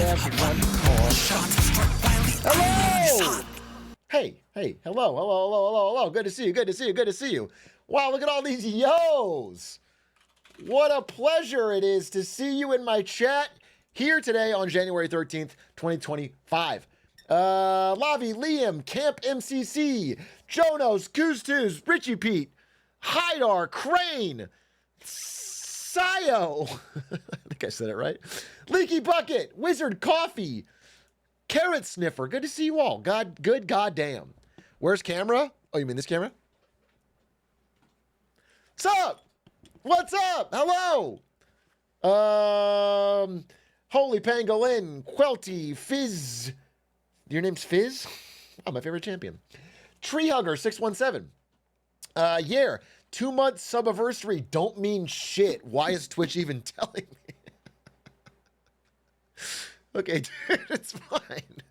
everyone Hello! Hey, hello. Good to see you. Wow, look at all these yos. What a pleasure it is to see you in my chat here today on January 13th, 2025. Lavi, Liam, Camp MCC, Jonos, Kuztuz, Richie Pete, Hydar, Crane, Sayo, I think I said it right, Leaky Bucket, Wizard Coffee, Carrot Sniffer, good to see you all. Good goddamn. Where's camera? Oh, you mean this camera? What's up? What's up? Hello. Holy Pangolin, Quelty, Fizz. Your name's Fizz? Oh, my favorite champion. Tree Hugger 617. Yeah, 2 months subiversary don't mean shit. Why is Twitch even telling me? Okay, dude, it's fine.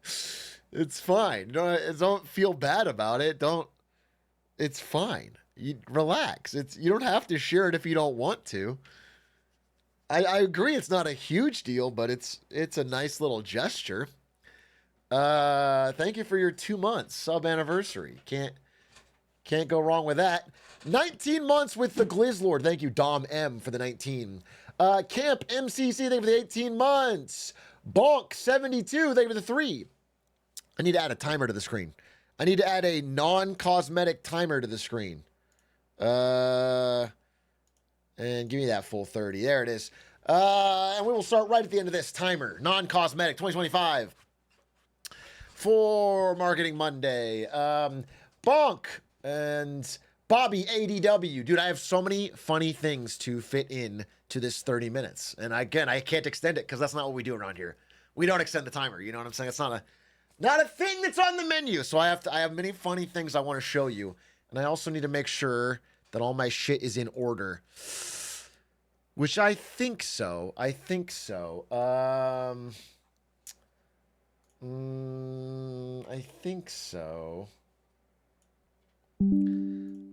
It's fine. Don't feel bad about it. It's fine. You relax. You don't have to share it if you don't want to. I agree it's not a huge deal, but it's a nice little gesture. Thank you for your 2 months sub anniversary. Can't go wrong with that. 19 months with the Glizzlord. Thank you, Dom M, for the 19. Camp MCC, thank you for the 18 months. Bonk 72, thank you for the 3. I need to add a timer to the screen. I need to add a non-cosmetic timer to the screen. And give me that full 30. There it is. And we will start right at the end of this timer. Non-cosmetic 2025. For Marketing Monday. Bonk and Bobby ADW. Dude, I have so many funny things to fit in to this 30 minutes. And again, I can't extend it because that's not what we do around here. We don't extend the timer. You know what I'm saying? It's not a thing that's on the menu. So I have many funny things I want to show you. And I also need to make sure that all my shit is in order. Which I think so. I think so.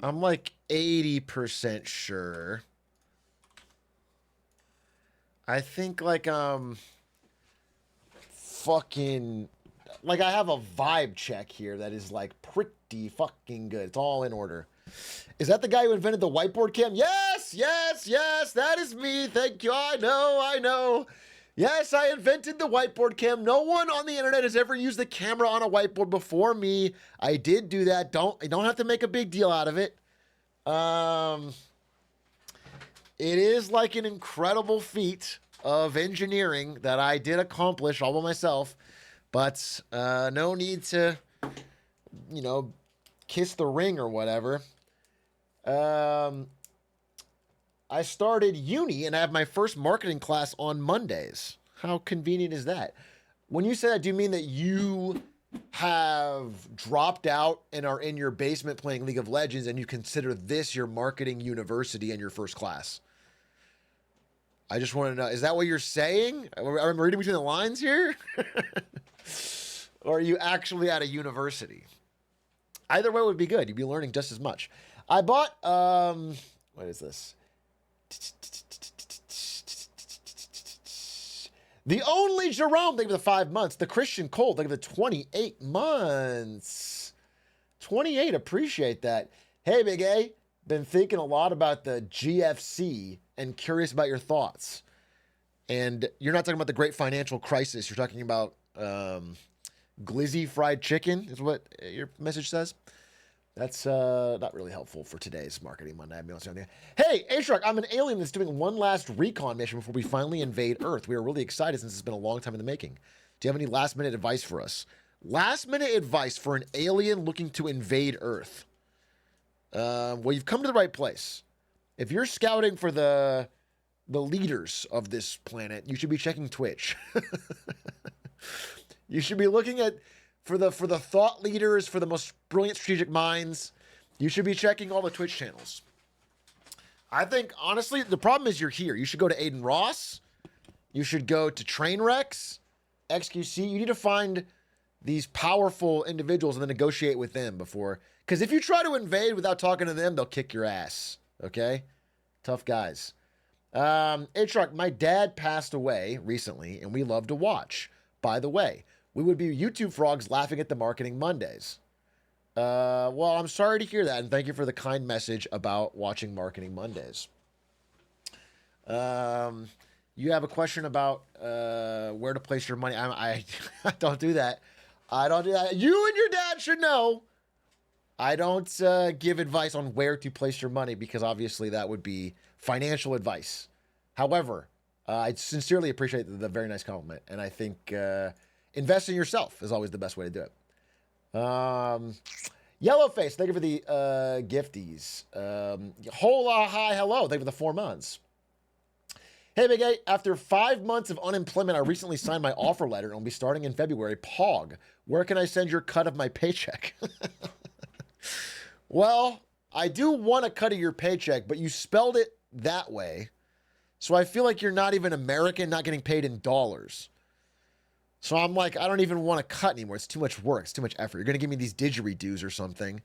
I'm like 80% sure. I think like fucking like I have a vibe check here that is like pretty fucking good. It's all in order. Is that the guy who invented the whiteboard cam? Yes, that is me. Thank you. I know. Yes, I invented the whiteboard cam. No one on the internet has ever used the camera on a whiteboard before me. I did do that. I don't have to make a big deal out of it. It is like an incredible feat of engineering that I did accomplish all by myself, but no need to, kiss the ring or whatever. I started uni and I have my first marketing class on Mondays. How convenient is that? When you say that, do you mean that you have dropped out and are in your basement playing League of Legends and you consider this your marketing university and your first class? I just want to know, is that what you're saying? I'm reading between the lines here? Or are you actually at a university? Either way would be good. You'd be learning just as much. I bought, what is this? The only Jerome, thank you for the 5 months. The Christian Cole, thank you for the 28 months. 28, appreciate that. Hey, Big A, been thinking a lot about the GFC and curious about your thoughts. And you're not talking about the great financial crisis. You're talking about glizzy fried chicken is what your message says. That's not really helpful for today's Marketing Monday. Hey, Atrioc, I'm an alien that's doing one last recon mission before we finally invade Earth. We are really excited since it's been a long time in the making. Do you have any last-minute advice for us? Last-minute advice for an alien looking to invade Earth. Well, you've come to the right place. If you're scouting for the leaders of this planet, you should be checking Twitch. You should be looking at for the thought leaders, for the most brilliant strategic minds. You should be checking all the Twitch channels. I think, honestly, the problem is you're here. You should go to Aiden Ross. You should go to Trainwrecks, XQC. You need to find these powerful individuals and then negotiate with them before. Because if you try to invade without talking to them, they'll kick your ass. Okay? Tough guys. Atrioc, my dad passed away recently, and we love to watch. by the way. We would be YouTube frogs laughing at the Marketing Mondays. Well, I'm sorry to hear that, and thank you for the kind message about watching Marketing Mondays. You have a question about where to place your money. I don't do that. I don't do that. You and your dad should know. I don't give advice on where to place your money because obviously that would be financial advice. However, I sincerely appreciate the very nice compliment, and I think invest in yourself is always the best way to do it. Yellowface, thank you for the gifties. Hola, hi, hello. Thank you for the 4 months. Hey, Big A, after 5 months of unemployment, I recently signed my offer letter and will be starting in February. Pog, where can I send your cut of my paycheck? Well, I do want a cut of your paycheck, but you spelled it that way. So I feel like you're not even American, not getting paid in dollars. So I'm like, I don't even want to cut anymore. It's too much work. It's too much effort. You're going to give me these didgeridoos or something.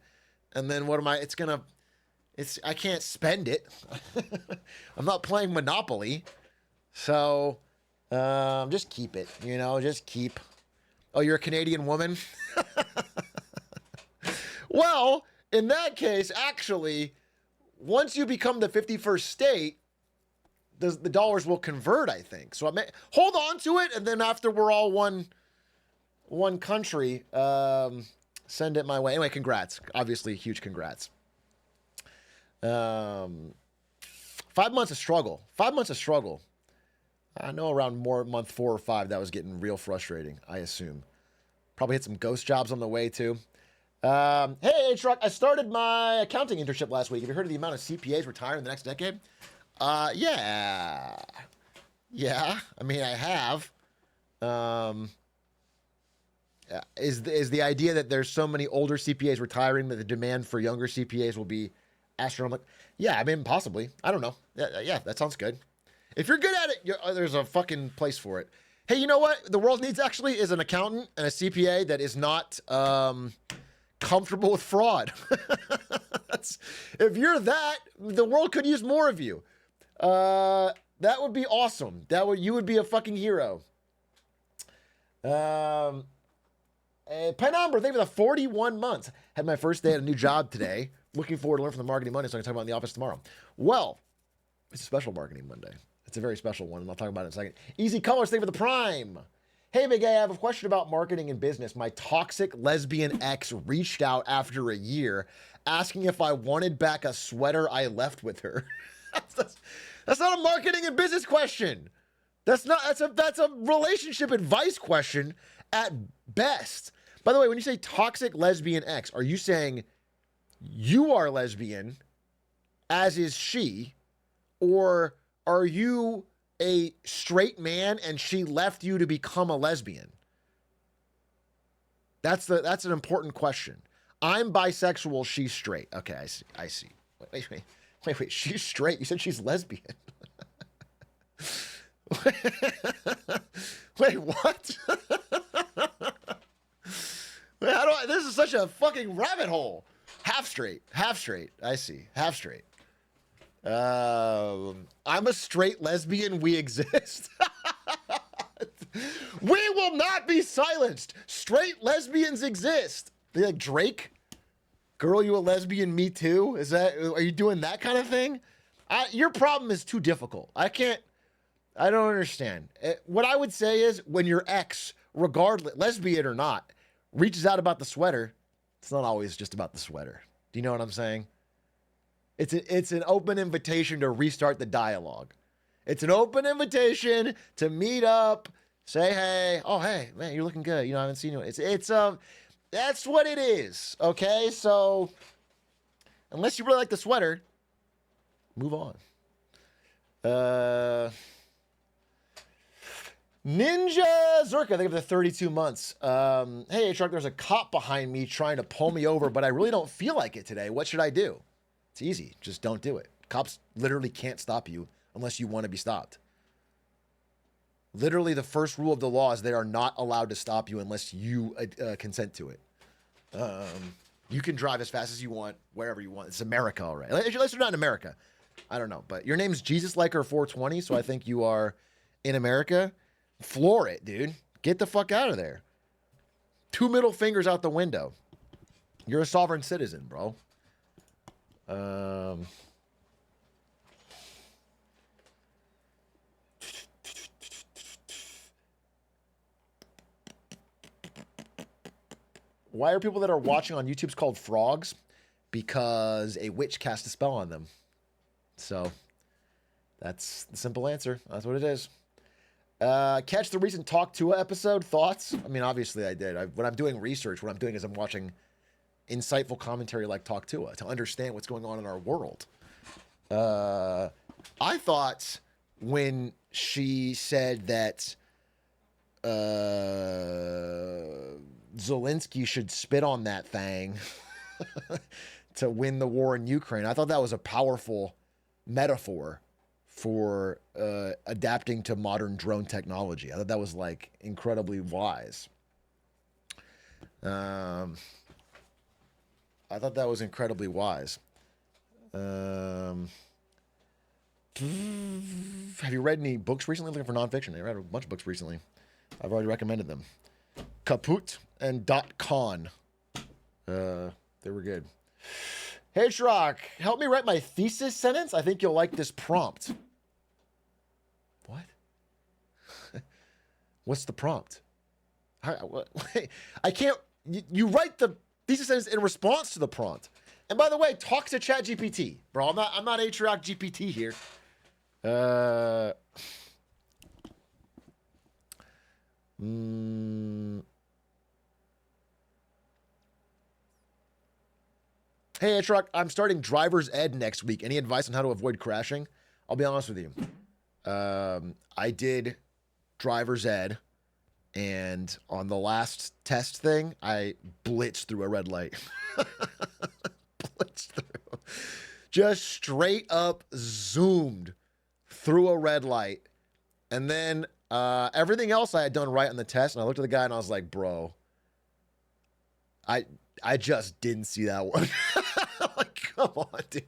And then what am I? I can't spend it. I'm not playing Monopoly. So just keep it, just keep. Oh, you're a Canadian woman? Well, in that case, actually, once you become the 51st state, the dollars will convert, I think. So hold on to it, and then after we're all one country, send it my way. Anyway, congrats. Obviously, huge congrats. 5 months of struggle. 5 months of struggle. I know around month 4 or 5, that was getting real frustrating, I assume. Probably hit some ghost jobs on the way, too. Hey, Atrioc, I started my accounting internship last week. Have you heard of the amount of CPAs retiring in the next decade? Yeah. I mean, I have. Is the idea that there's so many older CPAs retiring that the demand for younger CPAs will be astronomical? Yeah, I mean, possibly. I don't know. Yeah, that sounds good. If you're good at it, there's a fucking place for it. Hey, you know what? The world needs actually is an accountant and a CPA that is not comfortable with fraud. If you're that, the world could use more of you. That would be awesome. You would be a fucking hero. Penumbra, thank you for the 41 months. Had my first day at a new job today. Looking forward to learn from the Marketing Monday, so I can talk about it in the office tomorrow. Well, it's a special Marketing Monday. It's a very special one, and I'll talk about it in a second. Easy Colors, thank you for the Prime. Hey, Big A, I have a question about marketing and business. My toxic lesbian ex reached out after a year asking if I wanted back a sweater I left with her. That's not a marketing and business question. That's a relationship advice question at best. By the way, when you say toxic lesbian ex, are you saying you are lesbian, as is she, or are you a straight man and she left you to become a lesbian? That's an important question. I'm bisexual, she's straight. Okay, I see. Wait, she's straight. You said she's lesbian. Wait, what? Wait, this is such a fucking rabbit hole. Half straight. I see. Half straight. I'm a straight lesbian. We exist. We will not be silenced. Straight lesbians exist. They're like, Drake, girl, you a lesbian? Me too. Are you doing that kind of thing? Your problem is too difficult. I don't understand. What I would say is when your ex, regardless, lesbian or not, reaches out about the sweater, it's not always just about the sweater. Do you know what I'm saying? It's an open invitation to restart the dialogue. It's an open invitation to meet up, say hey. Oh, hey, man, you're looking good. I haven't seen you. That's what it is. Okay, so unless you really like the sweater, move on. Ninja Zerka, thank you for the 32 months. Hey, Atrioc, there's a cop behind me trying to pull me over, but I really don't feel like it today. What should I do? It's easy. Just don't do it. Cops literally can't stop you unless you want to be stopped. Literally, the first rule of the law is they are not allowed to stop you unless you consent to it. You can drive as fast as you want, wherever you want. It's America, all right. Unless you're not in America. I don't know. But your name's Jesus Liker 420, so I think you are in America. Floor it, dude. Get the fuck out of there. 2 middle fingers out the window. You're a sovereign citizen, bro. Why are people that are watching on YouTube called frogs? Because a witch cast a spell on them. So, that's the simple answer. That's what it is. Catch the recent Talk Tua episode. Thoughts? I mean, obviously I did. When I'm doing research, what I'm doing is I'm watching insightful commentary like Talk Tua to understand what's going on in our world. I thought when she said that Zelensky should spit on that thing to win the war in Ukraine, I thought that was a powerful metaphor for adapting to modern drone technology. I thought that was like incredibly wise. I thought that was incredibly wise. Have you read any books recently? Looking for nonfiction. I read a bunch of books recently. I've already recommended them. Kaput and .con. They were good. Hey, Atrioc, help me write my thesis sentence. I think you'll like this prompt. What? What's the prompt? I can't... You write the thesis sentence in response to the prompt. And by the way, talk to ChatGPT, bro. I'm not Atrioc GPT here. Hey, Atrioc, I'm starting driver's ed next week. Any advice on how to avoid crashing? I'll be honest with you. I did driver's ed, and on the last test thing, I blitzed through a red light. Blitzed through. Just straight up zoomed through a red light. And then everything else I had done right on the test, and I looked at the guy and I was like, bro, I just didn't see that one. Like, come on, dude.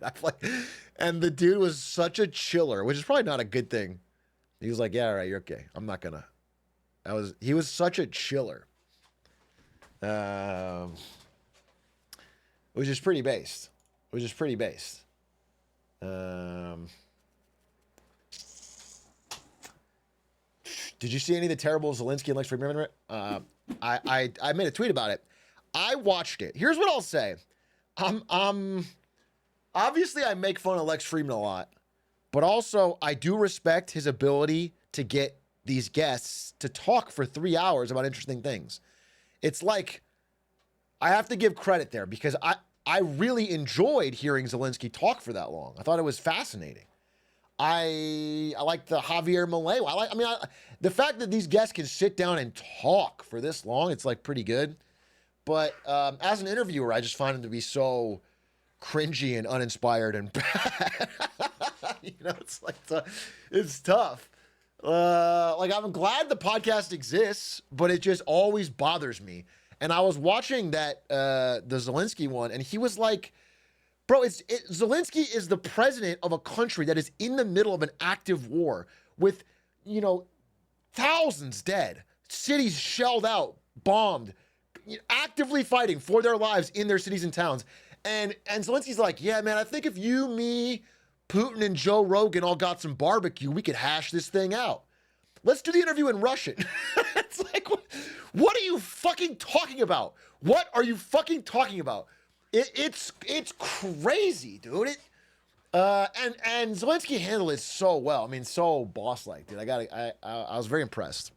And the dude was such a chiller, which is probably not a good thing. He was like, yeah, all right, you're okay. I'm not gonna. He was such a chiller. Which is pretty based. Did you see any of the terrible Zelensky and Lex Friedman? I made a tweet about it. I watched it. Here's what I'll say. Obviously I make fun of Lex Friedman a lot, but also I do respect his ability to get these guests to talk for 3 hours about interesting things. It's like, I have to give credit there because I really enjoyed hearing Zelensky talk for that long. I thought it was fascinating. I like the Javier Milei. The fact that these guests can sit down and talk for this long, it's like pretty good. But as an interviewer, I just find him to be so cringy and uninspired and bad. It's like it's tough. I'm glad the podcast exists, but it just always bothers me. And I was watching that the Zelensky one, and he was like, bro, Zelensky is the president of a country that is in the middle of an active war with, thousands dead, cities shelled out, bombed, actively fighting for their lives in their cities and towns. And Zelensky's like, yeah, man, I think if you, me, Putin, and Joe Rogan all got some barbecue, we could hash this thing out. Let's do the interview in Russian. It's like, what are you fucking talking about? What are you fucking talking about? It's crazy, dude. And Zelensky handled it so well. I mean, so boss-like, dude. I was very impressed.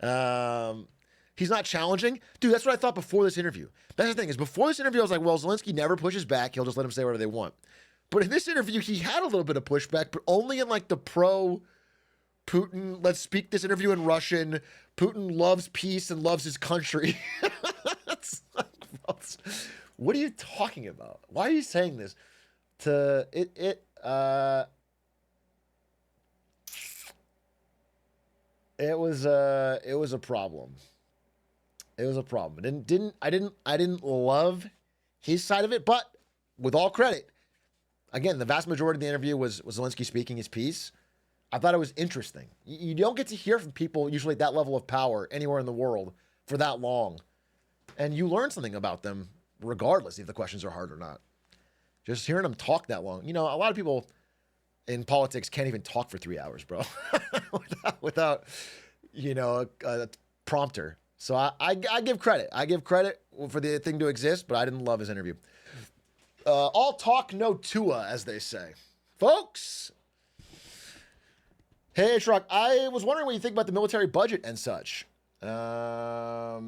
He's not challenging. Dude, that's what I thought before this interview. That's the thing, is before this interview, I was like, well, Zelensky never pushes back. He'll just let him say whatever they want. But in this interview, he had a little bit of pushback, but only in like the pro-Putin, let's speak this interview in Russian. Putin loves peace and loves his country. That's like, what are you talking about? Why are you saying this? It was a problem. It was a problem. I didn't love his side of it, but with all credit, again, the vast majority of the interview was Zelensky speaking his piece. I thought it was interesting. You don't get to hear from people usually at that level of power anywhere in the world for that long. And you learn something about them regardless if the questions are hard or not. Just hearing them talk that long. You know, a lot of people in politics can't even talk for 3 hours, bro, without you know, a prompter. So I give credit. I give credit for the thing to exist, but I didn't love his interview. All talk, no Tua, as they say. Folks! Hey, Atrioc, I was wondering what you think about the military budget and such. I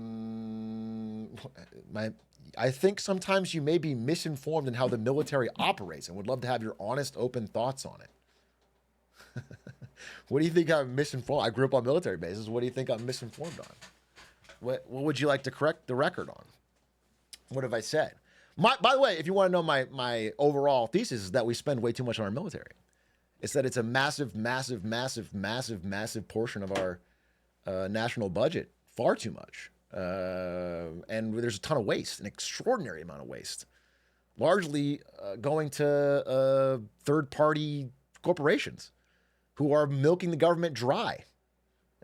think sometimes you may be misinformed in how the military operates and would love to have your honest, open thoughts on it. What do you think I'm misinformed? I grew up on military bases. What do you think I'm misinformed on? What would you like to correct the record on? What have I said? By the way, if you want to know my overall thesis is that we spend way too much on our military. It's that it's a massive, massive, massive, massive, massive portion of our national budget. Far too much. And there's a ton of waste, an extraordinary amount of waste. Largely going to third-party corporations who are milking the government dry.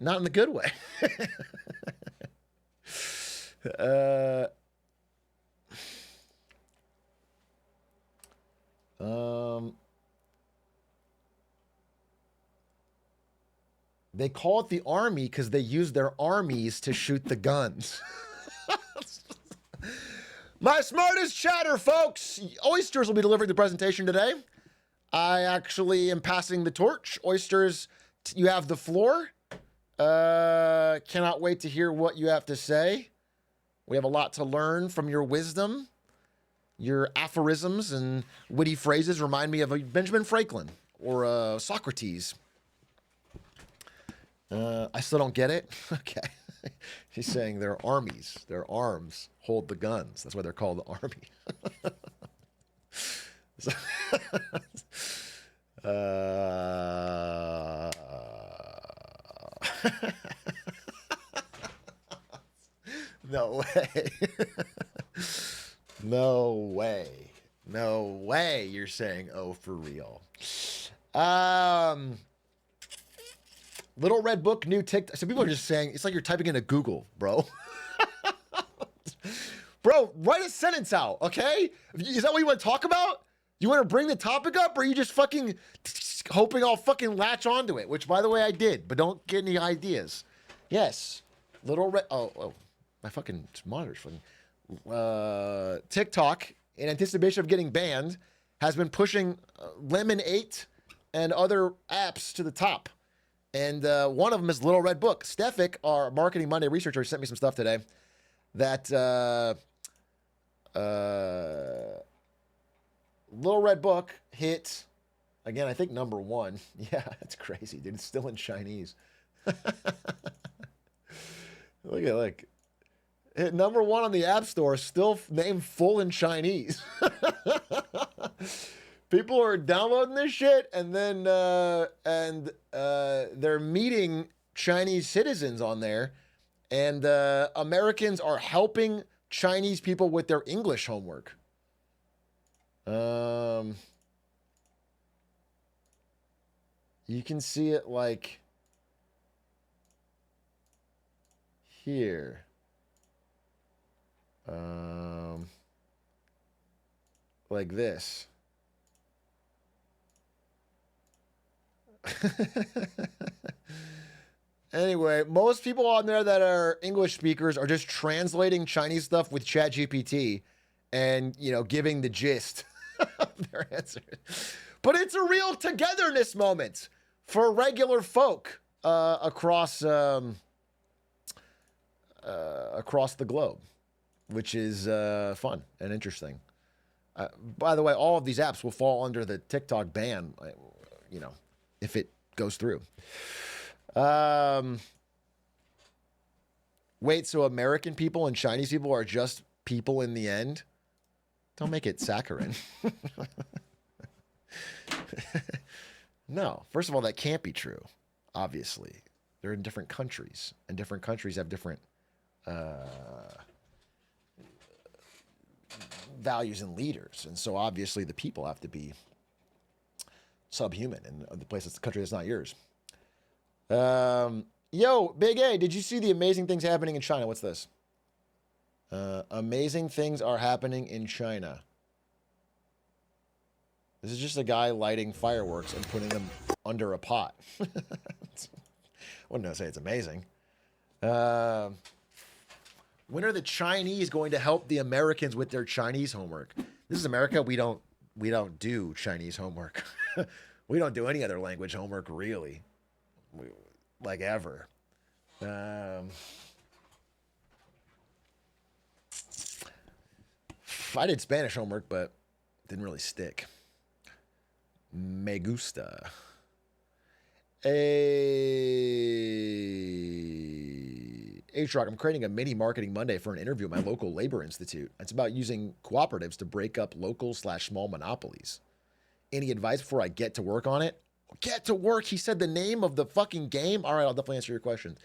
Not in the good way. They call it the army because they use their armies to shoot the guns. My smartest chatter, folks. Oysters will be delivering the presentation today. I actually am passing the torch. Oysters, you have the floor. Cannot wait to hear what you have to say. We have a lot to learn from your wisdom. Your aphorisms and witty phrases remind me of a Benjamin Franklin or Socrates. I still don't get it. Okay. He's saying their armies, their arms hold the guns. That's why they're called the army. No way. No way. No way you're saying, oh, for real. Little Red Book, new TikTok. So people are just saying, it's like you're typing into Google, bro. Bro, write a sentence out, okay? Is that what you want to talk about? You want to bring the topic up, or are you just fucking hoping I'll fucking latch onto it? Which, by the way, I did, but don't get any ideas. Yes. Little Red... Oh, my fucking monitor's fucking... TikTok, in anticipation of getting banned, has been pushing Lemon 8 and other apps to the top. And one of them is Little Red Book. Stefik, our Marketing Monday researcher, sent me some stuff today that Little Red Book hit, again, I think number 1. Yeah, that's crazy, dude. It's still in Chinese. Look. Hit number 1 on the App Store, still named full in Chinese. People are downloading this shit, and then they're meeting Chinese citizens on there, and Americans are helping Chinese people with their English homework. You can see it like here. Like this. Anyway, most people on there that are English speakers are just translating Chinese stuff with ChatGPT and, you know, giving the gist of their answers. But it's a real togetherness moment for regular folk across the globe, which is fun and interesting. By the way, all of these apps will fall under the TikTok ban, you know, if it goes through. Wait, so American people and Chinese people are just people in the end? Don't make it saccharine. No, first of all, that can't be true, obviously. They're in different countries, and different countries have different values and leaders. And so obviously the people have to be subhuman in the place that's the country that's not yours. Yo, Big A, did you see the amazing things happening in China? What's this? Amazing things are happening in China. This is just a guy lighting fireworks and putting them under a pot. Wouldn't say it's amazing. When are the Chinese going to help the Americans with their Chinese homework? This is America. We don't do Chinese homework. We don't do any other language homework, really. Like ever. I did Spanish homework, but didn't really stick. Me gusta. Atrioc, I'm creating a mini marketing Monday for an interview at my local labor institute. It's about using cooperatives to break up local/small monopolies. Any advice before I get to work on it? Get to work. He said the name of the fucking game. All right, I'll definitely answer your question.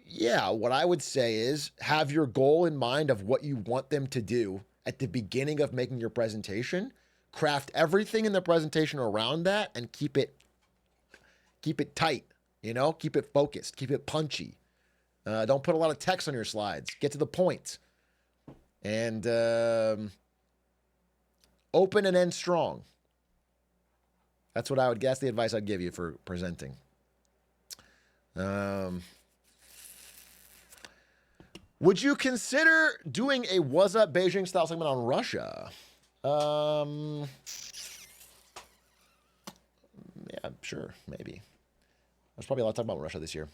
Yeah, what I would say is have your goal in mind of what you want them to do at the beginning of making your presentation. Craft everything in the presentation around that and keep it tight, you know, keep it focused, keep it punchy. Don't put a lot of text on your slides. Get to the point. And open and end strong. That's what I would guess the advice I'd give you for presenting. Would you consider doing a What's Up Beijing style segment on Russia? Yeah, sure, maybe. There's probably a lot to talk about Russia this year.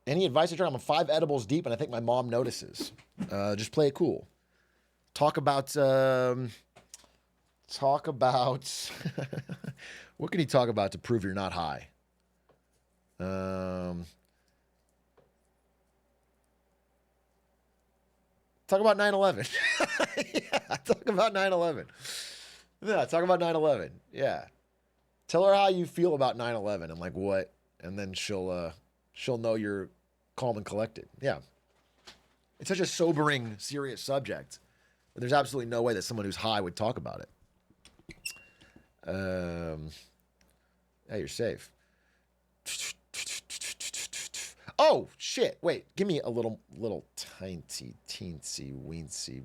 Any advice? I'm 5 edibles deep, and I think my mom notices. Just play it cool. Talk about. What can you talk about to prove you're not high? Talk about 9/11. Yeah, talk about 9/11. Yeah, talk about 9/11. Yeah. Tell her how you feel about 9/11 and like what, and then she'll know you're calm and collected. Yeah. It's such a sobering, serious subject. But there's absolutely no way that someone who's high would talk about it. Yeah, you're safe. Oh, shit. Wait, give me a little tiny, teensy, weensy,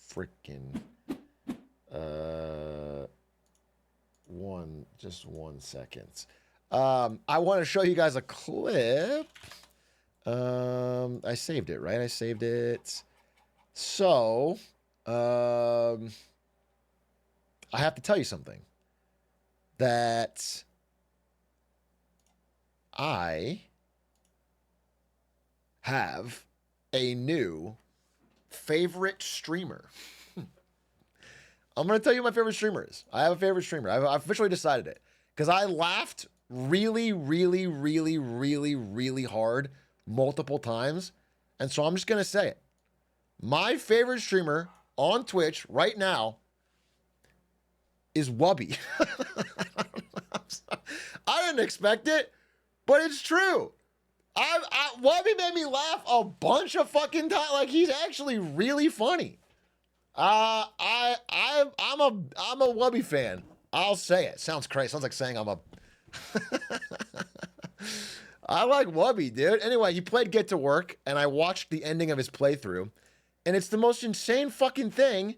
freaking, just 1 second. I want to show you guys a clip. I saved it, right? I saved it. So, I have to tell you something. That I have a new favorite streamer. I'm going to tell you my favorite streamer is. I have a favorite streamer. I've officially decided it. Because I laughed really, really, really, really, really hard multiple times. And so I'm just going to say it. My favorite streamer on Twitch right now is Wubby. I didn't expect it, but it's true. Wubby made me laugh a bunch of fucking times. Like, he's actually really funny. I'm a Wubby fan. I'll say it. Sounds crazy. Sounds like saying I'm a. I like Wubby, dude. Anyway, he played Get to Work, and I watched the ending of his playthrough, and it's the most insane fucking thing.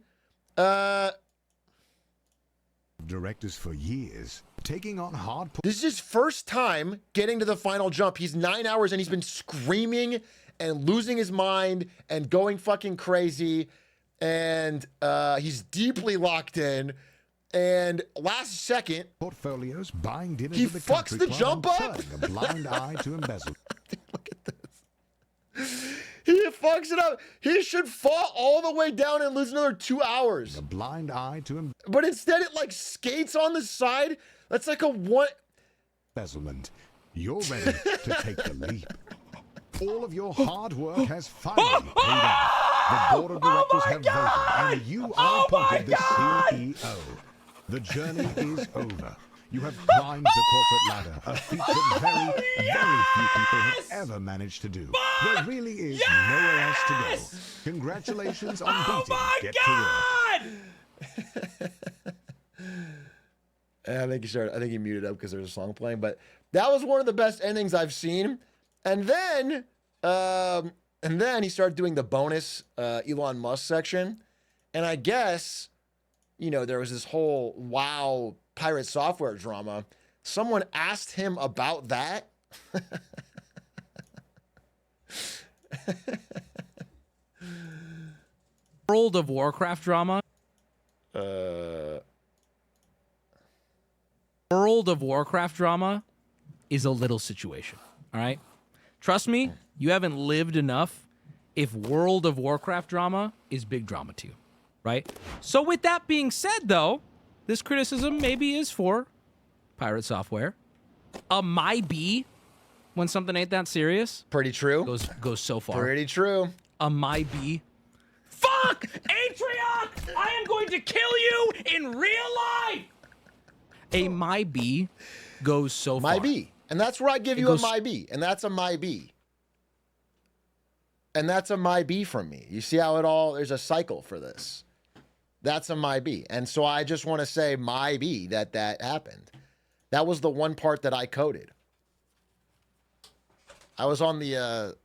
Directors for years, taking on hard. This is his first time getting to the final jump. He's 9 hours and he's been screaming and losing his mind and going fucking crazy. And he's deeply locked in. And last second, Portfolios buying dinner he to the fucks the jump up. A blind eye to embezzle. Look at this. He fucks it up. He should fall all the way down and lose another 2 hours. A blind eye to But instead it like skates on the side. That's like a what? embezzlement. You're ready to take the leap. All of your hard work has finally paid off. The board of directors have voted, and you are appointed the CEO. The journey is over. You have climbed the corporate ladder, a feat that very few people have ever managed to do. There really is nowhere else to go. Congratulations on beating Get to Work. And I think he muted up because there's a song playing. But that was one of the best endings I've seen. And then he started doing the bonus Elon Musk section. And I guess, you know, there was this whole WoW pirate software drama. Someone asked him about that. World of Warcraft drama. World of Warcraft drama is a little situation. All right. Trust me, you haven't lived enough if World of Warcraft drama is big drama to you. Right? So with that being said, though, this criticism maybe is for pirate software. A my B when something ain't that serious Pretty true. goes so far. Pretty true. A my B. Fuck! Atrioc! I am going to kill you in real life! A my B goes so far. My B. And that's where I give you goes- a my B. And that's a my B. And that's a my B from me. You see how it all, there's a cycle for this. That's a my B. And so I just want to say my B that happened. That was the one part that I coded. I was on the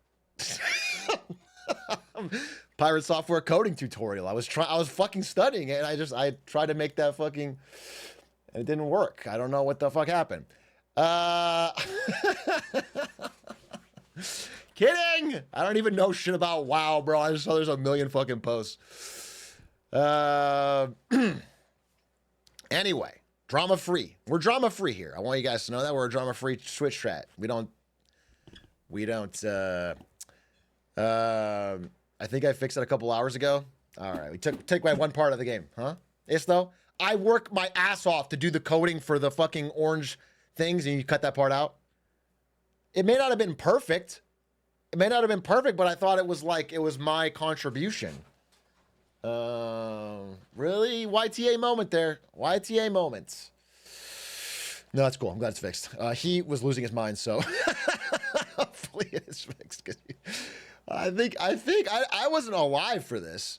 pirate software coding tutorial. I was fucking studying it, and I tried to make that fucking, and it didn't work. I don't know what the fuck happened. Kidding! I don't even know shit about WoW, bro. I just saw there's a million fucking posts. Anyway, drama free. We're drama free here. I want you guys to know that we're a drama free Switch chat. We don't. I think I fixed it a couple hours ago. All right, we take away one part of the game, huh? Yes, though. I work my ass off to do the coding for the fucking orange things, and you cut that part out. It may not have been perfect. But I thought it was my contribution. Really? YTA moment there. YTA moments. No, that's cool. I'm glad it's fixed. He was losing his mind, so hopefully it's fixed. I think I wasn't alive for this,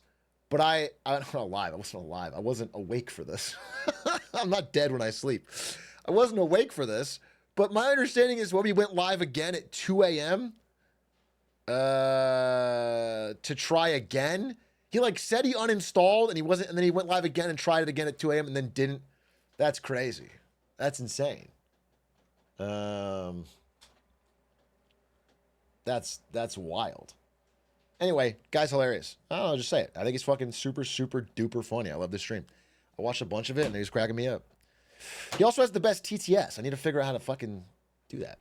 but I'm not alive. I wasn't alive. I wasn't awake for this. I'm not dead when I sleep. I wasn't awake for this, but my understanding is when we went live again at 2 a.m. To try again. He said he uninstalled and he wasn't, and then he went live again and tried it again at 2 a.m. and then didn't. That's crazy. That's insane. That's wild. Anyway, guy's hilarious. I don't know, just say it. I think he's fucking super, super duper funny. I love this stream. I watched a bunch of it and he was cracking me up. He also has the best TTS. I need to figure out how to fucking do that.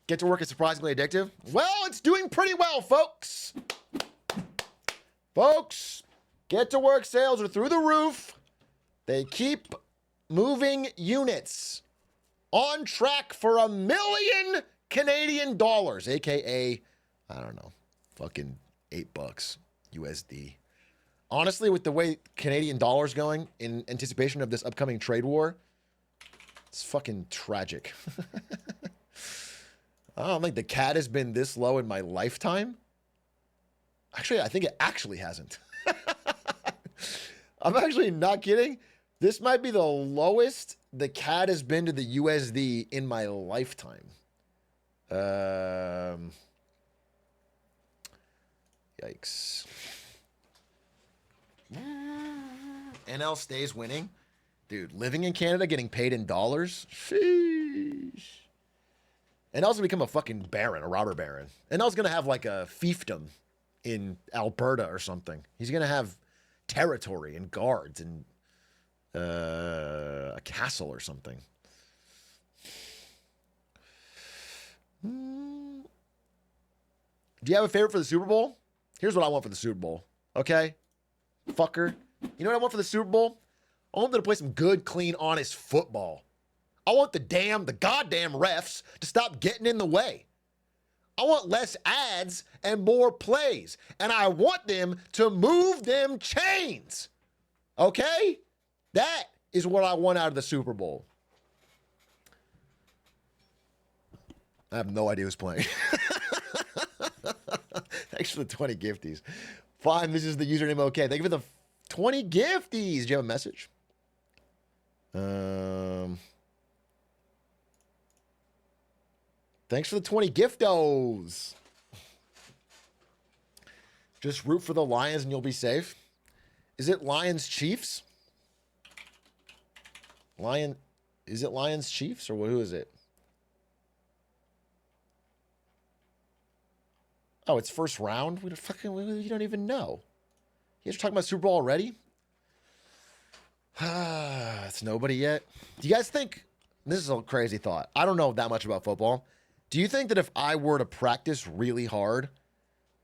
Get to work is surprisingly addictive. Well, it's doing pretty well, folks. Folks, get to work sales are through the roof. They keep moving units. On track for $1 million Canadian dollars, aka, I don't know, fucking $8 USD. Honestly, with the way Canadian dollar's going in anticipation of this upcoming trade war, it's fucking tragic. I don't think the CAD has been this low in my lifetime. Actually, I think it actually hasn't. I'm actually not kidding. This might be the lowest the CAD has been to the USD in my lifetime. Yikes. NL stays winning. Dude, living in Canada, getting paid in dollars. Sheesh. NL's gonna become a fucking baron, a robber baron. NL's gonna have like a fiefdom in Alberta or something. He's gonna have territory and guards and a castle or something. Do you have a favorite for the Super Bowl? Here's what I want for the Super Bowl. Okay? Fucker. You know what I want for the Super Bowl? I want them to play some good, clean, honest football. I want the goddamn refs to stop getting in the way. I want less ads and more plays. And I want them to move them chains. Okay? That is what I want out of the Super Bowl. I have no idea who's playing. Thanks for the 20 gifties. Fine, this is the username. Okay, thank you for the 20 gifties. Do you have a message? Thanks for the 20 giftos. Just root for the Lions and you'll be safe. Is it Lions Chiefs? Is it Lions Chiefs or who is it? Oh, it's first round? You don't even know. You guys are talking about Super Bowl already? It's nobody yet. Do you guys think, this is a crazy thought. I don't know that much about football. Do you think that if I were to practice really hard,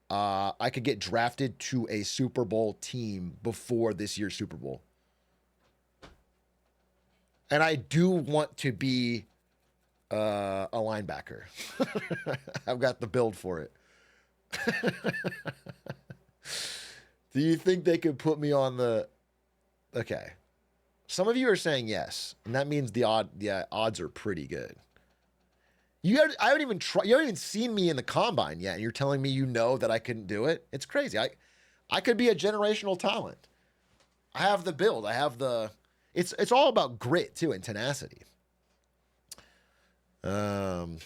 I could get drafted to a Super Bowl team before this year's Super Bowl? And I do want to be a linebacker. I've got the build for it. Do you think they could put me on the... Okay. Some of you are saying yes, and that means the odds are pretty good. You haven't even seen me in the combine yet, and you're telling me you know that I couldn't do it? It's crazy. I could be a generational talent. I have the build. I have the... It's all about grit, too, and tenacity. You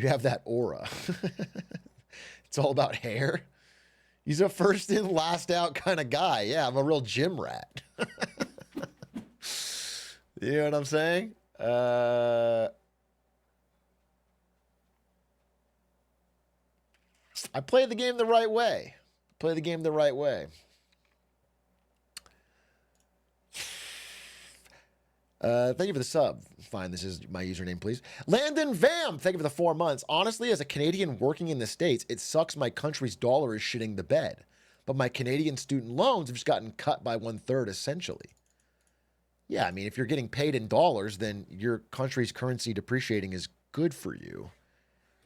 have that aura. It's all about hair. He's a first in, last out kind of guy. Yeah, I'm a real gym rat. You know what I'm saying? I play the game the right way. Play the game the right way. Thank you for the sub. Fine, this is my username, please. Landon Vam, thank you for the 4 months. Honestly, as a Canadian working in the States, it sucks my country's dollar is shitting the bed. But my Canadian student loans have just gotten cut by 1/3, essentially. Yeah, I mean, if you're getting paid in dollars, then your country's currency depreciating is good for you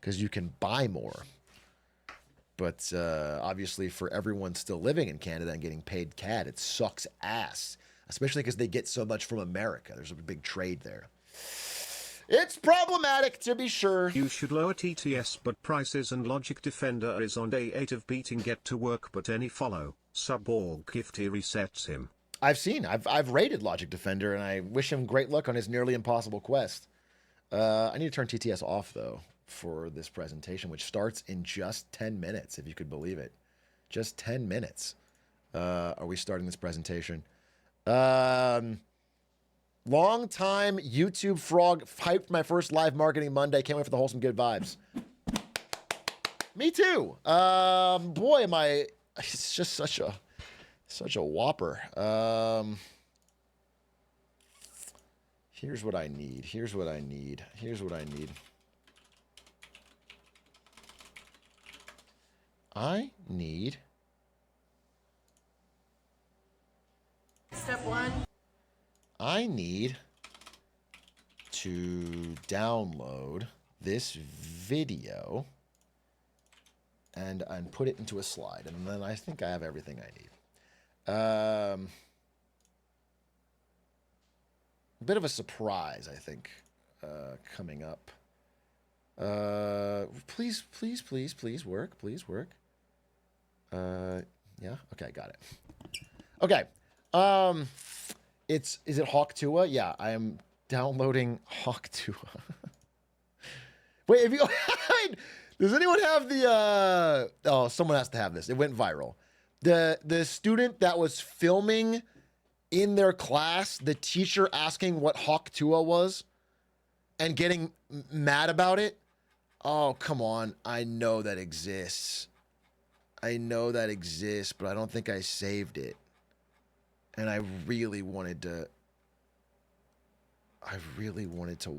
because you can buy more. But obviously, for everyone still living in Canada and getting paid CAD, it sucks ass. Especially because they get so much from America. There's a big trade there. It's problematic, to be sure. You should lower TTS, but prices and Logic Defender is on day 8 of beating Get to Work, but any follow, sub-org gifty resets him. I've rated Logic Defender, and I wish him great luck on his nearly impossible quest. I need to turn TTS off, though, for this presentation, which starts in just 10 minutes, if you could believe it. Just 10 minutes are we starting this presentation. Long time YouTube frog hyped my first live marketing Monday. Can't wait for the wholesome good vibes. Me too. Boy, am I, it's just such a whopper. Here's what I need. Here's what I need. Here's what I need. I need... Step 1. I need to download this video and put it into a slide. And then I think I have everything I need. A bit of a surprise, I think, coming up. Please work. Please work. Yeah. Okay. Got it. Okay. Is it Hawk Tua? Yeah, I am downloading Hawk Tua. Wait, does anyone have the, oh, someone has to have this. It went viral. The student that was filming in their class, the teacher asking what Hawk Tua was and getting mad about it. Oh, come on. I know that exists. I know that exists, but I don't think I saved it. And I really wanted to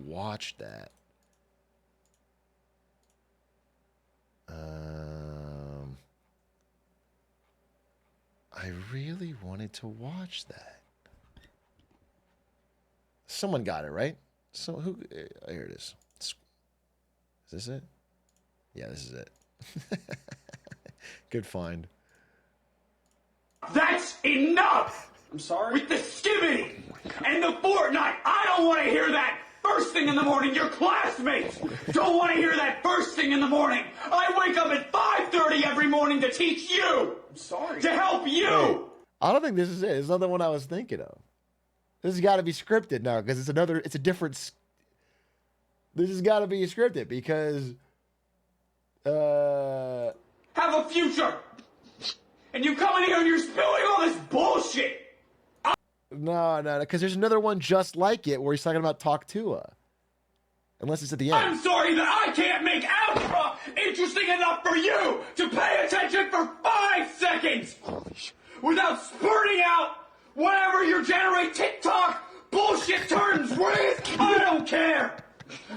watch that. I really wanted to watch that. Someone got it, right? So who? Here it is. Is this it? Yeah, this is it. Good find. That's enough! I'm sorry? With the skibbity and the Fortnite! I don't want to hear that first thing in the morning. Your classmates don't want to hear that first thing in the morning. I wake up at 5:30 every morning to teach you. I'm sorry. To help you. Wait, I don't think this is it. It's not the one I was thinking of. This has got to be scripted now because it's a different. This has got to be scripted because. Have a future. And you come in here and you're spilling all this bullshit. No, because there's another one just like it where he's talking about Talk to Her. Unless it's at the end. I'm sorry that I can't make algebra interesting enough for you to pay attention for 5 seconds without spurting out whatever you generate TikTok bullshit terms with. I don't care.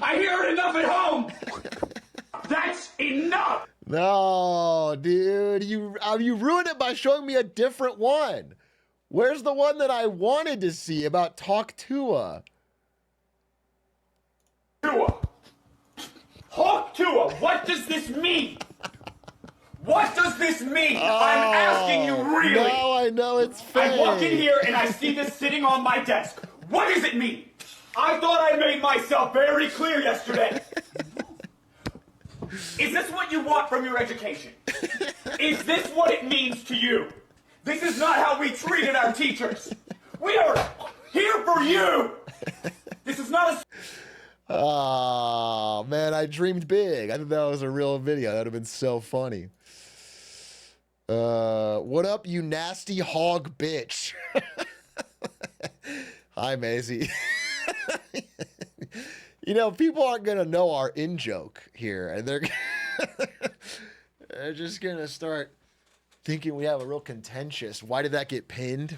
I hear it enough at home. That's enough. No, dude, you ruined it by showing me a different one. Where's the one that I wanted to see about Talk to Her? Talk to her. What does this mean? What does this mean? I'm asking you really. No, I know it's fake. I walk in here and I see this sitting on my desk. What does it mean? I thought I made myself very clear yesterday. Is this what you want from your education? Is this what it means to you? This is not how we treated our teachers. We are here for you. This is not a... Oh, man, I dreamed big. I thought that was a real video. That would have been so funny. What up, you nasty hog bitch? Hi, Maisie. You know, people aren't going to know our in-joke here, and they're just going to start thinking we have a real contentious. Why did that get pinned?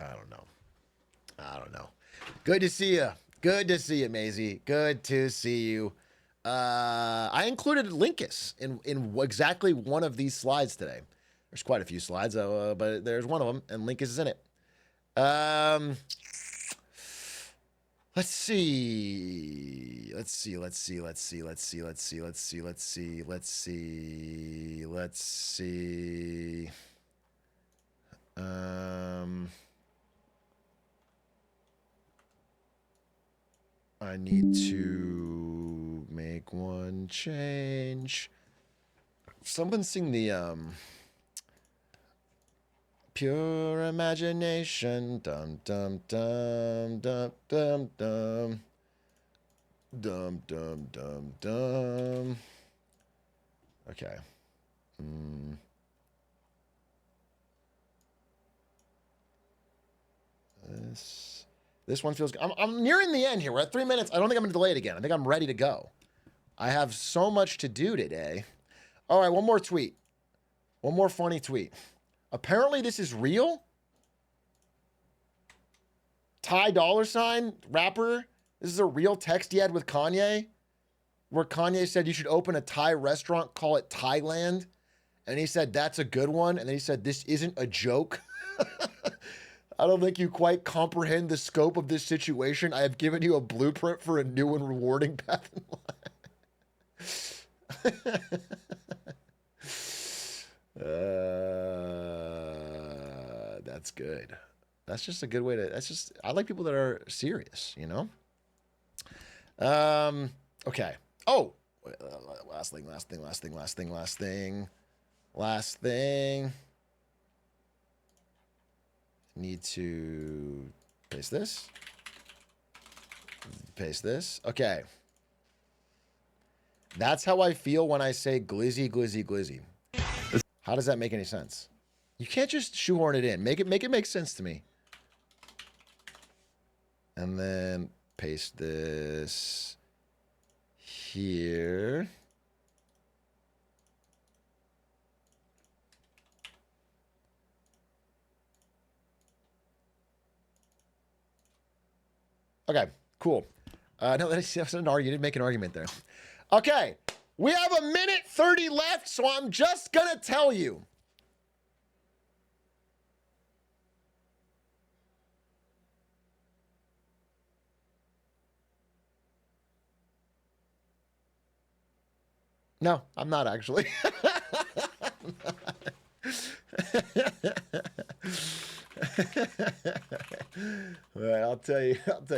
I don't know. Good to see you. Good to see you, Maisie. Good to see you. I included Linkus in exactly one of these slides today. There's quite a few slides, but there's one of them, and Linkus is in it. Let's see. I need to make one change. Someone sing the Pure Imagination. Dum dum dum dum dum dum. Dum dum dum dum. Okay. This one feels good. I'm nearing the end here. We're at 3 minutes. I don't think I'm going to delay it again. I think I'm ready to go. I have so much to do today. All right, one more tweet. One more funny tweet. Apparently this is real. Ty Dollar Sign, rapper. This is a real text he had with Kanye, where Kanye said you should open a Thai restaurant, call it Thailand. And he said, that's a good one. And then he said, this isn't a joke. I don't think you quite comprehend the scope of this situation. I have given you a blueprint for a new and rewarding path in life. That's good. That's just a good way to, I like people that are serious, you know? Okay. Oh, last thing. Need to paste this. Okay. That's how I feel when I say glizzy, glizzy, glizzy. How does that make any sense? You can't just shoehorn it in. Make it make sense to me. And then paste this here. Okay, cool. No, that's an argument. You didn't make an argument there. Okay, we have 1:30 left, so I'm just gonna tell you. No, I'm not actually. Well, tell you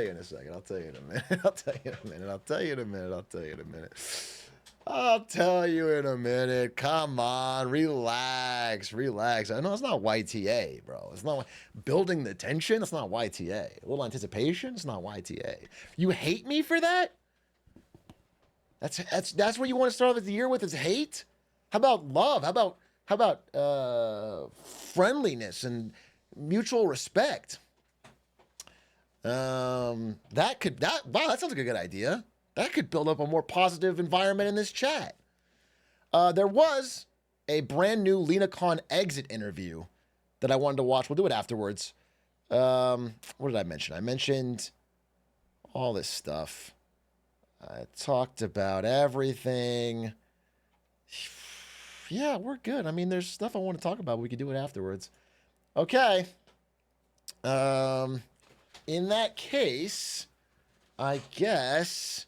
in a second. I'll tell you in a minute. I'll tell you in a minute. I'll tell you in a minute. I'll tell you in a minute. I'll tell you in a minute. Come on, relax. I know it's not YTA, bro. It's not building the tension. It's not YTA. A little anticipation. It's not YTA. You hate me for that? That's what you want to start off the year with is hate? How about love? How about friendliness and mutual respect? Wow, that sounds like a good idea. That could build up a more positive environment in this chat. There was a brand new Lina Khan exit interview that I wanted to watch. We'll do it afterwards. What did I mention? I mentioned all this stuff. I talked about everything. Yeah, we're good. I mean, there's stuff I want to talk about. We could do it afterwards. Okay. In that case, I guess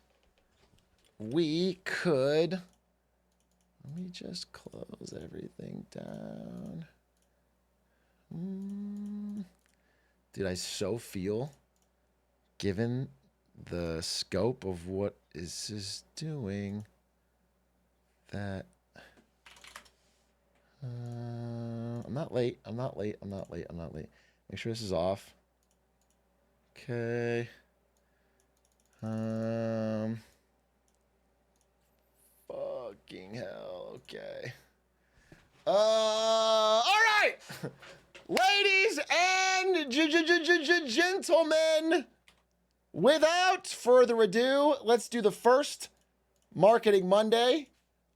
we could. Let me just close everything down. Dude, I so feel, given the scope of what this is doing, that I'm not late. Make sure this is off. Okay. Fucking hell. Okay. All right. Ladies and gentlemen, without further ado, let's do the first Marketing Monday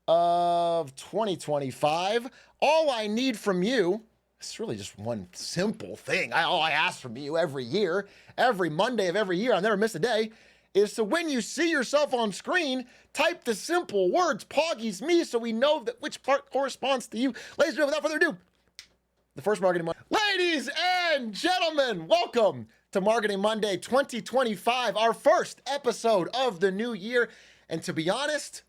of 2025. All I need from you, it's really just one simple thing. All I ask from you every year, every Monday of every year, I've never missed a day, is so when you see yourself on screen, type the simple words, Poggy's me, so we know that which part corresponds to you. Ladies and gentlemen, without further ado, the first Marketing Monday. Ladies and gentlemen, welcome to Marketing Monday 2025, our first episode of the new year. And to be honest,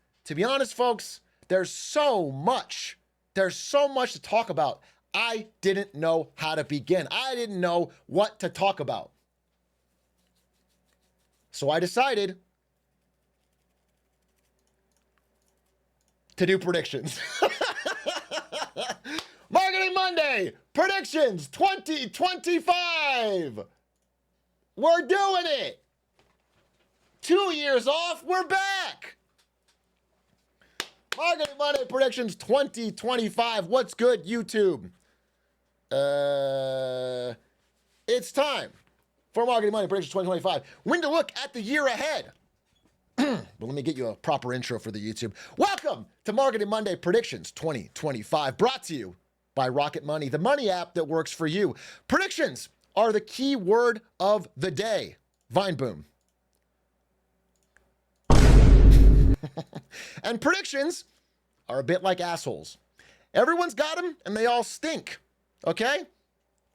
folks, there's so much to talk about. I didn't know how to begin. I didn't know what to talk about. So I decided to do predictions. Marketing Monday, predictions 2025. We're doing it. 2 years off, we're back. Marketing Monday predictions 2025. What's good, YouTube? It's time for Marketing Monday predictions 2025. When to look at the year ahead. But let me get you a proper intro for the YouTube. Welcome to Marketing Monday predictions 2025, brought to you by Rocket Money, the money app that works for you. Predictions are the key word of the day. Vine boom. And predictions are a bit like assholes. Everyone's got them, and they all stink. Okay?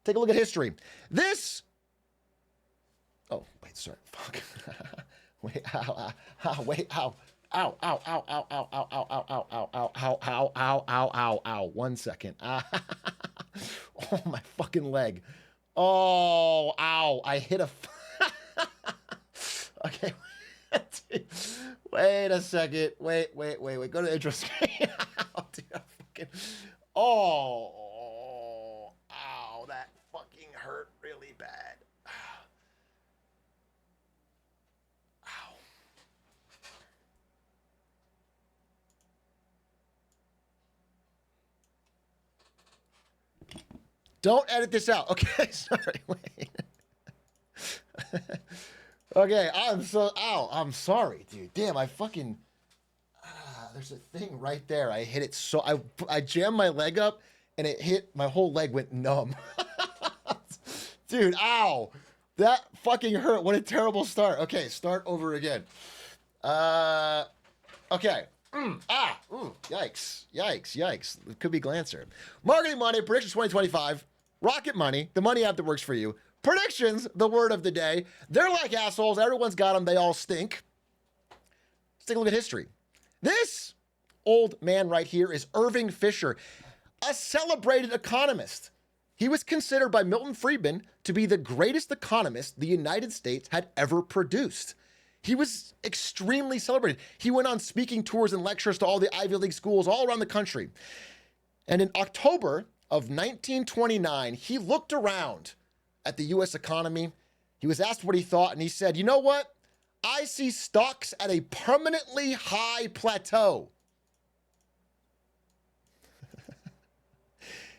Take a look at history. Oh, wait, sorry. Fuck. Wait, ow. Wait, ow. Ow. 1 second. Oh, my fucking leg. Oh, ow. I hit a... Okay. Wait a second. Wait. Go to intro screen. Dude, I fucking... Oh, ow. That fucking hurt really bad. Ow. Don't edit this out. Okay, sorry. Wait. Okay, I'm sorry, dude. Damn, I fucking... there's a thing right there. I hit it so... I jammed my leg up, and it hit... My whole leg went numb. Dude, ow. That fucking hurt. What a terrible start. Okay, start over again. Okay. Yikes. It could be Glancer. Marketing Monday, predictions 2025. Rocket Money, the money app that works for you. Predictions, the word of the day. They're like assholes. Everyone's got them. They all stink. Let's take a look at history. This old man right here is Irving Fisher, a celebrated economist. he was considered by Milton Friedman to be the greatest economist the United States had ever produced. He was extremely celebrated. He went on speaking tours and lectures to all the Ivy League schools all around the country. And in October of 1929, he looked around at the U.S. economy. He was asked what he thought, and he said, "You know what? I see stocks at a permanently high plateau."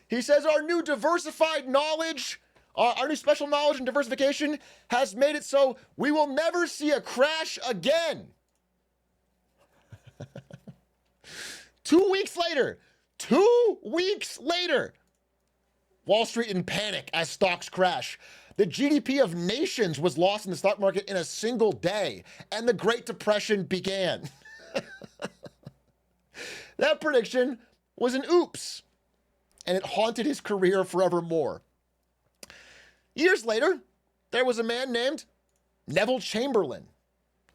He says, "Our new diversified knowledge, our new special knowledge and diversification has made it so we will never see a crash again." 2 weeks later, Wall Street in panic as stocks crash. The GDP of nations was lost in the stock market in a single day, and the Great Depression began. That prediction was an oops, and it haunted his career forevermore. Years later, there was a man named Neville Chamberlain,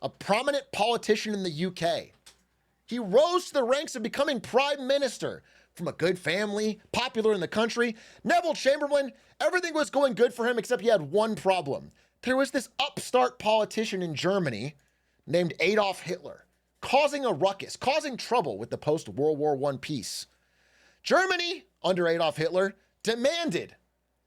a prominent politician in the UK. He rose to the ranks of becoming prime minister. From a good family, popular in the country, Neville Chamberlain, everything was going good for him except he had one problem. There was this upstart politician in Germany named Adolf Hitler, causing a ruckus, causing trouble with the post-World War I peace. Germany, under Adolf Hitler, demanded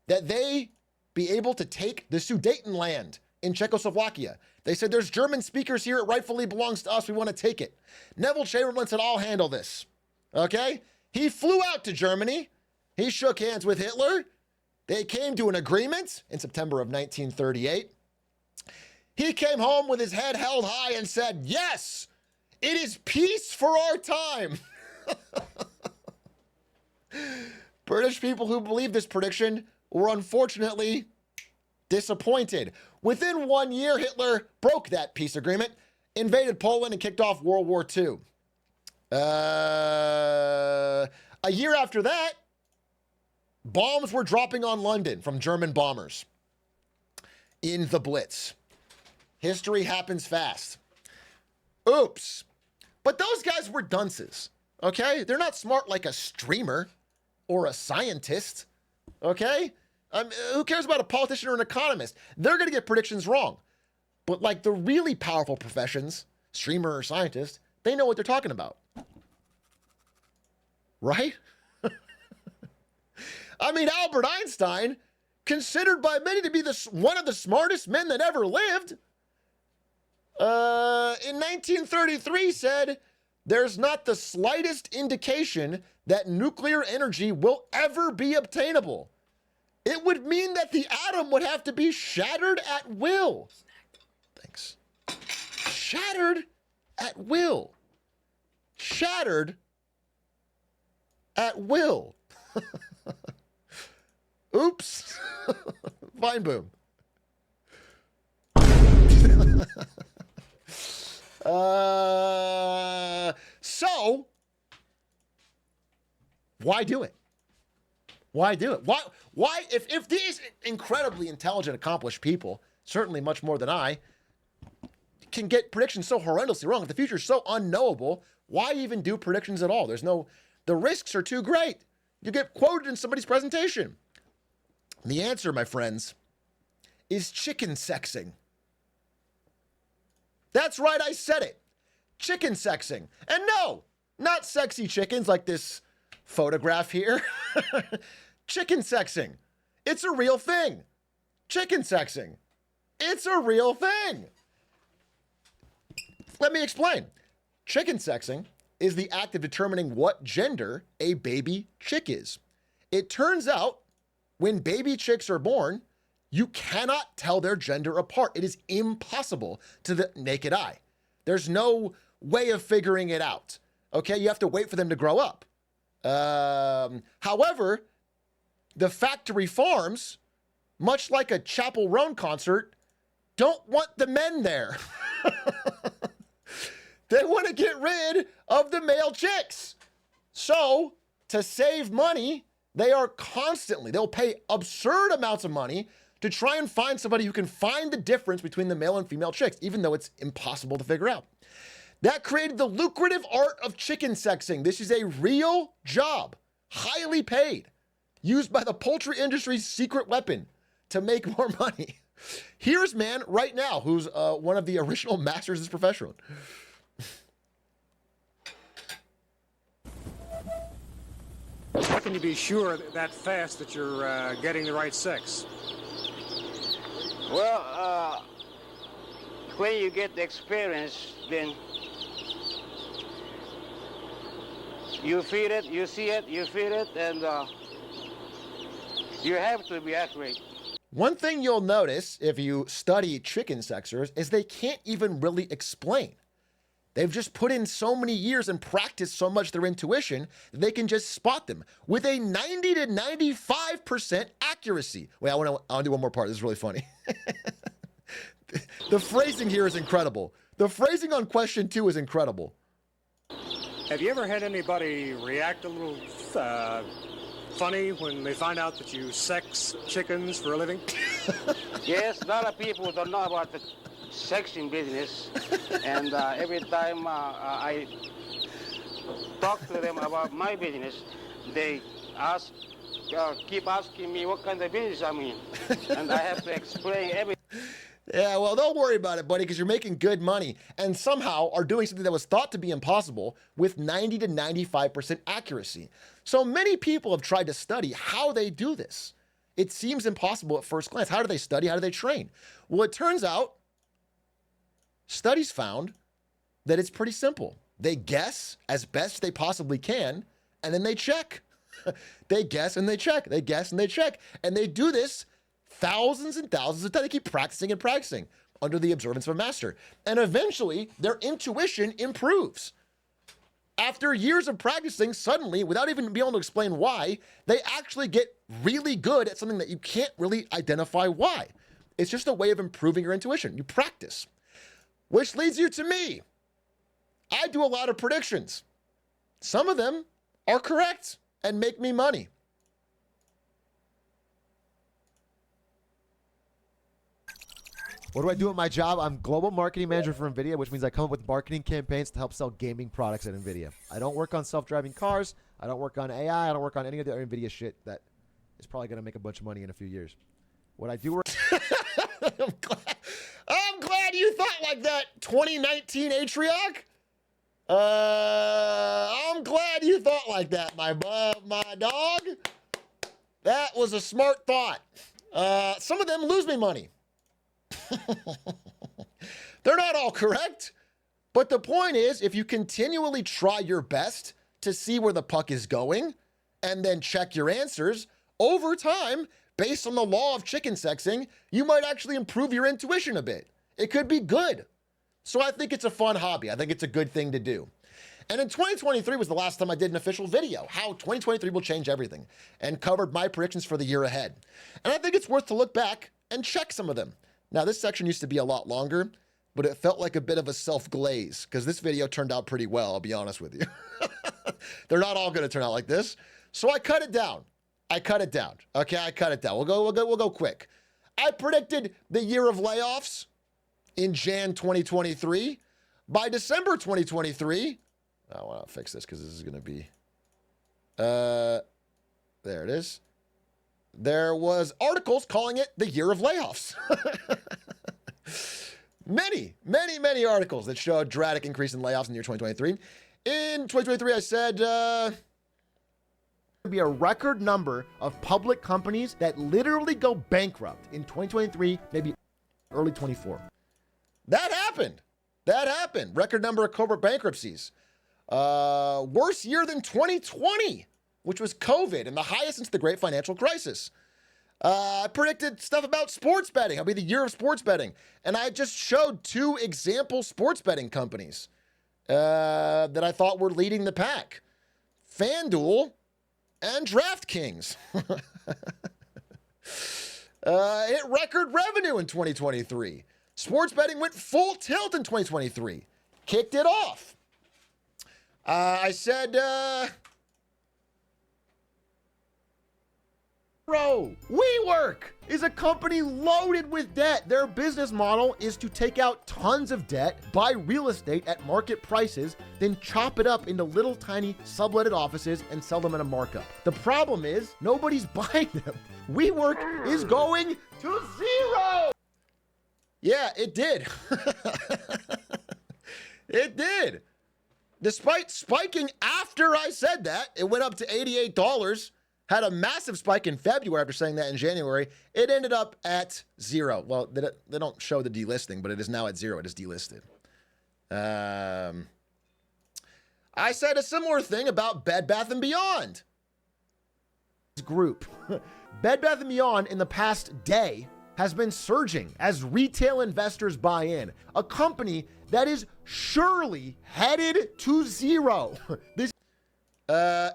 that they be able to take the Sudetenland in Czechoslovakia. They said, "There's German speakers here. It rightfully belongs to us. We want to take it." Neville Chamberlain said, "I'll handle this." Okay? He flew out to Germany. He shook hands with Hitler. They came to an agreement in September of 1938. He came home with his head held high and said, "Yes, it is peace for our time." British people who believed this prediction were unfortunately disappointed. Within 1 year, Hitler broke that peace agreement, invaded Poland, and kicked off World War II. A year after that, bombs were dropping on London from German bombers in the Blitz. History happens fast. Oops. But those guys were dunces, okay? They're not smart like a streamer or a scientist, okay? Who cares about a politician or an economist? They're going to get predictions wrong. But like the really powerful professions, streamer or scientist, they know what they're talking about. Right? I mean, Albert Einstein, considered by many to be one of the smartest men that ever lived, in 1933 said, "There's not the slightest indication that nuclear energy will ever be obtainable. It would mean that the atom would have to be shattered at will." Thanks. Shattered at will. Shattered at will. Oops. Fine boom. So, why do it? Why do it? Why if these incredibly intelligent, accomplished people, certainly much more than I, can get predictions so horrendously wrong, if the future is so unknowable, why even do predictions at all? The risks are too great. You get quoted in somebody's presentation. And the answer, my friends, is chicken sexing. That's right, I said it. Chicken sexing. And no, not sexy chickens like this photograph here. Chicken sexing. It's a real thing. Chicken sexing. It's a real thing. Let me explain. Chicken sexing is the act of determining what gender a baby chick is. It turns out when baby chicks are born, you cannot tell their gender apart. It is impossible to the naked eye. There's no way of figuring it out. Okay, you have to wait for them to grow up. However, the factory farms, much like a Chapel Roan concert, don't want the men there. They want to get rid of the male chicks. So, to save money, they'll pay absurd amounts of money to try and find somebody who can find the difference between the male and female chicks, even though it's impossible to figure out. That created the lucrative art of chicken sexing. This is a real job, highly paid. used by the poultry industry's secret weapon to make more money. Here's man right now who's one of the original masters of this profession. How can you be sure that fast that you're getting the right sex? Well, when you get the experience, then you feel it, you see it, you feel it, and you have to be accurate. One thing you'll notice if you study chicken sexers is they can't even really explain. They've just put in so many years and practiced so much their intuition that they can just spot them with a 90 to 95% accuracy. Wait, I want to do one more part. This is really funny. The phrasing here is incredible. The phrasing on question 2 is incredible. Have you ever had anybody react a little funny when they find out that you sex chickens for a living? Yes, a lot of people don't know about the sexing business, and every time I talk to them about my business, they keep asking me what kind of business I'm in, and I have to explain everything. Yeah, well, don't worry about it, buddy, because you're making good money and somehow are doing something that was thought to be impossible with 90 to 95% accuracy. So many people have tried to study how they do this. It seems impossible at first glance. How do they study? How do they train? Well, it turns out studies found that it's pretty simple. They guess as best they possibly can, and then they check. They guess and they check. They guess and they check. And they do this thousands and thousands of times. They keep practicing and practicing under the observance of a master. And eventually, their intuition improves. After years of practicing, suddenly, without even being able to explain why, they actually get really good at something that you can't really identify why. It's just a way of improving your intuition. You practice. Which leads you to me. I do a lot of predictions. Some of them are correct and make me money. What do I do at my job? I'm global marketing manager for NVIDIA, which means I come up with marketing campaigns to help sell gaming products at NVIDIA. I don't work on self-driving cars. I don't work on AI. I don't work on any of the other NVIDIA shit that is probably going to make a bunch of money in a few years. What I do work... I'm glad you thought like that, 2019 Atrioc. I'm glad you thought like that, my dog. That was a smart thought. Some of them lose me money. They're not all correct. But the point is, if you continually try your best to see where the puck is going and then check your answers, over time, based on the law of chicken sexing, you might actually improve your intuition a bit. It could be good. So I think it's a fun hobby. I think it's a good thing to do. And in 2023 was the last time I did an official video, how 2023 will change everything, and covered my predictions for the year ahead. And I think it's worth to look back and check some of them. Now, this section used to be a lot longer, but it felt like a bit of a self-glaze because this video turned out pretty well, I'll be honest with you. They're not all going to turn out like this. So I cut it down. Okay, I cut it down. We'll go quick. I predicted the year of layoffs in Jan 2023. By December 2023, I want to fix this because this is going to be, there it is. There was articles calling it the year of layoffs. Many articles that showed a dramatic increase in layoffs in the year 2023. In 2023, I said, be a record number of public companies that literally go bankrupt in 2023, maybe early 24. That happened. Record number of corporate bankruptcies. Worse year than 2020, which was COVID and the highest since the great financial crisis. I predicted stuff about sports betting. It'll be the year of sports betting. And I just showed 2 example sports betting companies that I thought were leading the pack. FanDuel and DraftKings. Hit record revenue in 2023. Sports betting went full tilt in 2023. Kicked it off. I said Bro, WeWork is a company loaded with debt. Their business model is to take out tons of debt, buy real estate at market prices, then chop it up into little tiny subletted offices and sell them at a markup. The problem is nobody's buying them. WeWork is going to zero. Yeah, it did. It did. Despite spiking after I said that, it went up to $88. Had a massive spike in February after saying that in January. It ended up at zero. Well, they don't show the delisting, but it is now at zero. It is delisted. I said a similar thing about Bed Bath & Beyond. Group. Bed Bath & Beyond in the past day has been surging as retail investors buy in. A company that is surely headed to zero.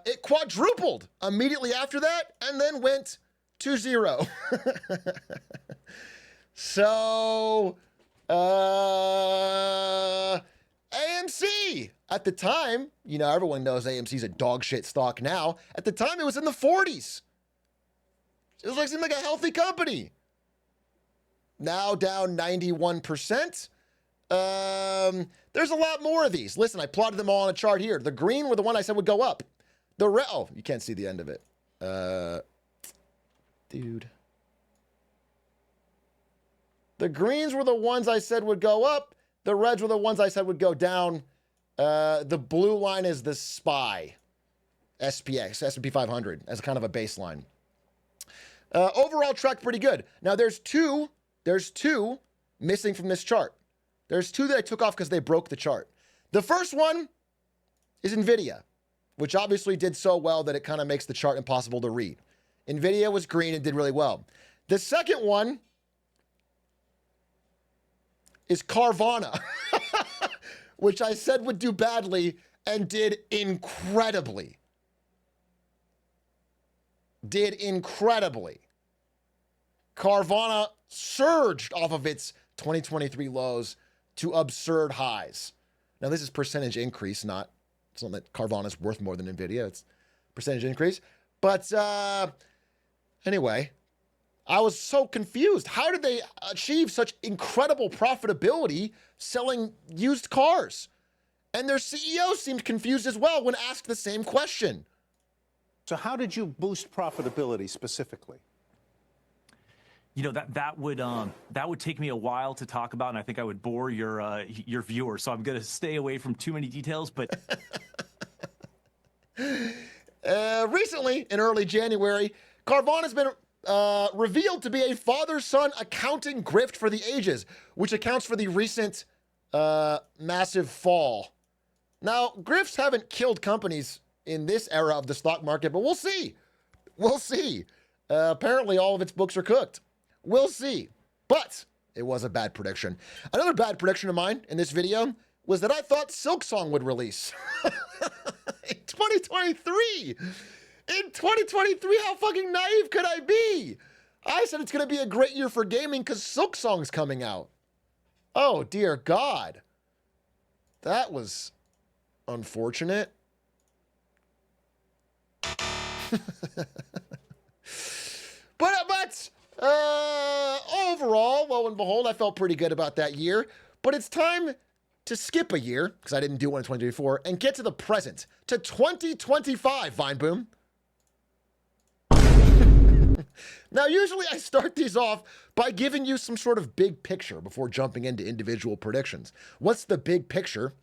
It quadrupled immediately after that and then went to zero. So, AMC at the time, you know, everyone knows AMC's a dog shit stock now. At the time, it was in the 40s. It was like, seemed like a healthy company. Now down 91%. There's a lot more of these. Listen, I plotted them all on a chart here. The green were the one I said would go up. The red, oh, you can't see the end of it. Dude. The greens were the ones I said would go up. The reds were the ones I said would go down. The blue line is the SPY. SPX, S&P 500, as kind of a baseline. Overall tracked pretty good. Now there's two missing from this chart. There's two that I took off because they broke the chart. The first one is NVIDIA, which obviously did so well that it kind of makes the chart impossible to read. NVIDIA was green and did really well. The second one is Carvana, which I said would do badly and did incredibly. Carvana surged off of its 2023 lows to absurd highs. Now, this is percentage increase, not something that Carvana's worth more than NVIDIA. It's percentage increase. But anyway, I was so confused. How did they achieve such incredible profitability selling used cars? And their CEO seemed confused as well when asked the same question. So how did you boost profitability specifically? You know, that would take me a while to talk about, and I think I would bore your viewers. So I'm going to stay away from too many details. But recently, in early January, Carvana's been revealed to be a father-son accounting grift for the ages, which accounts for the recent massive fall. Now, grifts haven't killed companies in this era of the stock market, but we'll see. We'll see. Apparently, all of its books are cooked. We'll see. But it was a bad prediction. Another bad prediction of mine in this video was that I thought Silksong would release in 2023. In 2023, how fucking naive could I be? I said it's going to be a great year for gaming because Silksong's coming out. Oh, dear God. That was unfortunate. But overall, lo and behold, I felt pretty good about that year. But it's time to skip a year, because I didn't do one in 2024, and get to the present, to 2025, Vineboom. Now, usually I start these off by giving you some sort of big picture before jumping into individual predictions. What's the big picture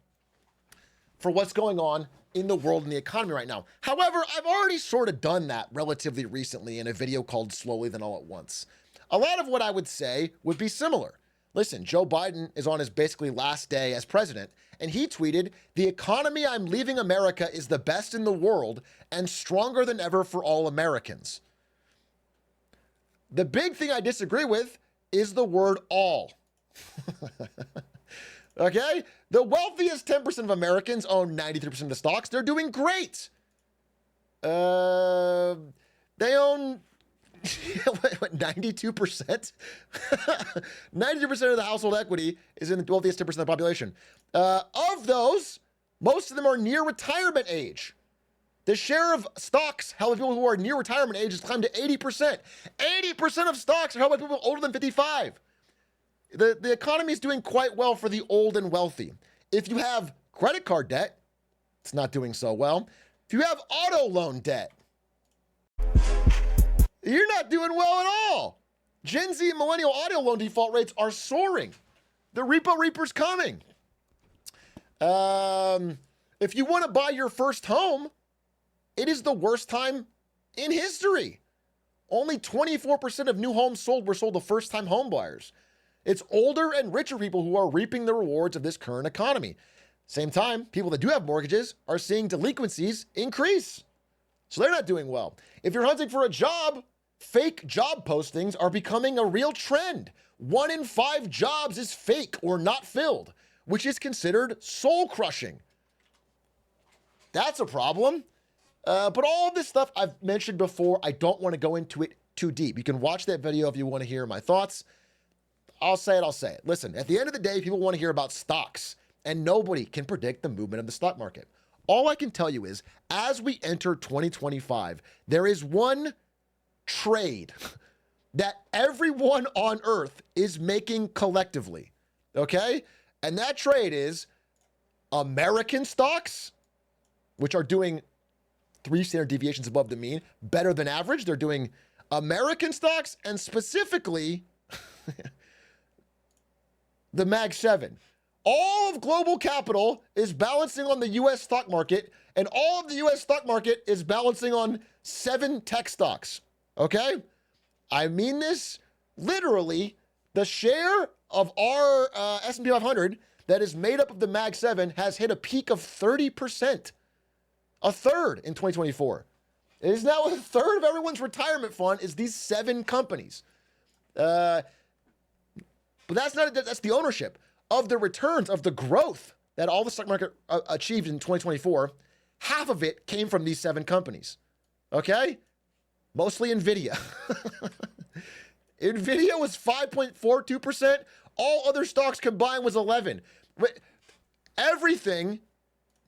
for what's going on in the world and the economy right now? However, I've already sort of done that relatively recently in a video called Slowly Then All at Once. A lot of what I would say would be similar. Listen, Joe Biden is on his basically last day as president, and he tweeted, "The economy I'm leaving America is the best in the world and stronger than ever for all Americans." The big thing I disagree with is the word all. Okay? The wealthiest 10% of Americans own 93% of the stocks. They're doing great. They own 92%? 92% of the household equity is in the wealthiest 10% of the population. Of those, most of them are near retirement age. The share of stocks held by people who are near retirement age has climbed to 80%. 80% of stocks are held by people older than 55. The economy is doing quite well for the old and wealthy. If you have credit card debt, it's not doing so well. If you have auto loan debt, you're not doing well at all. Gen Z and millennial auto loan default rates are soaring. The repo reaper's coming. If you want to buy your first home, it is the worst time in history. Only 24% of new homes sold were sold to first-time home buyers. It's older and richer people who are reaping the rewards of this current economy. Same time, people that do have mortgages are seeing delinquencies increase. So they're not doing well. If you're hunting for a job, fake job postings are becoming a real trend. 1 in 5 jobs is fake or not filled, which is considered soul-crushing. That's a problem. But all of this stuff I've mentioned before, I don't want to go into it too deep. You can watch that video if you want to hear my thoughts. I'll say it. Listen, at the end of the day, people want to hear about stocks, and nobody can predict the movement of the stock market. All I can tell you is, as we enter 2025, there is one trade that everyone on earth is making collectively, okay? And that trade is American stocks, which are doing 3 standard deviations above the mean, better than average. They're doing American stocks and specifically the Mag 7. All of global capital is balancing on the U.S. stock market, and all of the U.S. stock market is balancing on 7 tech stocks, okay? I mean this literally. The share of our S&P 500 that is made up of the Mag 7 has hit a peak of 30%. A third in 2024. It is now a third of everyone's retirement fund is these 7 companies. But that's the ownership of the returns of the growth that all the stock market achieved in 2024. Half of it came from these 7 companies. Okay? Mostly NVIDIA. NVIDIA was 5.42%. All other stocks combined was 11. Everything,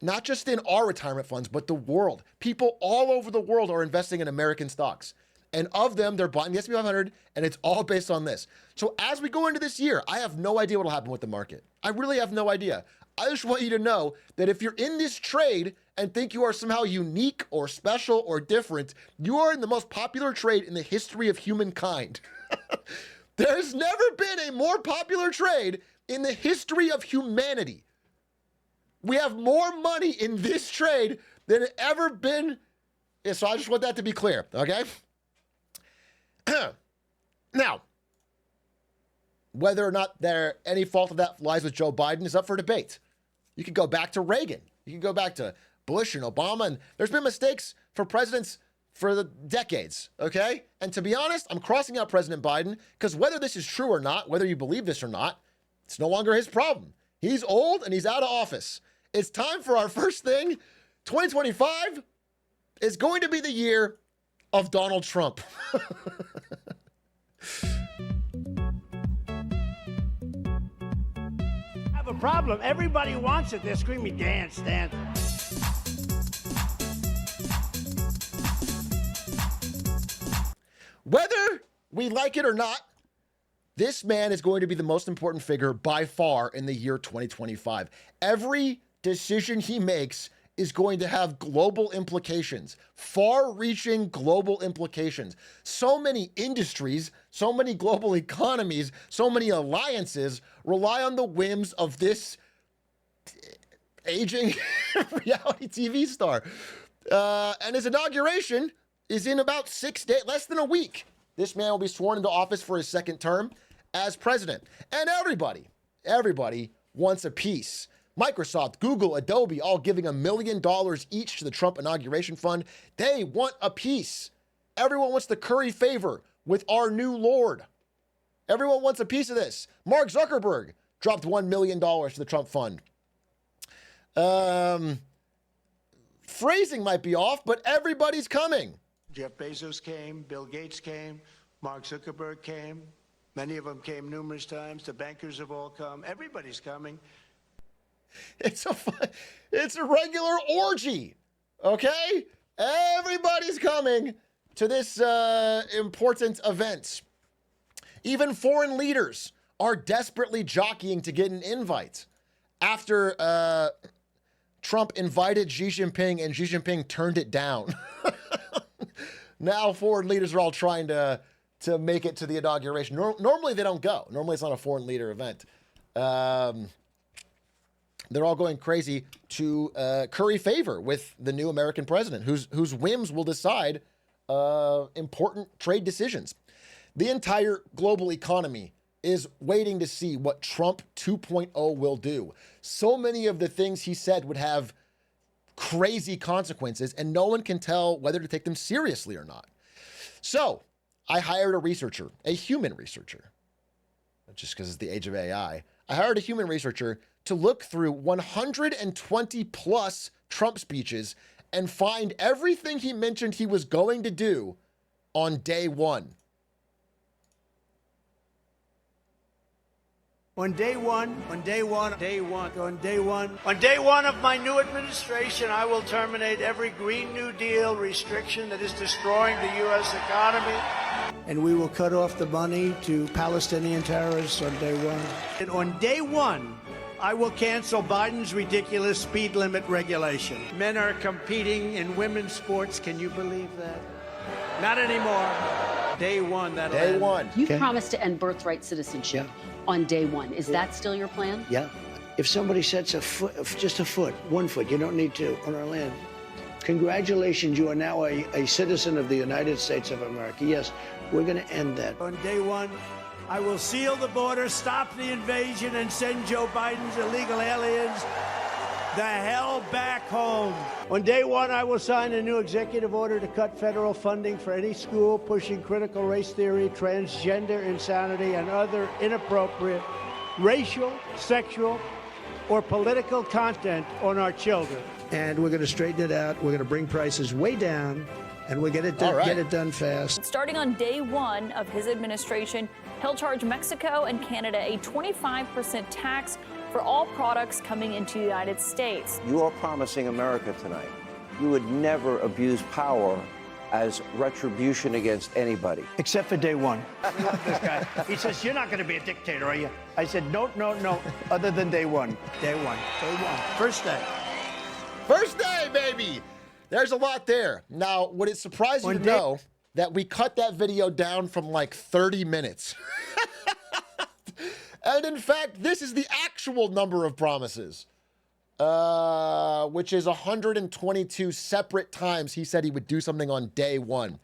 not just in our retirement funds, but the world. People all over the world are investing in American stocks. And of them, they're buying the S&P 500, and it's all based on this. So as we go into this year, I have no idea what will happen with the market. I really have no idea. I just want you to know that if you're in this trade and think you are somehow unique or special or different, you are in the most popular trade in the history of humankind. There's never been a more popular trade in the history of humanity. We have more money in this trade than it ever been. Yeah, so I just want that to be clear, okay? Now, whether or not there any fault of that lies with Joe Biden is up for debate. You could go back to Reagan. You can go back to Bush and Obama, and there's been mistakes for presidents for the decades, okay? And to be honest, I'm crossing out President Biden because whether this is true or not, whether you believe this or not, it's no longer his problem. He's old and he's out of office. It's time for our first thing. 2025 is going to be the year of Donald Trump. I have a problem. Everybody wants it. They're screaming, dance, dance. Whether we like it or not, this man is going to be the most important figure by far in the year 2025. Every decision he makes is going to have global implications, far-reaching global implications. So many industries, so many global economies, so many alliances rely on the whims of this aging reality TV star. And his inauguration is in about 6 days, less than a week. This man will be sworn into office for his second term as president. And everybody wants a piece. Microsoft, Google, Adobe, all giving $1 million each to the Trump inauguration fund. They want a piece. Everyone wants to curry favor with our new Lord. Everyone wants a piece of this. Mark Zuckerberg dropped $1 million to the Trump fund. Phrasing might be off, but everybody's coming. Jeff Bezos came, Bill Gates came, Mark Zuckerberg came. Many of them came numerous times. The bankers have all come. Everybody's coming. It's a regular orgy, okay? Everybody's coming to this important event. Even foreign leaders are desperately jockeying to get an invite. After Trump invited Xi Jinping and Xi Jinping turned it down. Now foreign leaders are all trying to make it to the inauguration. Normally they don't go. Normally it's not a foreign leader event. They're all going crazy to curry favor with the new American president, whose whims will decide important trade decisions. The entire global economy is waiting to see what Trump 2.0 will do. So many of the things he said would have crazy consequences, and no one can tell whether to take them seriously or not. So I hired a researcher, a human researcher, just because it's the age of AI. I hired a human researcher to look through 120 plus Trump speeches and find everything he mentioned he was going to do on day one. On day one of my new administration, I will terminate every Green New Deal restriction that is destroying the U.S. economy. And we will cut off the money to Palestinian terrorists on day one. And on day one, I will cancel Biden's ridiculous speed limit regulation. Men are competing in women's sports. Can you believe that? Not anymore. Day one, that'll Day end. one. You promised to end birthright citizenship on day one. Is that still your plan? Yeah. If somebody sets a foot, just a foot, 1 foot, you don't need to, on our land, congratulations, you are now a citizen of the United States of America. Yes, we're going to end that. On day one, I will seal the border, stop the invasion, and send Joe Biden's illegal aliens the hell back home. On day one, I will sign a new executive order to cut federal funding for any school pushing critical race theory, transgender insanity, and other inappropriate racial, sexual, or political content on our children. And we're going to straighten it out. We're going to bring prices way down, and we'll get it done, get it done fast. Starting on day one of his administration, he'll charge Mexico and Canada a 25% tax for all products coming into the United States. You are promising America tonight you would never abuse power as retribution against anybody. Except for day one. This guy, he says, you're not going to be a dictator, are you? I said, no, other than day one. Day one. First day. First day, baby. There's a lot there. Now, would it surprise you to know that we cut that video down from like 30 minutes? And in fact, this is the actual number of promises, which is 122 separate times he said he would do something on day one.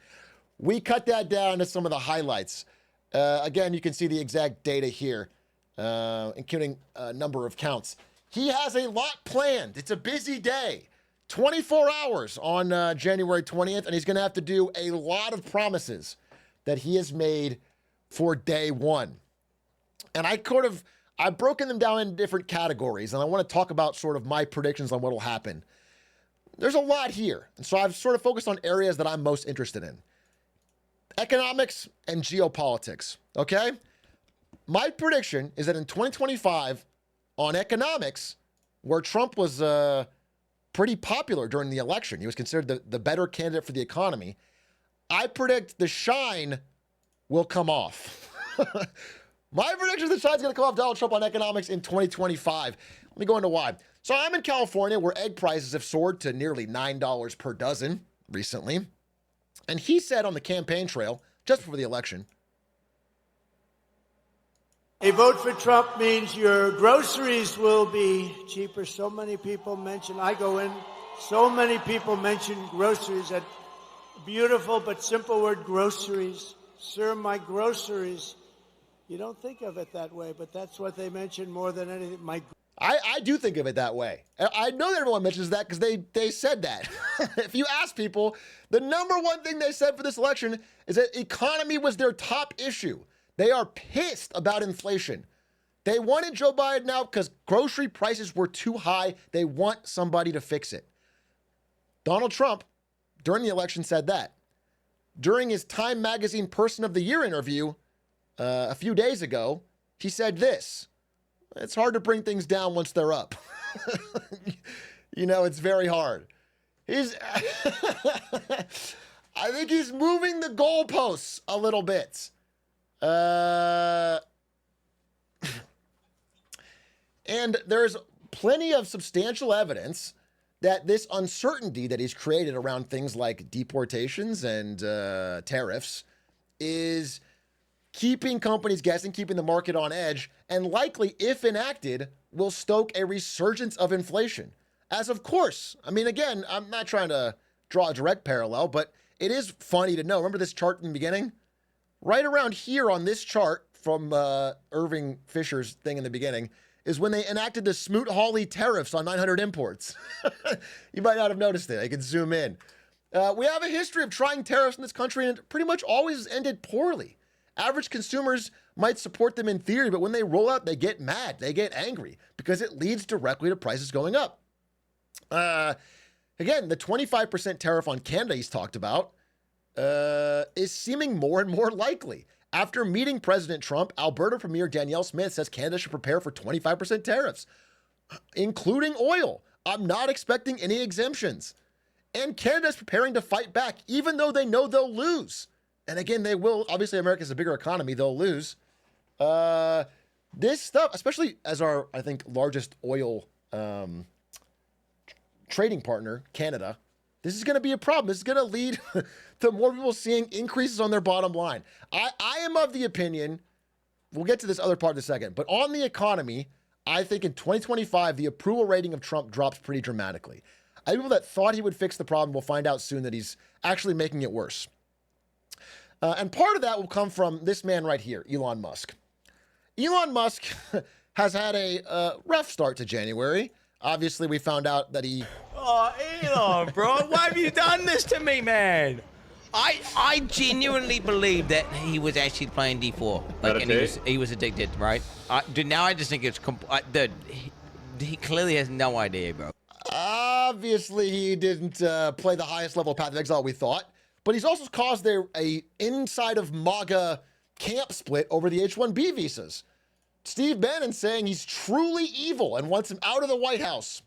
We cut that down to some of the highlights. Again, you can see the exact data here, including a number of counts. He has a lot planned. It's a busy day. 24 hours on January 20th, and he's going to have to do a lot of promises that he has made for day one. And I've broken them down in different categories, and I want to talk about sort of my predictions on what will happen. There's a lot here, and so I've sort of focused on areas that I'm most interested in. Economics and geopolitics, okay? My prediction is that in 2025, on economics, where Trump was pretty popular during the election, he was considered the better candidate for the economy, I predict the shine will come off. My prediction is the shine's going to come off Donald Trump on economics in 2025. Let me go into why. So I'm in California, where egg prices have soared to nearly $9 per dozen recently. And he said on the campaign trail, just before the election, a vote for Trump means your groceries will be cheaper. So many people mention, I go in, so many people mention groceries, that beautiful but simple word, groceries. Sir, my groceries. You don't think of it that way, but that's what they mention more than anything. I do think of it that way. I know that everyone mentions that because they said that. If you ask people, the number one thing they said for this election is that economy was their top issue. They are pissed about inflation. They wanted Joe Biden out because grocery prices were too high. They want somebody to fix it. Donald Trump, during the election, said that. During his Time Magazine Person of the Year interview a few days ago, he said this: it's hard to bring things down once they're up. You know, it's very hard. He's I think he's moving the goalposts a little bit. And there's plenty of substantial evidence that this uncertainty that he's created around things like deportations and tariffs is keeping companies guessing, keeping the market on edge, and likely, if enacted, will stoke a resurgence of inflation. As of course, I mean, again, I'm not trying to draw a direct parallel, but it is funny to know. Remember this chart in the beginning? Right around here on this chart from Irving Fisher's thing in the beginning is when they enacted the Smoot-Hawley tariffs on 900 imports. You might not have noticed it. I can zoom in. We have a history of trying tariffs in this country, and it pretty much always ended poorly. Average consumers might support them in theory, but when they roll out, they get mad. They get angry because it leads directly to prices going up. Again, the 25% tariff on Canada he's talked about is seeming more and more likely. After meeting President Trump, Alberta Premier Danielle Smith says Canada should prepare for 25% tariffs, including oil. I'm not expecting any exemptions. And Canada's preparing to fight back, even though they know they'll lose. And again, they will. Obviously, America's a bigger economy. They'll lose. This stuff, especially as our, I think, largest oil trading partner, Canada, this is going to be a problem. This is going to lead to more people seeing increases on their bottom line. I am of the opinion, we'll get to this other part in a second, but on the economy, I think in 2025, the approval rating of Trump drops pretty dramatically. I think people that thought he would fix the problem will find out soon that he's actually making it worse. And part of that will come from this man right here, Elon Musk. Elon Musk has had a rough start to January. Obviously, we found out that he... Oh, Elon, bro, why have you done this to me, man? I genuinely believe that he was actually playing D4. Like, and he was addicted, right? Dude, now I just think it's... Dude, he clearly has no idea, bro. Obviously, he didn't play the highest level Path of Exile we thought, but he's also caused a inside of MAGA camp split over the H-1B visas. Steve Bannon saying he's truly evil and wants him out of the White House.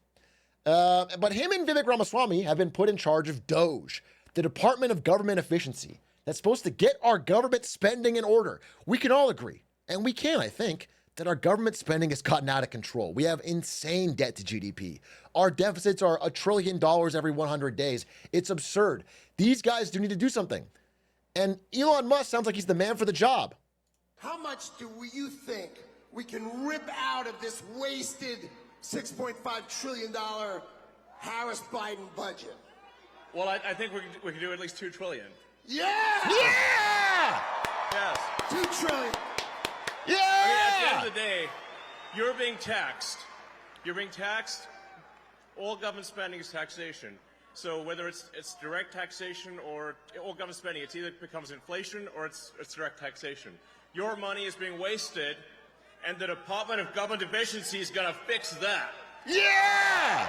But him and Vivek Ramaswamy have been put in charge of DOGE, the Department of Government Efficiency, that's supposed to get our government spending in order. We can all agree, and we can, I think, that our government spending has gotten out of control. We have insane debt to GDP. Our deficits are $1 trillion every 100 days. It's absurd. These guys do need to do something. And Elon Musk sounds like he's the man for the job. How much do you think we can rip out of this wasted $6.5 trillion Harris-Biden budget? Well, I think we can do at least $2 trillion. Yeah! Yeah! Yes. $2 trillion. Yeah! I mean, at the end of the day, you're being taxed. You're being taxed. All government spending is taxation. So whether it's direct taxation or all government spending, it either becomes inflation or it's direct taxation. Your money is being wasted, and the Department of Government Efficiency is going to fix that. Yeah!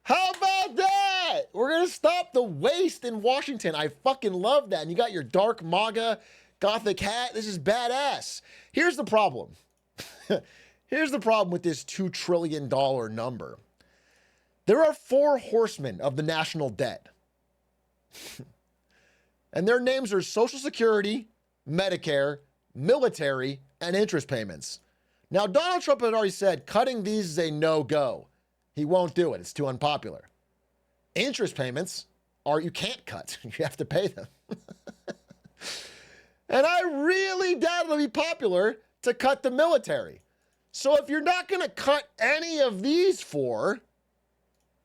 How about that? We're going to stop the waste in Washington. I fucking love that. And you got your dark MAGA Gothic hat. This is badass. Here's the problem. Here's the problem with this $2 trillion number. There are 4 horsemen of the national debt. And their names are Social Security, Medicare, military, and interest payments. Now, Donald Trump had already said cutting these is a no-go. He won't do it. It's too unpopular. Interest payments are you can't cut. You have to pay them. And I really doubt it'll be popular to cut the military. So if you're not going to cut any of these 4,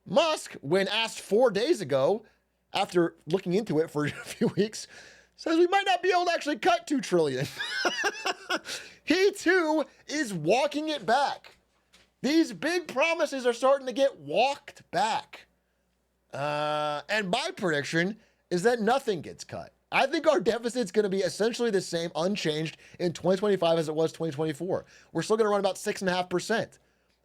Musk, when asked 4 days ago, after looking into it for a few weeks, says we might not be able to actually cut $2 trillion. He too is walking it back. These big promises are starting to get walked back. And my prediction is that nothing gets cut. I think our deficit's going to be essentially the same, unchanged in 2025 as it was 2024. We're still going to run about 6.5%.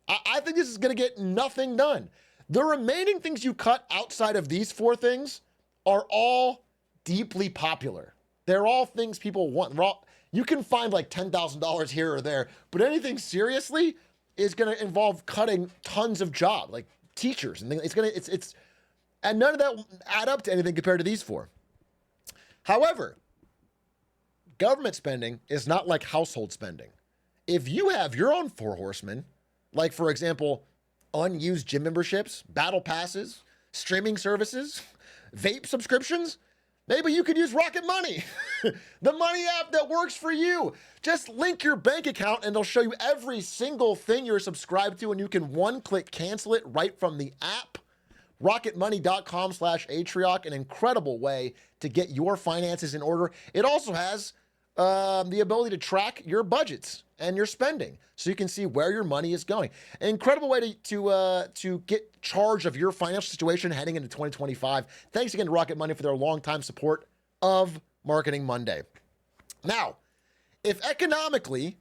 I think this is going to get nothing done. The remaining things you cut outside of these 4 things are all deeply popular. They're all things people want. You can find like $10,000 here or there, but anything seriously is going to involve cutting tons of jobs, like teachers and things. And none of that will add up to anything compared to these four. However, government spending is not like household spending. If you have your own four horsemen, like, for example, unused gym memberships, battle passes, streaming services, vape subscriptions, maybe you could use Rocket Money, the money app that works for you. Just link your bank account and they'll show you every single thing you're subscribed to, and you can one-click cancel it right from the app. Rocketmoney.com/Atrioc, an incredible way to get your finances in order. It also has the ability to track your budgets and your spending, so you can see where your money is going. An incredible way to get charge of your financial situation heading into 2025. Thanks again to Rocket Money for their longtime support of Marketing Monday. Now, if economically,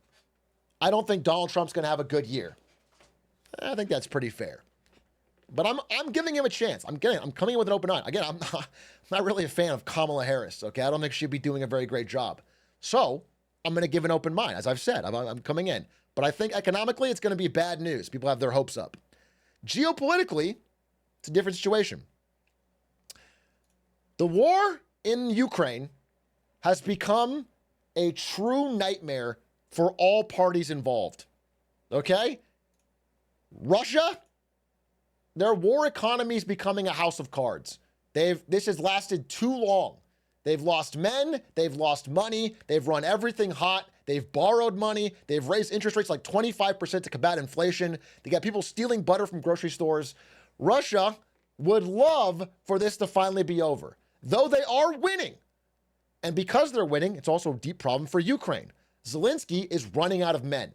I don't think Donald Trump's going to have a good year, I think that's pretty fair. But I'm giving him a chance. I'm coming in with an open eye. Again, I'm not really a fan of Kamala Harris. Okay, I don't think she'd be doing a very great job. So I'm going to give an open mind. As I've said, I'm coming in. But I think economically, it's going to be bad news. People have their hopes up. Geopolitically, it's a different situation. The war in Ukraine has become a true nightmare for all parties involved. Okay? Russia, their war economy is becoming a house of cards. This has lasted too long. They've lost men, they've lost money, they've run everything hot, they've borrowed money, they've raised interest rates like 25% to combat inflation, they got people stealing butter from grocery stores. Russia would love for this to finally be over, though they are winning. And because they're winning, it's also a deep problem for Ukraine. Zelensky is running out of men.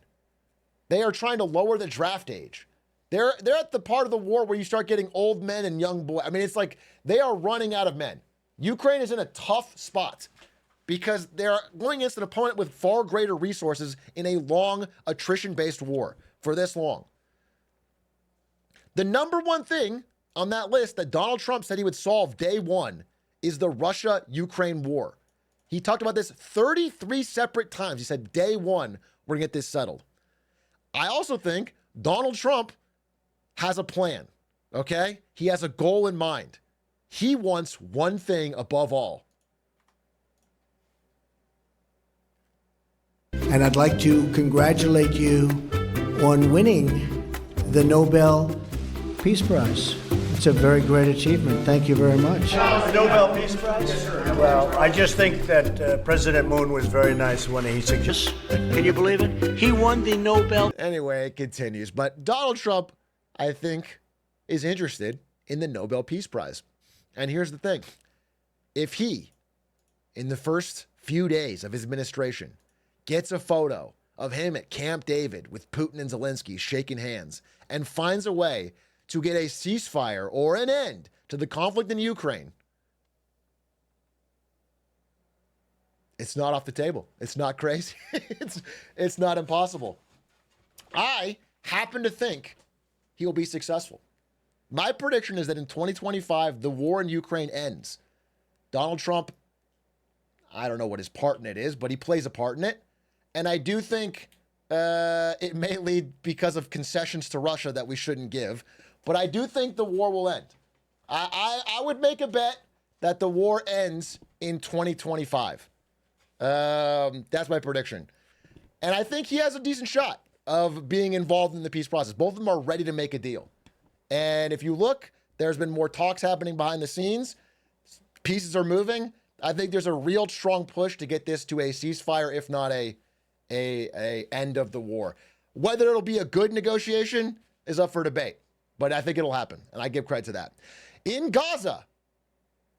They are trying to lower the draft age. They're at the part of the war where you start getting old men and young boys. I mean, it's like they are running out of men. Ukraine is in a tough spot because they're going against an opponent with far greater resources in a long attrition-based war for this long. The number one thing on that list that Donald Trump said he would solve day one is the Russia-Ukraine war. He talked about this 33 separate times. He said, day one, we're going to get this settled. I also think Donald Trump has a plan, okay? He has a goal in mind. He wants one thing above all. And I'd like to congratulate you on winning the Nobel Peace Prize. It's a very great achievement. Thank you very much. Nobel Peace Prize? Well, I just think that President Moon was very nice when he suggested. Can you believe it? He won the Nobel. Anyway, it continues. But Donald Trump, I think, is interested in the Nobel Peace Prize. And here's the thing. If he, in the first few days of his administration, gets a photo of him at Camp David with Putin and Zelensky shaking hands and finds a way to get a ceasefire or an end to the conflict in Ukraine, it's not off the table. It's not crazy. It's not impossible. I happen to think he will be successful. My prediction is that in 2025, the war in Ukraine ends. Donald Trump, I don't know what his part in it is, but he plays a part in it. And I do think it may lead because of concessions to Russia that we shouldn't give. But I do think the war will end. I would make a bet that the war ends in 2025. That's my prediction. And I think he has a decent shot of being involved in the peace process. Both of them are ready to make a deal. And if you look, there's been more talks happening behind the scenes. Pieces are moving. I think there's a real strong push to get this to a ceasefire, if not a end of the war. Whether it'll be a good negotiation is up for debate, but I think it'll happen, and I give credit to that. In Gaza,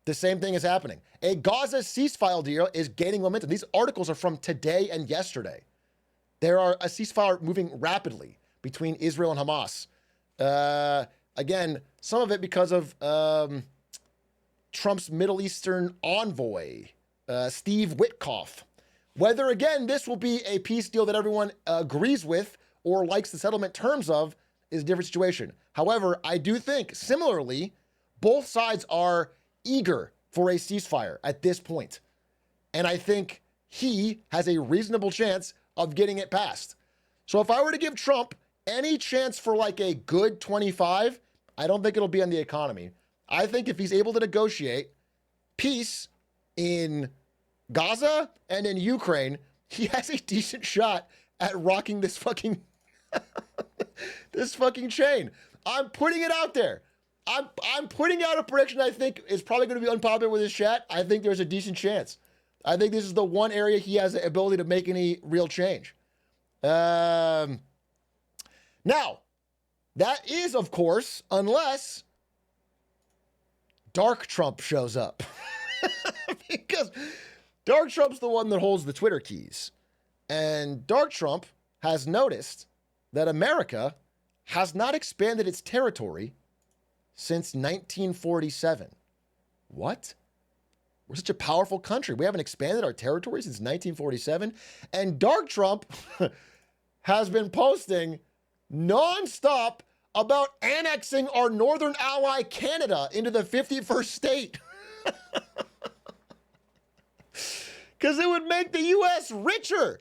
the same thing is happening. A Gaza ceasefire deal is gaining momentum. These articles are from today and yesterday. There are a ceasefire moving rapidly between Israel and Hamas. Again, some of it because of Trump's Middle Eastern envoy, Steve Witkoff. Whether, again, this will be a peace deal that everyone agrees with or likes the settlement terms of is a different situation. However, I do think, similarly, both sides are eager for a ceasefire at this point. And I think he has a reasonable chance of getting it passed. So if I were to give Trump any chance for like a good 25, I don't think it'll be on the economy. I think if he's able to negotiate peace in Gaza and in Ukraine, he has a decent shot at rocking this fucking this fucking chain. I'm putting it out there. I'm putting out a prediction I think is probably going to be unpopular with his chat. I think there's a decent chance. I think this is the one area he has the ability to make any real change. Now, that is, of course, unless Dark Trump shows up. Because Dark Trump's the one that holds the Twitter keys. And Dark Trump has noticed that America has not expanded its territory since 1947. What? We're such a powerful country. We haven't expanded our territory since 1947. And Dark Trump has been posting nonstop about annexing our northern ally Canada into the 51st state. Because it would make the U.S. richer.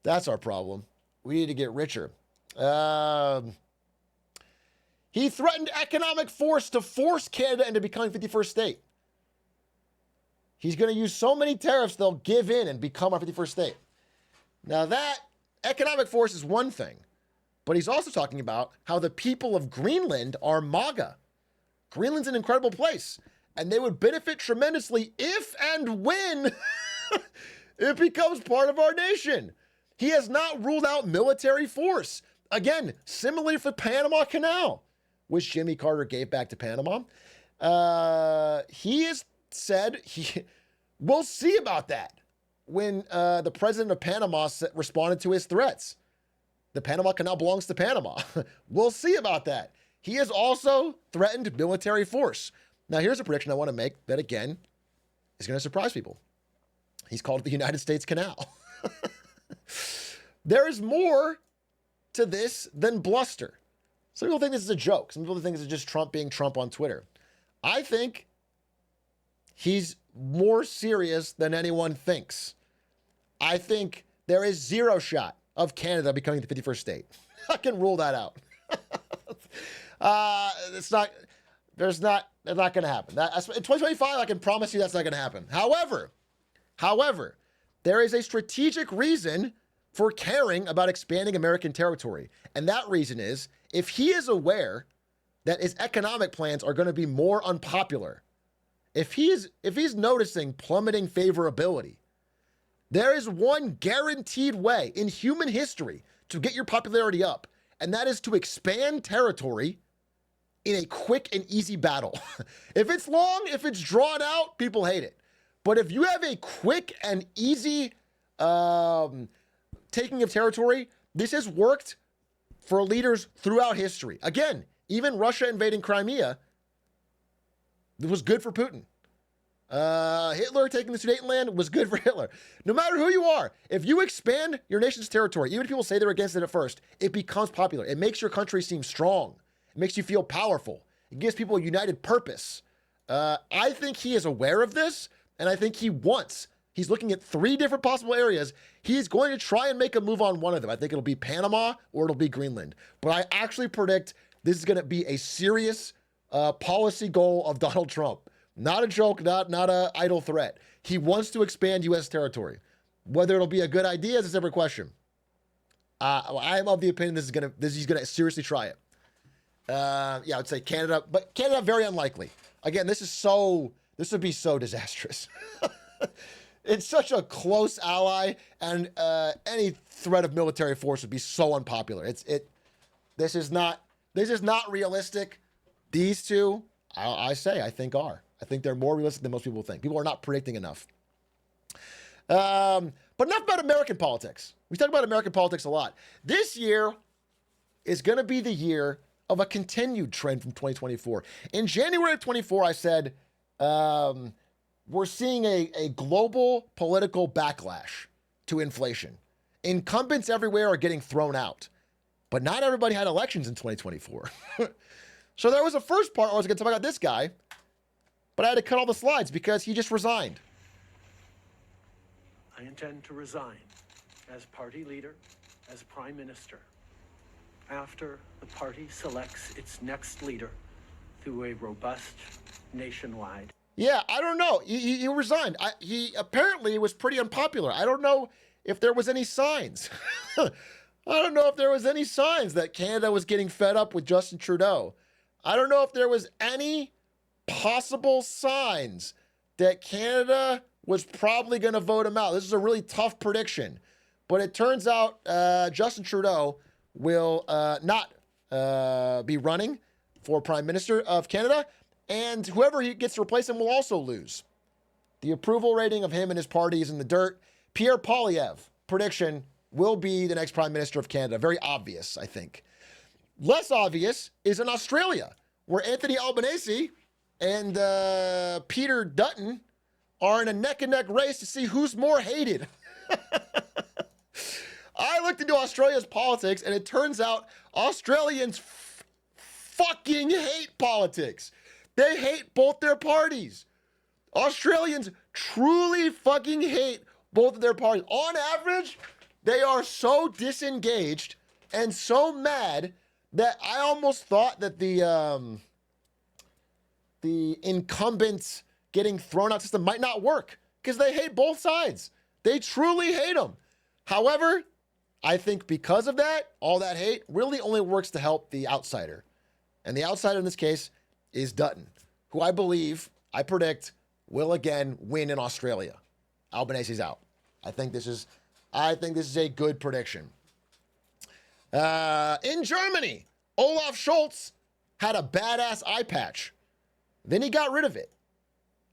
That's our problem. We need to get richer. He threatened economic force to force Canada into becoming 51st state. He's going to use so many tariffs they'll give in and become our 51st state. Now that economic force is one thing, but he's also talking about how the people of Greenland are MAGA. Greenland's an incredible place, and they would benefit tremendously if and when it becomes part of our nation. He has not ruled out military force. Again, similarly for Panama Canal, which Jimmy Carter gave back to Panama. He has said we'll see about that when the president of Panama responded to his threats. The Panama Canal belongs to Panama. We'll see about that. He has also threatened military force. Now, here's a prediction I want to make that, again, is going to surprise people. He's called it the United States Canal. There is more to this than bluster. Some people think this is a joke. Some people think this is just Trump being Trump on Twitter. I think he's more serious than anyone thinks. I think there is zero shot of Canada becoming the 51st state. I can rule that out. They're not going to happen. In 2025, I can promise you that's not going to happen. However, there is a strategic reason for caring about expanding American territory. And that reason is if he is aware that his economic plans are going to be more unpopular, if he's noticing plummeting favorability, there is one guaranteed way in human history to get your popularity up, and that is to expand territory in a quick and easy battle. If it's long, if it's drawn out, people hate it. But if you have a quick and easy taking of territory, this has worked for leaders throughout history. Again, even Russia invading Crimea, it was good for Putin. Hitler taking the Sudetenland was good for Hitler. No matter who you are, if you expand your nation's territory, even if people say they're against it at first, it becomes popular. It makes your country seem strong. It makes you feel powerful. It gives people a united purpose. I think he is aware of this, and I think he's looking at 3 different possible areas. He's going to try and make a move on one of them. I think it'll be Panama or it'll be Greenland. But I actually predict this is going to be a serious policy goal of Donald Trump. Not a joke, not an idle threat. He wants to expand U.S. territory. Whether it'll be a good idea is a separate question. I am of the opinion he's going to seriously try it. I would say Canada, but Canada very unlikely. Again, this would be so disastrous. It's such a close ally, and any threat of military force would be so unpopular. This is not realistic. These two, I think are. I think they're more realistic than most people think. People are not predicting enough. But enough about American politics. We talk about American politics a lot. This year is going to be the year of a continued trend from 2024. In January of 24, I said, we're seeing a global political backlash to inflation. Incumbents everywhere are getting thrown out. But not everybody had elections in 2024. So there was a first part where I was going to talk about this guy, but I had to cut all the slides because he just resigned. I intend to resign as party leader, as prime minister, after the party selects its next leader through a robust nationwide. Yeah, I don't know. He resigned. He apparently was pretty unpopular. I don't know if there was any signs. I don't know if there was any signs that Canada was getting fed up with Justin Trudeau. I don't know if there was any possible signs that Canada was probably going to vote him out. This is a really tough prediction. But it turns out Justin Trudeau will not be running for Prime Minister of Canada. And whoever he gets to replace him will also lose. The approval rating of him and his party is in the dirt. Pierre Poilievre, prediction, will be the next Prime Minister of Canada. Very obvious, I think. Less obvious is in Australia, where Anthony Albanese and Peter Dutton are in a neck-and-neck race to see who's more hated. I looked into Australia's politics, and it turns out Australians fucking hate politics. They hate both their parties. Australians truly fucking hate both of their parties. On average, they are so disengaged and so mad that I almost thought that the incumbent getting thrown out system might not work because they hate both sides. They truly hate them. However, I think because of that, all that hate really only works to help the outsider. And the outsider in this case is Dutton, who I predict, will again win in Australia. Albanese's out. I think this is a good prediction. In Germany, Olaf Scholz had a badass eye patch. Then he got rid of it,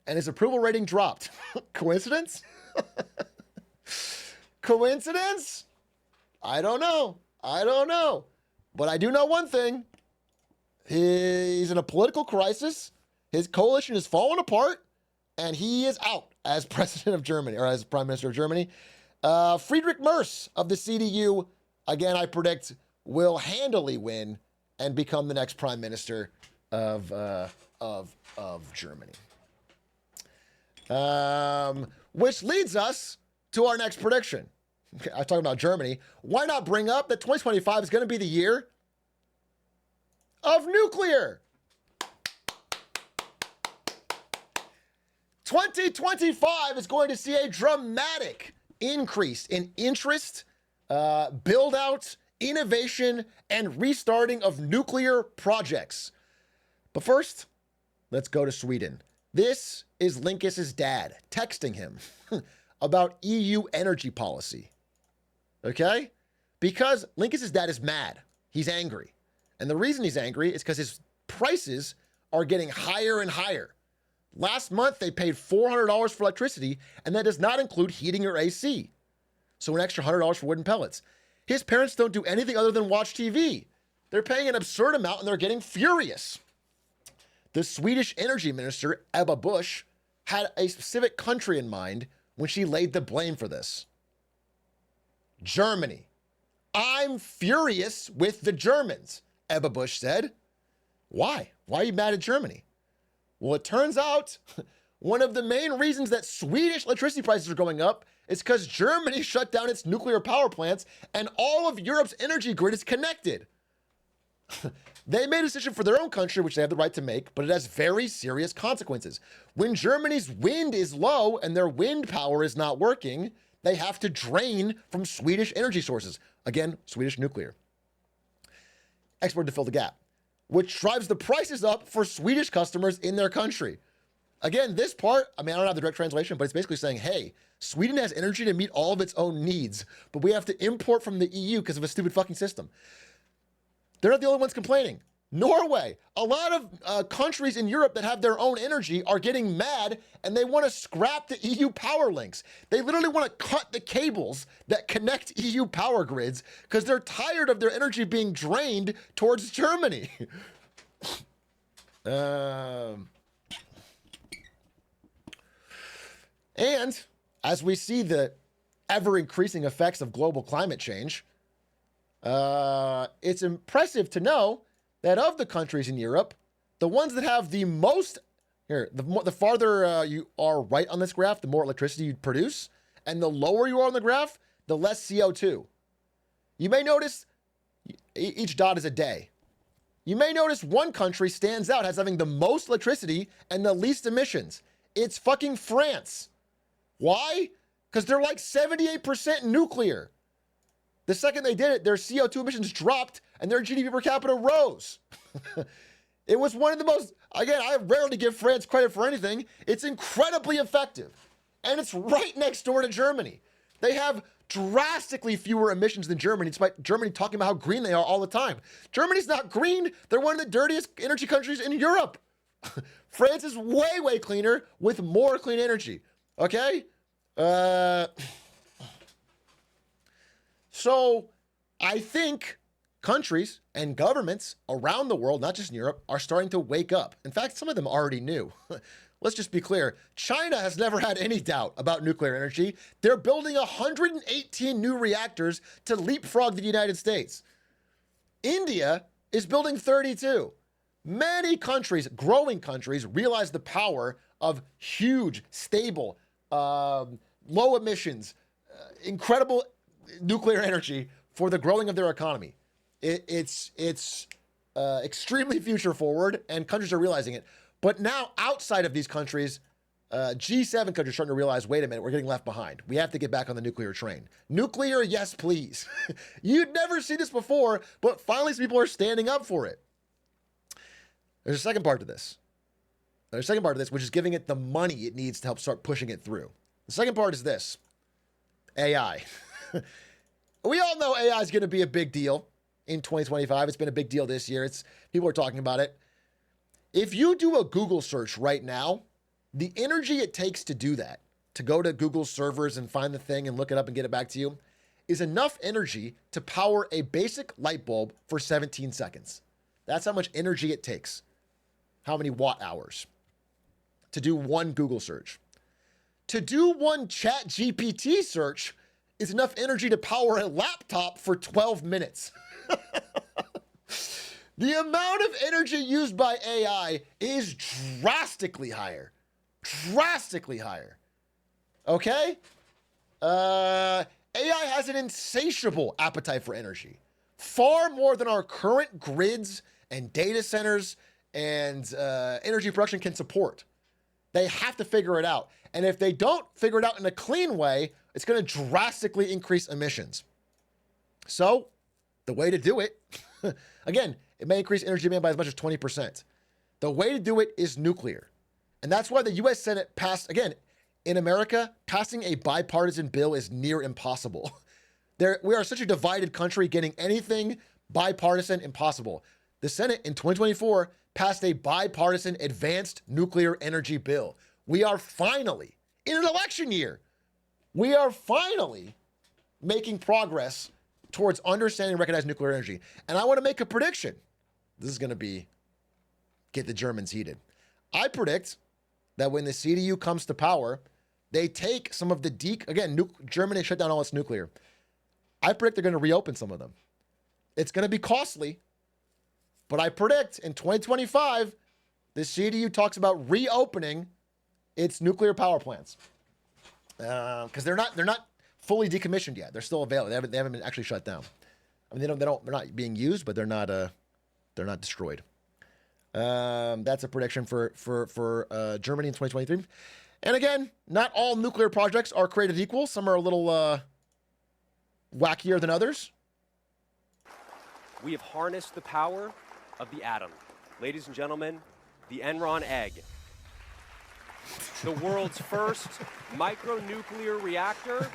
and his approval rating dropped. Coincidence? Coincidence? I don't know. But I do know one thing. He's in a political crisis. His coalition is falling apart, and he is out as president of Germany, or as prime minister of Germany. Friedrich Merz of the CDU, again, I predict, will handily win and become the next prime minister of Germany. Which leads us to our next prediction. Okay, I was talking about Germany. Why not bring up that 2025 is going to be the year of nuclear? 2025 is going to see a dramatic increase in interest, build out, innovation, and restarting of nuclear projects. But first, let's go to Sweden. This is Linkus's dad texting him about EU energy policy. Okay? Because Linkus's dad is mad. He's angry. And the reason he's angry is because his prices are getting higher and higher. Last month, they paid $400 for electricity, and that does not include heating or AC. So an extra $100 for wooden pellets. His parents don't do anything other than watch TV. They're paying an absurd amount, and they're getting furious. The Swedish energy minister, Ebba Busch, had a specific country in mind when she laid the blame for this. Germany. I'm furious with the Germans, Ebba Busch said. Why? Why are you mad at Germany? Well, it turns out one of the main reasons that Swedish electricity prices are going up is because Germany shut down its nuclear power plants and all of Europe's energy grid is connected. They made a decision for their own country, which they have the right to make, but it has very serious consequences. When Germany's wind is low and their wind power is not working, they have to drain from Swedish energy sources. Again, Swedish nuclear. Export to fill the gap, which drives the prices up for Swedish customers in their country. Again, this part, I don't have the direct translation, but it's basically saying, hey, Sweden has energy to meet all of its own needs, but we have to import from the EU because of a stupid fucking system. They're not the only ones complaining. Norway, a lot of countries in Europe that have their own energy are getting mad and they want to scrap the EU power links. They literally want to cut the cables that connect EU power grids because they're tired of their energy being drained towards Germany. And as we see the ever-increasing effects of global climate change, it's impressive to know that of the countries in Europe, the ones that have the most, the farther you are right on this graph, the more electricity you produce, and the lower you are on the graph, the less CO2. You may notice each dot is a day. You may notice one country stands out as having the most electricity and the least emissions. It's fucking France. Why? Because they're like 78% nuclear. The second they did it, their CO2 emissions dropped and their GDP per capita rose. It was one of the most, again, I rarely give France credit for anything. It's incredibly effective. And it's right next door to Germany. They have drastically fewer emissions than Germany, despite Germany talking about how green they are all the time. Germany's not green. They're one of the dirtiest energy countries in Europe. France is way, way cleaner with more clean energy. Okay? So I think countries and governments around the world, not just in Europe, are starting to wake up. In fact, some of them already knew. Let's just be clear. China has never had any doubt about nuclear energy. They're building 118 new reactors to leapfrog the United States. India is building 32. Many countries, growing countries, realize the power of huge, stable, low emissions, incredible nuclear energy for the growing of their economy. It's extremely future forward, and countries are realizing it. But now, outside of these countries, G7 countries are starting to realize, wait a minute, we're getting left behind. We have to get back on the nuclear train. Nuclear, yes, please. You'd never seen this before, but finally some people are standing up for it. There's a second part to this. There's a second part of this, which is giving it the money it needs to help start pushing it through. The second part is this. AI. We all know AI is going to be a big deal in 2025. It's been a big deal this year. People are talking about it. If you do a Google search right now, the energy it takes to do that, to go to Google servers and find the thing and look it up and get it back to you, is enough energy to power a basic light bulb for 17 seconds. That's how much energy it takes. How many watt hours to do one Google search. To do one Chat GPT search is enough energy to power a laptop for 12 minutes. The amount of energy used by AI is drastically higher. Drastically higher. Okay? AI has an insatiable appetite for energy. Far more than our current grids and data centers and energy production can support. They have to figure it out. And if they don't figure it out in a clean way, it's going to drastically increase emissions. So, the way to do it, again, it may increase energy demand by as much as 20%. The way to do it is nuclear. And that's why the U.S. Senate passed, again, in America, passing a bipartisan bill is near impossible. We are such a divided country, getting anything bipartisan impossible. The Senate in 2024 passed a bipartisan advanced nuclear energy bill. We are finally, in an election year, we are finally making progress towards understanding and recognizing nuclear energy. And I want to make a prediction. This is going to get the Germans heated. I predict that when the CDU comes to power, they take some of the Germany shut down all its nuclear. I predict they're going to reopen some of them. It's going to be costly, but I predict in 2025, the CDU talks about reopening its nuclear power plants because they're not fully decommissioned yet. They're still available. They haven't been actually shut down. I mean, they're not being used, but they're not destroyed. That's a prediction for Germany in 2023. And again, not all nuclear projects are created equal. Some are a little wackier than others. We have harnessed the power of the atom. Ladies and gentlemen, the Enron egg. The world's first micronuclear reactor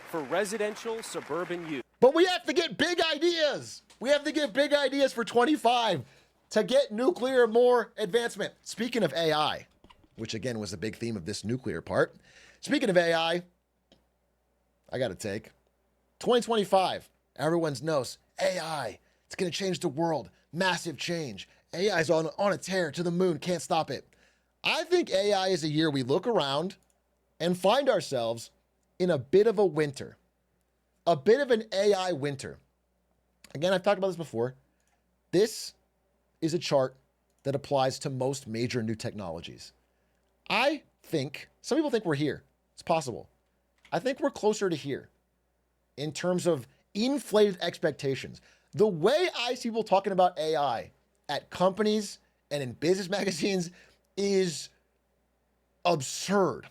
for residential suburban use. But we have to get big ideas. We have to get big ideas for 25 to get nuclear more advancement. Speaking of AI, which again was a big theme of this nuclear part. Speaking of AI, I got to take 2025. Everyone knows AI. It's going to change the world. Massive change. AI is on a tear to the moon. Can't stop it. I think AI is a year we look around and find ourselves in a bit of a winter. A bit of an AI winter. Again, I've talked about this before. This is a chart that applies to most major new technologies. I think, some people think we're here. It's possible. I think we're closer to here in terms of inflated expectations. The way I see people talking about AI at companies and in business magazines is absurd.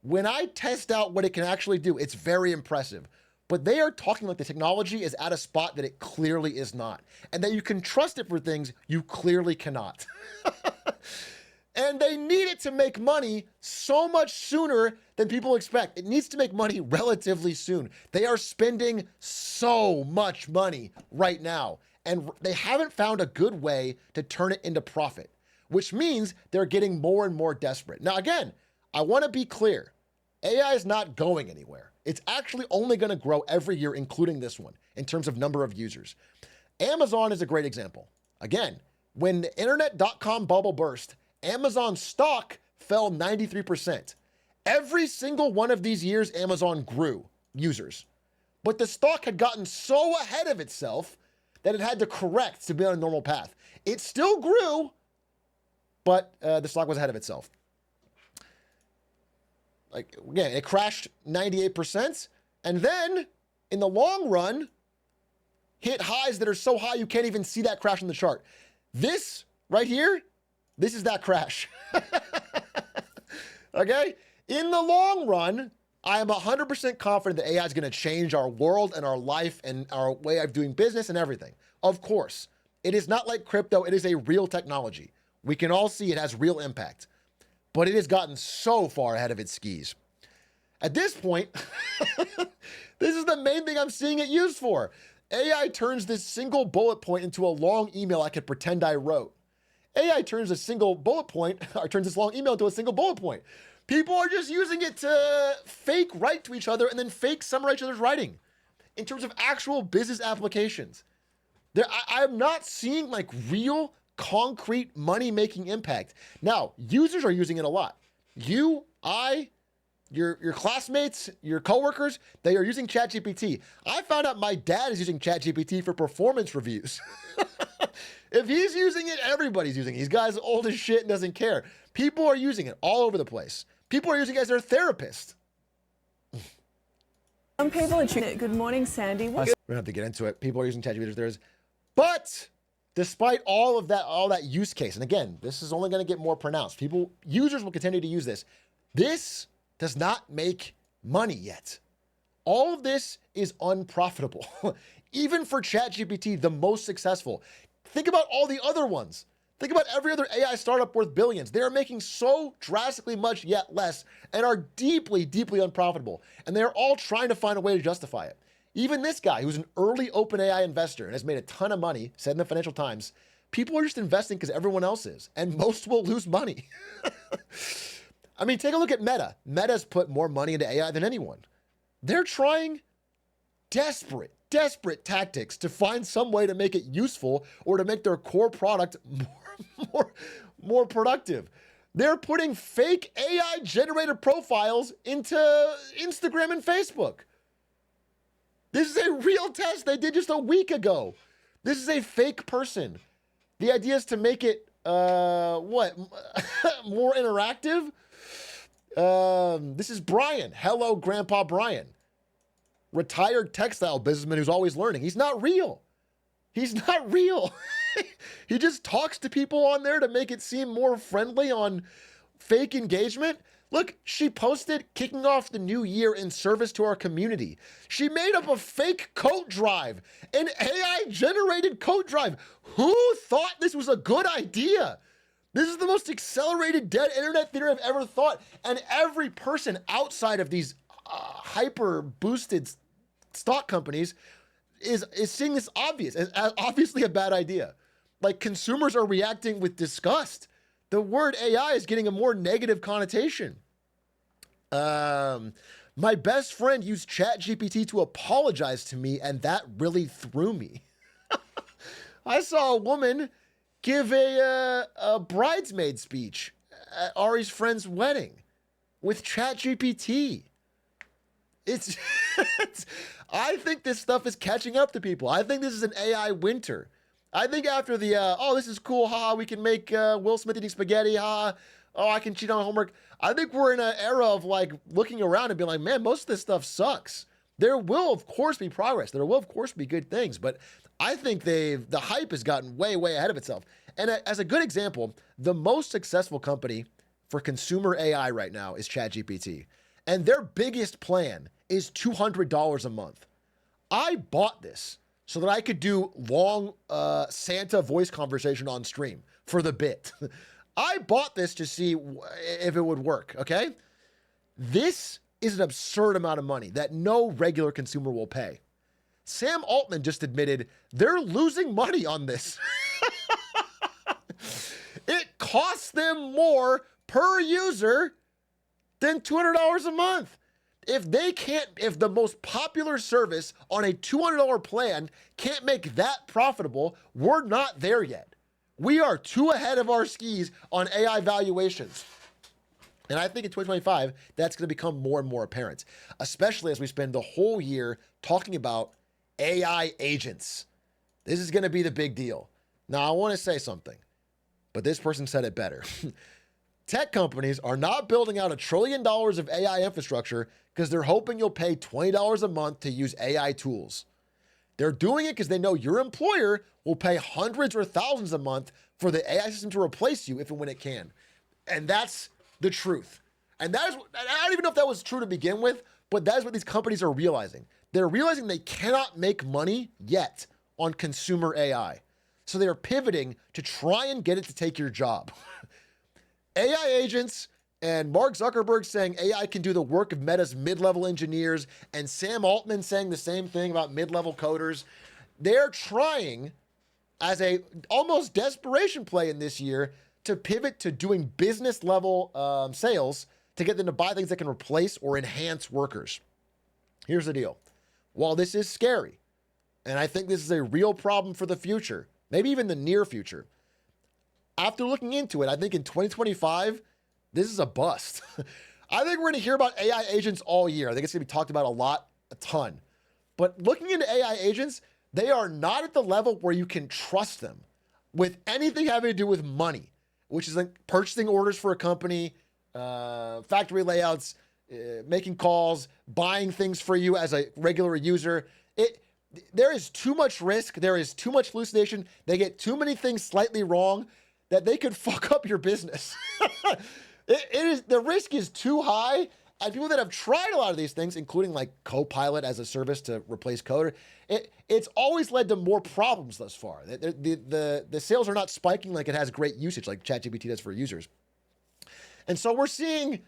When I test out what it can actually do, it's very impressive. But they are talking like the technology is at a spot that it clearly is not. And that you can trust it for things you clearly cannot. And they need it to make money so much sooner than people expect. It needs to make money relatively soon. They are spending so much money right now, and they haven't found a good way to turn it into profit, which means they're getting more and more desperate. Now, again, I want to be clear. AI is not going anywhere. It's actually only going to grow every year, including this one, in terms of number of users. Amazon is a great example. Again, when the internet.com bubble burst, Amazon stock fell 93%. Every single one of these years, Amazon grew users. But the stock had gotten so ahead of itself that it had to correct to be on a normal path. It still grew, but the stock was ahead of itself. Like, again, it crashed 98%, and then, in the long run, hit highs that are so high you can't even see that crash on the chart. This right here, this is that crash. Okay? In the long run, I am 100% confident that AI is going to change our world and our life and our way of doing business and everything. Of course. It is not like crypto. It is a real technology. We can all see it has real impact. But it has gotten so far ahead of its skis. At this point, this is the main thing I'm seeing it used for. AI turns this single bullet point into a long email I could pretend I wrote. AI turns a single bullet point, or turns this long email into a single bullet point. People are just using it to fake write to each other and then fake summarize each other's writing in terms of actual business applications. I'm not seeing like real, concrete money-making impact. Now, users are using it a lot. You, I, your classmates, your coworkers, they are using ChatGPT. I found out my dad is using ChatGPT for performance reviews. If he's using it, everybody's using it. He's guy's old as shit and doesn't care. People are using it all over the place. People are using it as their therapist. Some people are treating it. Good morning, Sandy. We don't have to get into it. People are using ChatGPT as theirs. But despite all that use case, and again, this is only going to get more pronounced. Users will continue to use this. This does not make money yet. All of this is unprofitable. Even for ChatGPT, the most successful. Think about all the other ones. Think about every other AI startup worth billions. They are making so drastically much yet less and are deeply, deeply unprofitable. And they are all trying to find a way to justify it. Even this guy, who's an early OpenAI investor and has made a ton of money, said in the Financial Times, people are just investing because everyone else is, and most will lose money. I mean, take a look at Meta. Meta's put more money into AI than anyone. They're trying desperate tactics to find some way to make it useful or to make their core product more productive. They're putting fake AI-generated profiles into Instagram and Facebook. This is a real test they did just a week ago. This is a fake person. The idea is to make it, more interactive? This is Brian. Hello, Grandpa Brian. Retired textile businessman who's always learning. He's not real. He's not real. He just talks to people on there to make it seem more friendly on fake engagement. Look, she posted kicking off the new year in service to our community. She made up a fake coat drive, an AI-generated coat drive. Who thought this was a good idea? This is the most accelerated dead internet theater I've ever thought. And every person outside of these hyper-boosted stock companies is seeing this as obviously a bad idea. Like, consumers are reacting with disgust. The word AI is getting a more negative connotation. My best friend used ChatGPT to apologize to me, and that really threw me. I saw a woman give a bridesmaid speech at Ari's friend's wedding with ChatGPT. I think this stuff is catching up to people. I think this is an AI winter. I think after the, this is cool, haha, we can make Will Smith eating spaghetti, haha, I can cheat on homework. I think we're in an era of like looking around and being like, man, most of this stuff sucks. There will, of course, be progress. There will, of course, be good things. But I think the hype has gotten way, way ahead of itself. And as a good example, the most successful company for consumer AI right now is ChatGPT. And their biggest plan is $200 a month. I bought this so that I could do long Santa voice conversation on stream for the bit. I bought this to see if it would work, okay? This is an absurd amount of money that no regular consumer will pay. Sam Altman just admitted they're losing money on this. It costs them more per user than $200 a month. If the most popular service on a $200 plan can't make that profitable, we're not there yet. We are too ahead of our skis on AI valuations. And I think in 2025, that's going to become more and more apparent, especially as we spend the whole year talking about AI agents. This is going to be the big deal. Now, I want to say something, but this person said it better. Tech companies are not building out $1 trillion of AI infrastructure because they're hoping you'll pay $20 a month to use AI tools. They're doing it because they know your employer will pay hundreds or thousands a month for the AI system to replace you if and when it can. And that's the truth. And that is, I don't even know if that was true to begin with, but that is what these companies are realizing. They're realizing they cannot make money yet on consumer AI. So they are pivoting to try and get it to take your job. AI agents and Mark Zuckerberg saying AI can do the work of Meta's mid-level engineers and Sam Altman saying the same thing about mid-level coders. They're trying, as a almost desperation play in this year, to pivot to doing business level sales to get them to buy things that can replace or enhance workers. Here's the deal. While this is scary, and I think this is a real problem for the future, maybe even the near future, after looking into it, I think in 2025, this is a bust. I think we're going to hear about AI agents all year. I think it's going to be talked about a ton. But looking into AI agents, they are not at the level where you can trust them with anything having to do with money, which is like purchasing orders for a company, factory layouts, making calls, buying things for you as a regular user. There is too much risk. There is too much hallucination. They get too many things slightly wrong that they could fuck up your business. The risk is too high. And people that have tried a lot of these things, including like Copilot as a service to replace coder, it's always led to more problems thus far. The sales are not spiking like it has great usage like ChatGPT does for users. And so we're seeing,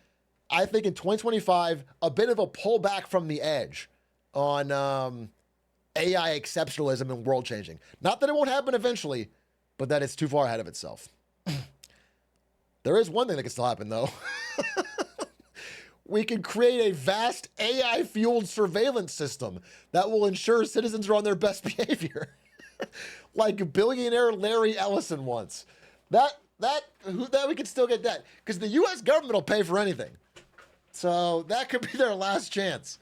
I think in 2025, a bit of a pullback from the edge on AI exceptionalism and world changing. Not that it won't happen eventually, but that it's too far ahead of itself. There is one thing that can still happen though. We can create a vast AI-fueled surveillance system that will ensure citizens are on their best behavior. Like billionaire Larry Ellison once. That we could still get that. Because the US government will pay for anything. So that could be their last chance.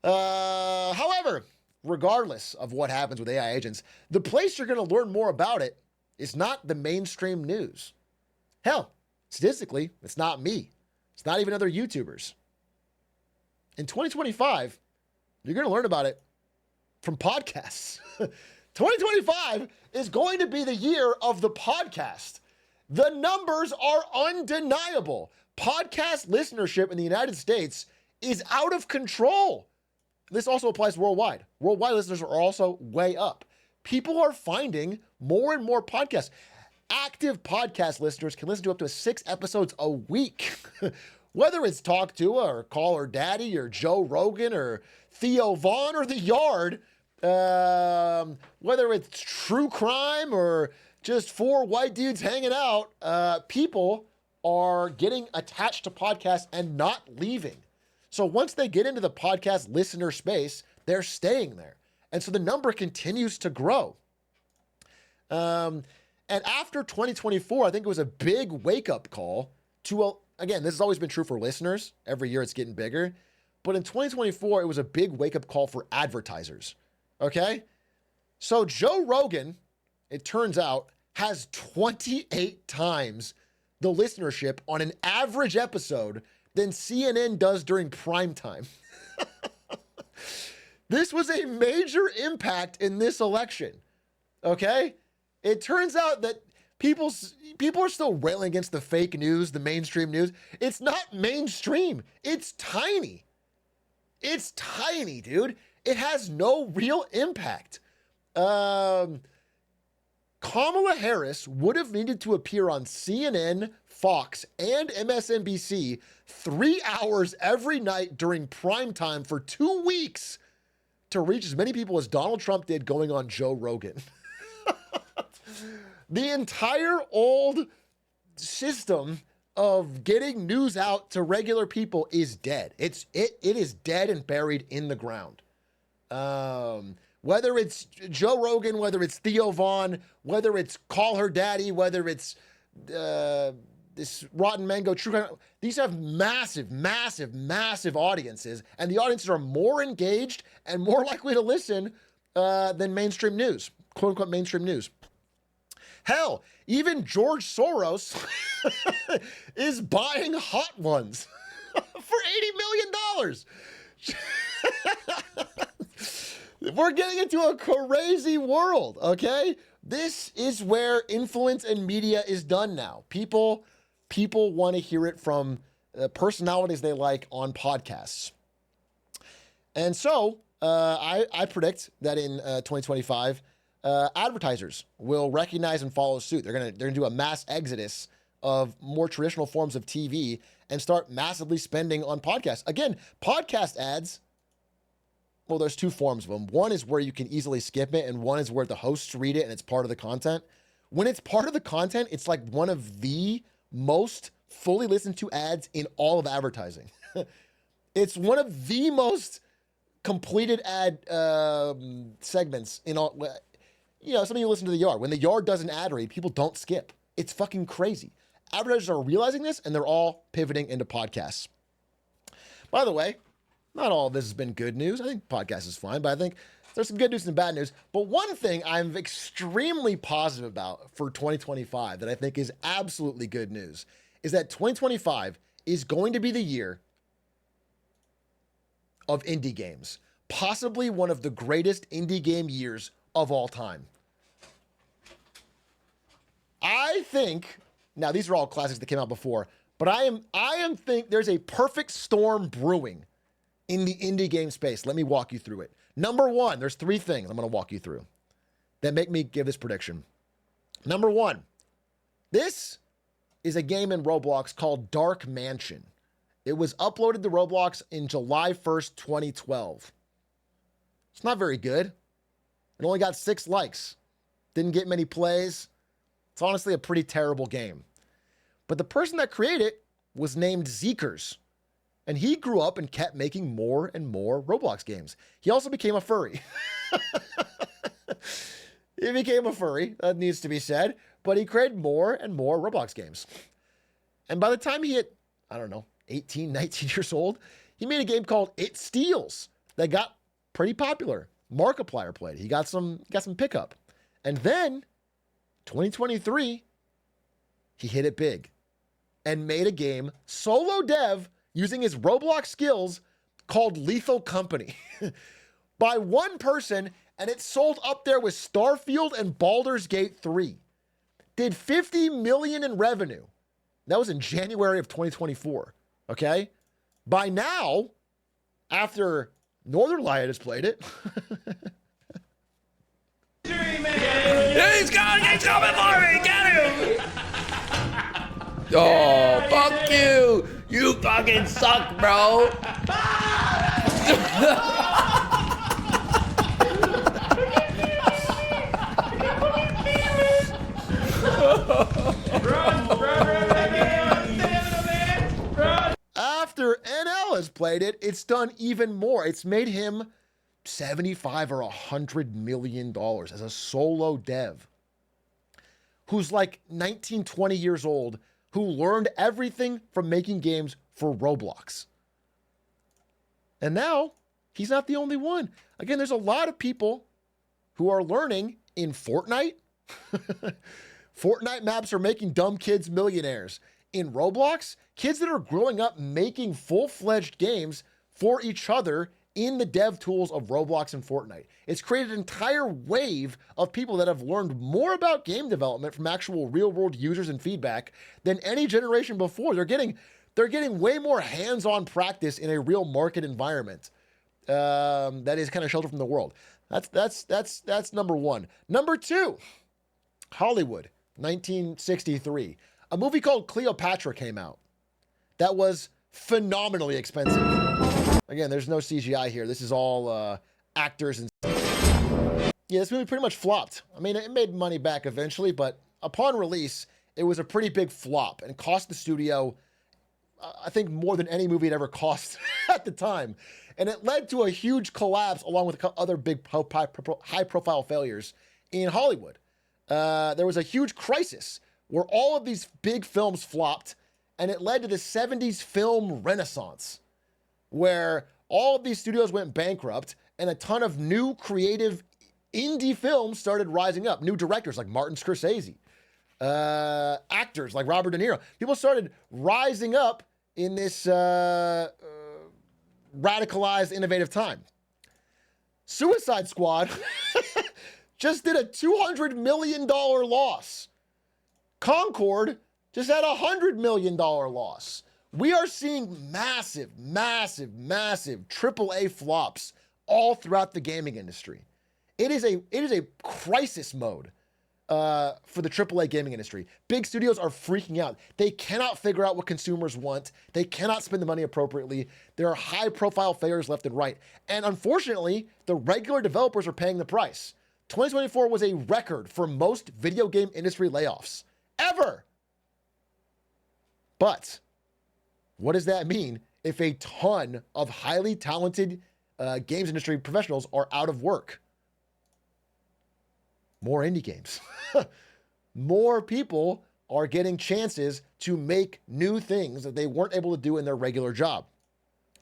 However, regardless of what happens with AI agents, the place you're going to learn more about it is not the mainstream news. Hell, statistically, it's not me. It's not even other YouTubers. In 2025, you're going to learn about it from podcasts. 2025 is going to be the year of the podcast. The numbers are undeniable. Podcast listenership in the United States is out of control. This also applies worldwide. Worldwide listeners are also way up. People are finding more and more podcasts. Active podcast listeners can listen to up to 6 episodes a week. Whether it's Talk to or Call Her Daddy or Joe Rogan or Theo Vaughn or The Yard, whether it's true crime or just 4 white dudes hanging out, people are getting attached to podcasts and not leaving. So once they get into the podcast listener space, they're staying there. And so the number continues to grow. And after 2024, I think it was a big wake-up call to, again, this has always been true for listeners. Every year it's getting bigger. But in 2024, it was a big wake-up call for advertisers, okay? So Joe Rogan, it turns out, has 28 times the listenership on an average episode than CNN does during prime time. This was a major impact in this election. Okay? It turns out that people are still railing against the fake news, the mainstream news. It's not mainstream. It's tiny. It's tiny, dude. It has no real impact. Kamala Harris would have needed to appear on CNN, Fox, and MSNBC 3 hours every night during prime time for 2 weeks to reach as many people as Donald Trump did going on Joe Rogan. The entire old system of getting news out to regular people is dead. It is dead and buried in the ground. Whether it's Joe Rogan, whether it's Theo Vaughn, whether it's Call Her Daddy, whether it's this Rotten Mango True Crime, these have massive, massive, massive audiences, and the audiences are more engaged and more likely to listen than mainstream news, quote unquote mainstream news. Hell, even George Soros is buying Hot Ones for $80 million. We're getting into a crazy world, okay? This is where influence and media is done now. People want to hear it from personalities they like on podcasts. And so I predict that in 2025, advertisers will recognize and follow suit. They're gonna do a mass exodus of more traditional forms of TV and start massively spending on podcasts. Again, podcast ads, well, there's two forms of them. One is where you can easily skip it, and one is where the hosts read it and it's part of the content. When it's part of the content, it's like one of the most fully listened to ads in all of advertising. It's one of the most completed ad segments in all. You know, some of you listen to The Yard. When The Yard does an ad read, people don't skip. It's fucking crazy. Advertisers are realizing this, and they're all pivoting into podcasts. By the way, not all of this has been good news. I think podcast is fine, but I think there's some good news and bad news. But one thing I'm extremely positive about for 2025 that I think is absolutely good news is that 2025 is going to be the year of indie games. Possibly one of the greatest indie game years of all time. I think, now these are all classics that came out before, but I am think there's a perfect storm brewing in the indie game space. Let me walk you through it. Number one, there's three things I'm going to walk you through that make me give this prediction. Number one, this is a game in Roblox called Dark Mansion. It was uploaded to Roblox in July 1st, 2012. It's not very good. It only got 6 likes. Didn't get many plays. It's honestly a pretty terrible game. But the person that created it was named Zeekers. And he grew up and kept making more and more Roblox games. He also became a furry. He became a furry, that needs to be said. But he created more and more Roblox games. And by the time he hit, I don't know, 18, 19 years old, he made a game called It Steals that got pretty popular. Markiplier played it. He got some pickup. And then 2023, he hit it big and made a game solo dev using his Roblox skills called Lethal Company by one person, and it sold up there with Starfield and Baldur's Gate 3. Did $50 million in revenue. That was in January of 2024. Okay? By now, after Northern Lion has played it. He's coming for me! Get him! Oh, fuck you! You fucking suck, bro! After NL has played it, it's done even more. It's made him $75 or $100 million as a solo dev who's like 19, 20 years old, who learned everything from making games for Roblox. And now he's not the only one. Again, there's a lot of people who are learning in Fortnite. Fortnite maps are making dumb kids millionaires. In Roblox, kids that are growing up making full-fledged games for each other in the dev tools of Roblox and Fortnite. It's created an entire wave of people that have learned more about game development from actual real-world users and feedback than any generation before. They're getting way more hands-on practice in a real market environment that is kind of sheltered from the world. That's number one. Number two, Hollywood, 1963. A movie called Cleopatra came out that was phenomenally expensive. Again, there's no CGI here. This is all actors and... Yeah, this movie pretty much flopped. I mean, it made money back eventually, but upon release, it was a pretty big flop and cost the studio, I think, more than any movie had ever cost at the time. And it led to a huge collapse along with other big high-profile failures in Hollywood. There was a huge crisis where all of these big films flopped, and it led to the 70s film renaissance, where all of these studios went bankrupt and a ton of new creative indie films started rising up. New directors like Martin Scorsese, actors like Robert De Niro. People started rising up in this radicalized, innovative time. Suicide Squad just did a $200 million loss. Concord just had a $100 million loss. We are seeing massive AAA flops all throughout the gaming industry. It is a crisis mode for the AAA gaming industry. Big studios are freaking out. They cannot figure out what consumers want. They cannot spend the money appropriately. There are high-profile failures left and right. And unfortunately, the regular developers are paying the price. 2024 was a record for most video game industry layoffs ever. But what does that mean if a ton of highly talented games industry professionals are out of work? More indie games. More people are getting chances to make new things that they weren't able to do in their regular job.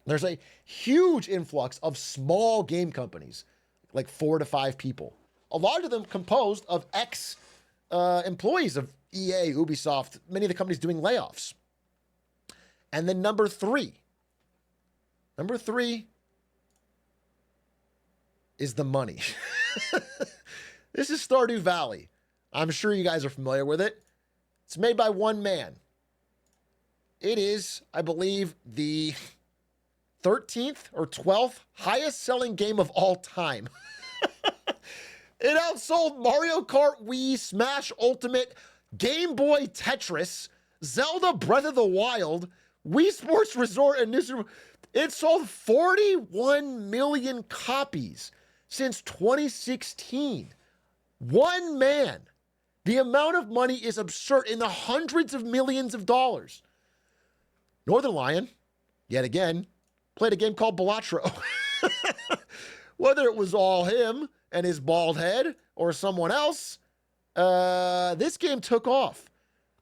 There's a huge influx of small game companies, like 4 to 5 people. A lot of them composed of ex-employees of EA, Ubisoft, many of the companies doing layoffs. And then number three is the money. This is Stardew Valley. I'm sure you guys are familiar with it. It's made by one man. It is, I believe, the 13th or 12th highest selling game of all time. It outsold Mario Kart Wii, Smash Ultimate, Game Boy Tetris, Zelda Breath of the Wild, Wii Sports Resort, and New Super. It sold 41 million copies since 2016. One man. The amount of money is absurd, in the hundreds of millions of dollars. Northern Lion, yet again, played a game called Balatro. Whether it was all him and his bald head or someone else, this game took off.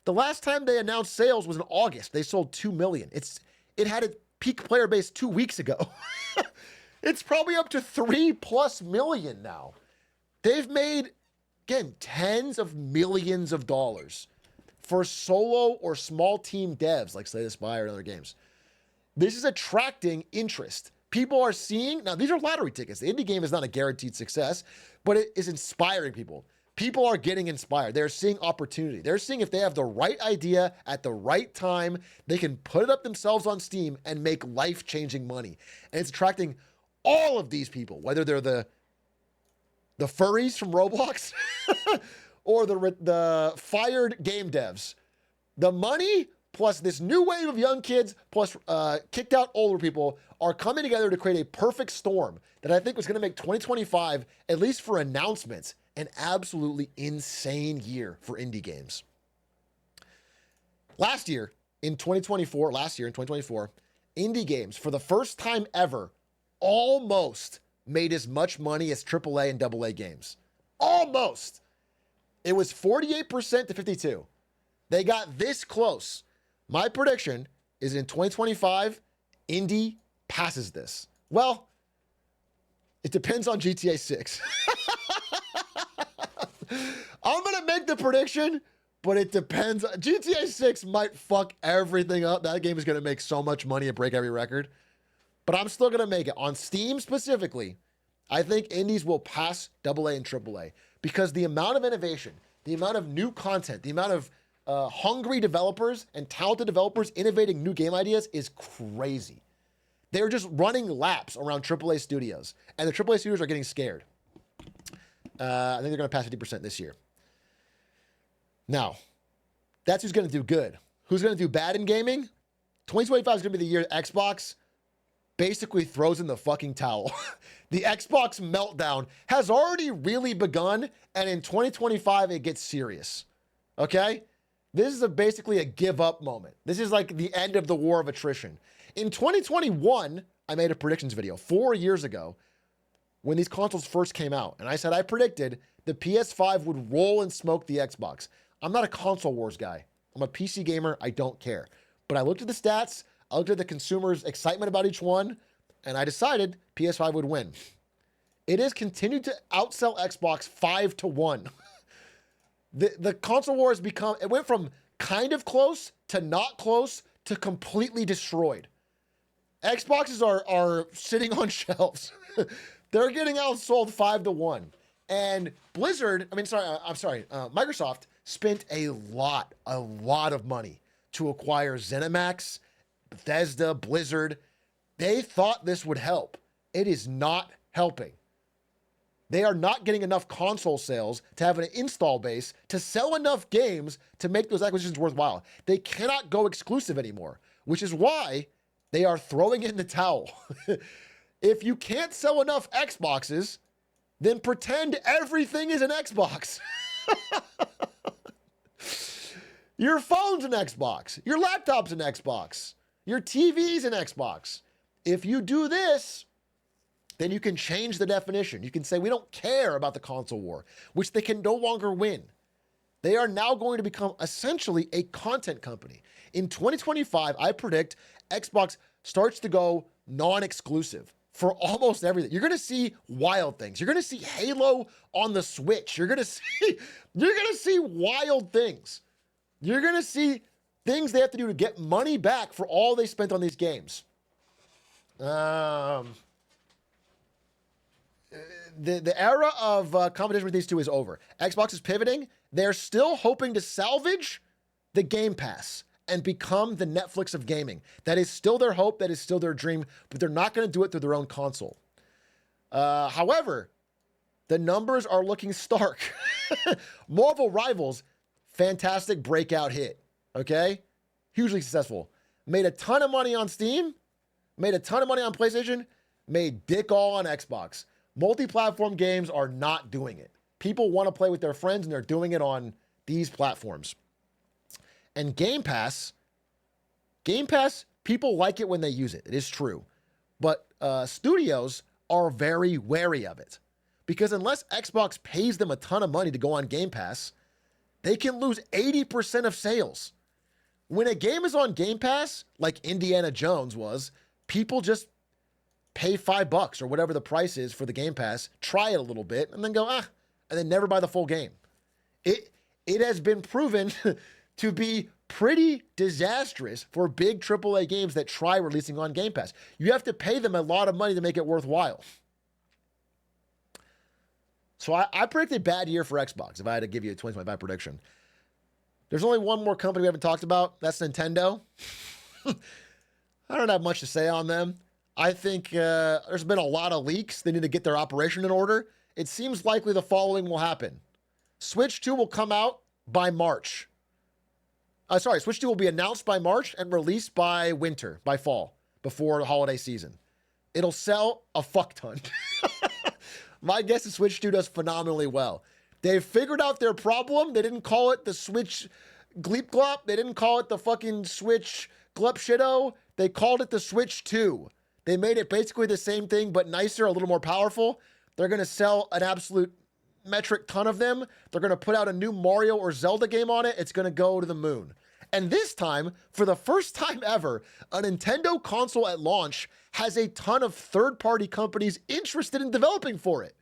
The last time they announced sales was in August. They sold 2 million. It had a peak player base 2 weeks ago. It's probably up to 3+ million now. They've made, again, tens of millions of dollars for solo or small team devs like Slay the Spire and other games. This is attracting interest. People are seeing, now these are lottery tickets. The indie game is not a guaranteed success, but it is inspiring people. People are getting inspired. They're seeing opportunity. They're seeing if they have the right idea at the right time, they can put it up themselves on Steam and make life-changing money. And it's attracting all of these people, whether they're the furries from Roblox or the fired game devs. The money plus this new wave of young kids plus kicked out older people are coming together to create a perfect storm that I think was going to make 2025, at least for announcements, an absolutely insane year for indie games. Last year in 2024, indie games, for the first time ever, almost made as much money as AAA and AA games. Almost. It was 48% to 52%. They got this close. My prediction is in 2025, indie passes this. Well, it depends on GTA 6. I'm going to make the prediction, but it depends. GTA 6 might fuck everything up. That game is going to make so much money and break every record. but I'm still gonna make it. On Steam specifically, I think indies will pass AA and AAA because the amount of innovation, the amount of new content, the amount of hungry developers and talented developers innovating new game ideas is crazy. They're just running laps around AAA studios, and the AAA studios are getting scared. I think they're going to pass 50% this year. Now, that's who's going to do good. Who's going to do bad in gaming? 2025 is going to be the year Xbox basically throws in the fucking towel. The Xbox meltdown has already really begun, and in 2025, it gets serious. Okay? This is basically a give up moment. This is like the end of the war of attrition. In 2021, I made a predictions video 4 years ago when these consoles first came out. And I said I predicted the PS5 would roll and smoke the Xbox. I'm not a console wars guy. I'm a PC gamer. I don't care. But I looked at the stats. I looked at the consumers' excitement about each one. And I decided PS5 would win. It has continued to outsell Xbox 5-1. The console war has become, it went from kind of close to not close to completely destroyed. Xboxes are sitting on shelves. They're getting outsold 5-1. And Microsoft spent a lot of money to acquire ZeniMax, Bethesda, Blizzard. They thought this would help. It is not helping. They are not getting enough console sales to have an install base to sell enough games to make those acquisitions worthwhile. They cannot go exclusive anymore, which is why they are throwing in the towel. If you can't sell enough Xboxes, then pretend everything is an Xbox. Your phone's an Xbox. Your laptop's an Xbox. Your TV's an Xbox. If you do this, then you can change the definition. You can say, we don't care about the console war, which they can no longer win. They are now going to become essentially a content company. In 2025, I predict Xbox starts to go non-exclusive for almost everything. You're going to see wild things. You're going to see Halo on the Switch. You're going to see wild things. You're going to see things they have to do to get money back for all they spent on these games. The era of competition with these two is over. Xbox is pivoting. They're still hoping to salvage the Game Pass and become the Netflix of gaming. That is still their hope. That is still their dream. But they're not going to do it through their own console. However, the numbers are looking stark. Marvel Rivals, fantastic breakout hit. Okay? Hugely successful. Made a ton of money on Steam. Made a ton of money on PlayStation. Made dick all on Xbox. Multi-platform games are not doing it. People want to play with their friends, and they're doing it on these platforms. And Game Pass, people like it when they use it. It is true. But studios are very wary of it. Because unless Xbox pays them a ton of money to go on Game Pass, they can lose 80% of sales. When a game is on Game Pass, like Indiana Jones was, people just pay $5 or whatever the price is for the Game Pass, try it a little bit, and then go, and then never buy the full game. It has been proven to be pretty disastrous for big AAA games that try releasing on Game Pass. You have to pay them a lot of money to make it worthwhile. So I predict a bad year for Xbox if I had to give you a 2025 prediction. There's only one more company we haven't talked about. That's Nintendo. I don't have much to say on them. I think there's been a lot of leaks. They need to get their operation in order. It seems likely the following will happen. Switch 2 will come out by March. Switch 2 will be announced by March and released by winter, by fall, before the holiday season. It'll sell a fuck ton. My guess is Switch 2 does phenomenally well. They've figured out their problem. They didn't call it the Switch Gleep Glop. They didn't call it the fucking Switch Glup Shitto. They called it the Switch 2. They made it basically the same thing, but nicer, a little more powerful. They're going to sell an absolute metric ton of them. They're going to put out a new Mario or Zelda game on it. It's going to go to the moon. And this time, for the first time ever, a Nintendo console at launch has a ton of third-party companies interested in developing for it.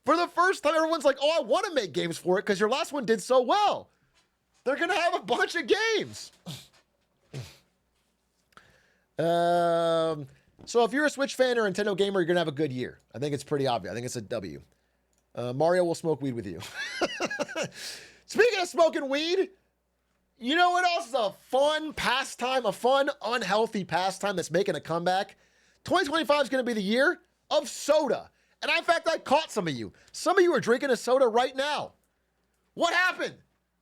For the first time, everyone's like, I want to make games for it because your last one did so well. They're going to have a bunch of games. So if you're a Switch fan or a Nintendo gamer, you're going to have a good year. I think it's pretty obvious. I think it's a W. Mario will smoke weed with you. Speaking of smoking weed, you know what else is a fun pastime, a fun, unhealthy pastime that's making a comeback? 2025 is going to be the year of soda. And in fact, I caught some of you. Some of you are drinking a soda right now. What happened?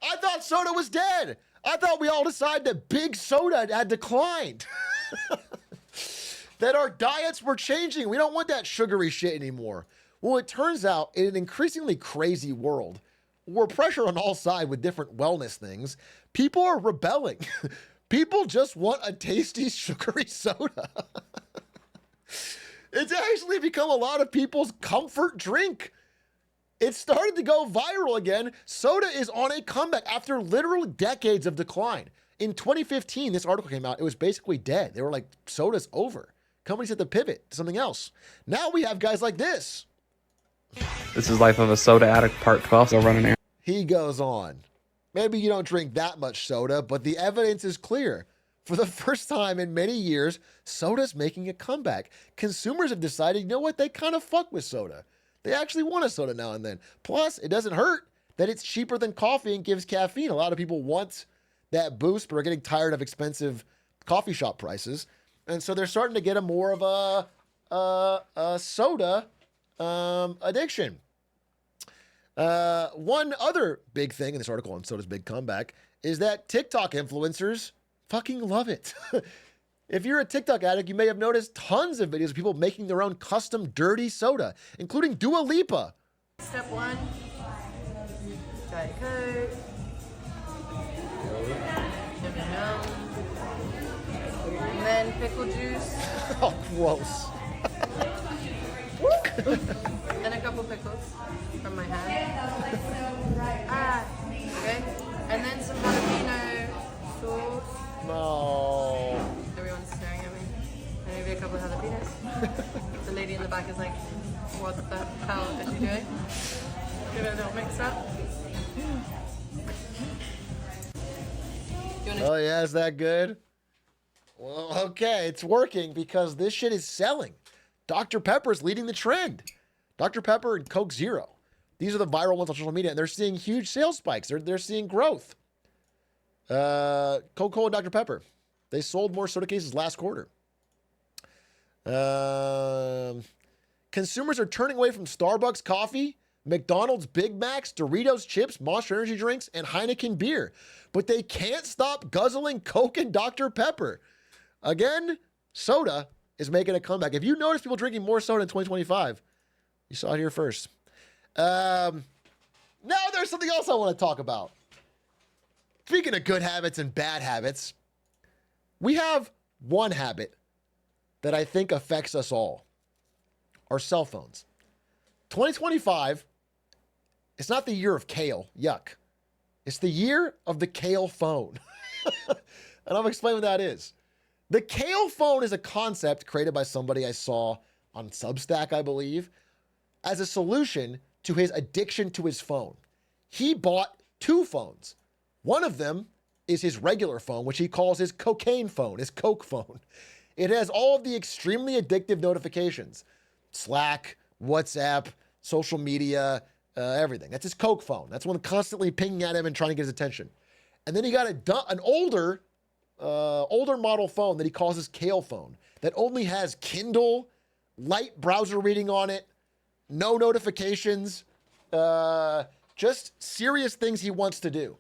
I thought soda was dead. I thought we all decided that big soda had declined. That our diets were changing. We don't want that sugary shit anymore. Well, it turns out in an increasingly crazy world, where pressure on all sides with different wellness things, people are rebelling. People just want a tasty, sugary soda. It's actually become a lot of people's comfort drink. It started to go viral again. Soda is on a comeback after literal decades of decline. In 2015, this article came out. It was basically dead. They were like, soda's over. Companies had to pivot to something else. Now we have guys like this. This is Life of a Soda Addict Part 12. So running air. He goes on. Maybe you don't drink that much soda, but the evidence is clear. For the first time in many years, soda's making a comeback. Consumers have decided, you know what, they kind of fuck with soda. They actually want a soda now and then. Plus, it doesn't hurt that it's cheaper than coffee and gives caffeine. A lot of people want that boost, but are getting tired of expensive coffee shop prices. And so they're starting to get a more of a soda addiction. One other big thing in this article on soda's big comeback is that TikTok influencers fucking love it. If you're a TikTok addict, you may have noticed tons of videos of people making their own custom dirty soda, including Dua Lipa. Step 1, Diet Coke. And then pickle juice. Oh, gross. And a couple pickles from my hand. Okay. And then some jalapeno sauce. No. Everyone's staring at me. And maybe a couple of jalapenos. The lady in the back is like, what the hell is she doing? Give it a little mix up. Oh yeah, is that good? Well, okay, it's working because this shit is selling. Dr. Pepper is leading the trend. Dr. Pepper and Coke Zero. These are the viral ones on social media, and they're seeing huge sales spikes. They're seeing growth. Coca-Cola and Dr. Pepper. They sold more soda cases last quarter. Consumers are turning away from Starbucks coffee, McDonald's Big Macs, Doritos chips, Monster Energy drinks, and Heineken beer. But they can't stop guzzling Coke and Dr. Pepper. Again, soda is making a comeback. If you notice people drinking more soda in 2025, you saw it here first. Now there's something else I want to talk about. Speaking of good habits and bad habits, we have one habit that I think affects us all. Our cell phones. 2025, it's not the year of kale. Yuck. It's the year of the kale phone. And I'll explain what that is. The kale phone is a concept created by somebody I saw on Substack, I believe, as a solution to his addiction to his phone. He bought two phones. One of them is his regular phone, which he calls his cocaine phone, his Coke phone. It has all of the extremely addictive notifications. Slack, WhatsApp, social media, everything. That's his Coke phone. That's one constantly pinging at him and trying to get his attention. And then he got an older model phone that he calls his Kale phone that only has Kindle, light browser reading on it, no notifications, just serious things he wants to do.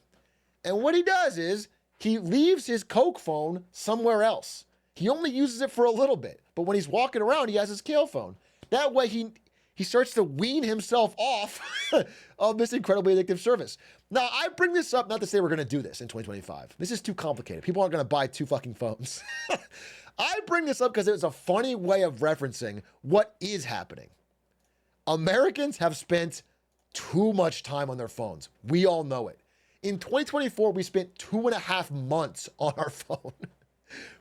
And what he does is he leaves his Coke phone somewhere else. He only uses it for a little bit, but when he's walking around, he has his Kale phone. That way he starts to wean himself off of this incredibly addictive service. Now, I bring this up not to say we're going to do this in 2025. This is too complicated. People aren't going to buy two fucking phones. I bring this up because it's a funny way of referencing what is happening. Americans have spent too much time on their phones. We all know it. In 2024, we spent 2.5 months on our phone.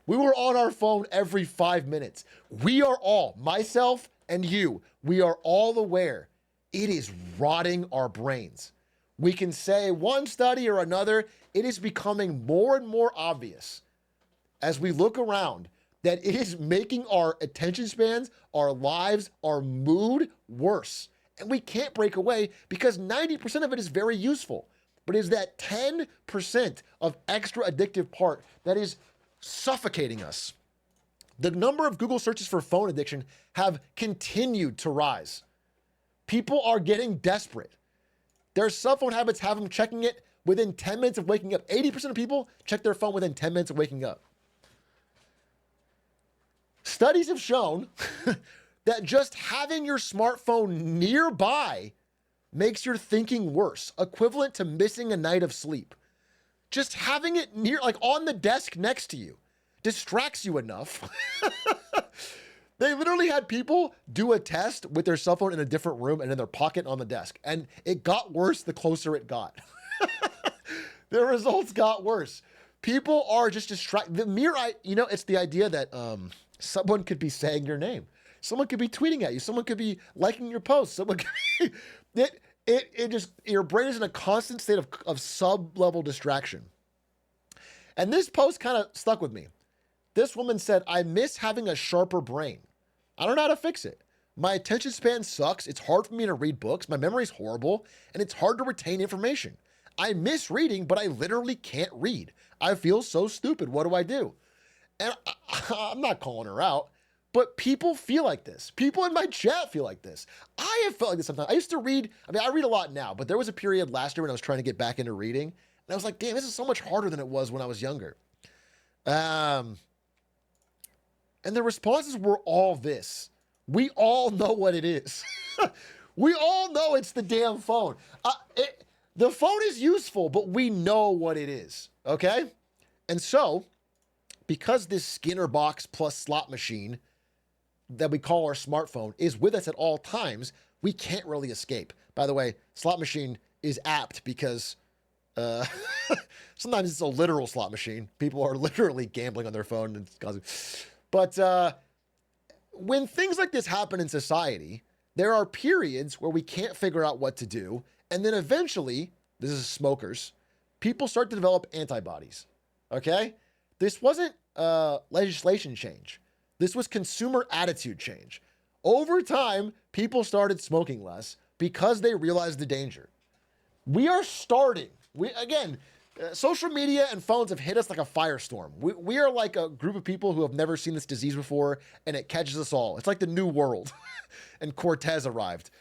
We were on our phone every 5 minutes. We are all, myself and you, we are all aware it is rotting our brains. We can say one study or another, it is becoming more and more obvious as we look around that it is making our attention spans, our lives, our mood worse. And we can't break away because 90% of it is very useful. But it is that 10% of extra addictive part that is suffocating us. The number of Google searches for phone addiction have continued to rise. People are getting desperate. Their cell phone habits have them checking it within 10 minutes of waking up. 80% of people check their phone within 10 minutes of waking up. Studies have shown that just having your smartphone nearby makes your thinking worse, equivalent to missing a night of sleep. Just having it near, like on the desk next to you, distracts you enough. They literally had people do a test with their cell phone in a different room and in their pocket on the desk. And it got worse the closer it got. The results got worse. People are just distracted. It's the idea that someone could be saying your name. Someone could be tweeting at you. Someone could be liking your post. Someone could be, your brain is in a constant state of sub-level distraction. And this post kind of stuck with me. This woman said, I miss having a sharper brain. I don't know how to fix it. My attention span sucks. It's hard for me to read books. My memory's horrible, and it's hard to retain information. I miss reading, but I literally can't read. I feel so stupid. What do I do? And I'm not calling her out, but people feel like this. People in my chat feel like this. I have felt like this sometimes. I used to read, I read a lot now, but there was a period last year when I was trying to get back into reading, and I was like, damn, this is so much harder than it was when I was younger. And the responses were all this. We all know what it is. We all know it's the damn phone. The phone is useful, but we know what it is, okay? And so, because this Skinner box plus slot machine that we call our smartphone is with us at all times, we can't really escape. By the way, slot machine is apt because sometimes it's a literal slot machine. People are literally gambling on their phone. And but when things like this happen in society, there are periods where we can't figure out what to do. And then eventually, this is smokers, people start to develop antibodies, okay? This wasn't legislation change. This was consumer attitude change. Over time, people started smoking less because they realized the danger. We are starting. Social media and phones have hit us like a firestorm. We are like a group of people who have never seen this disease before, and it catches us all. It's like the new world, and Cortez arrived.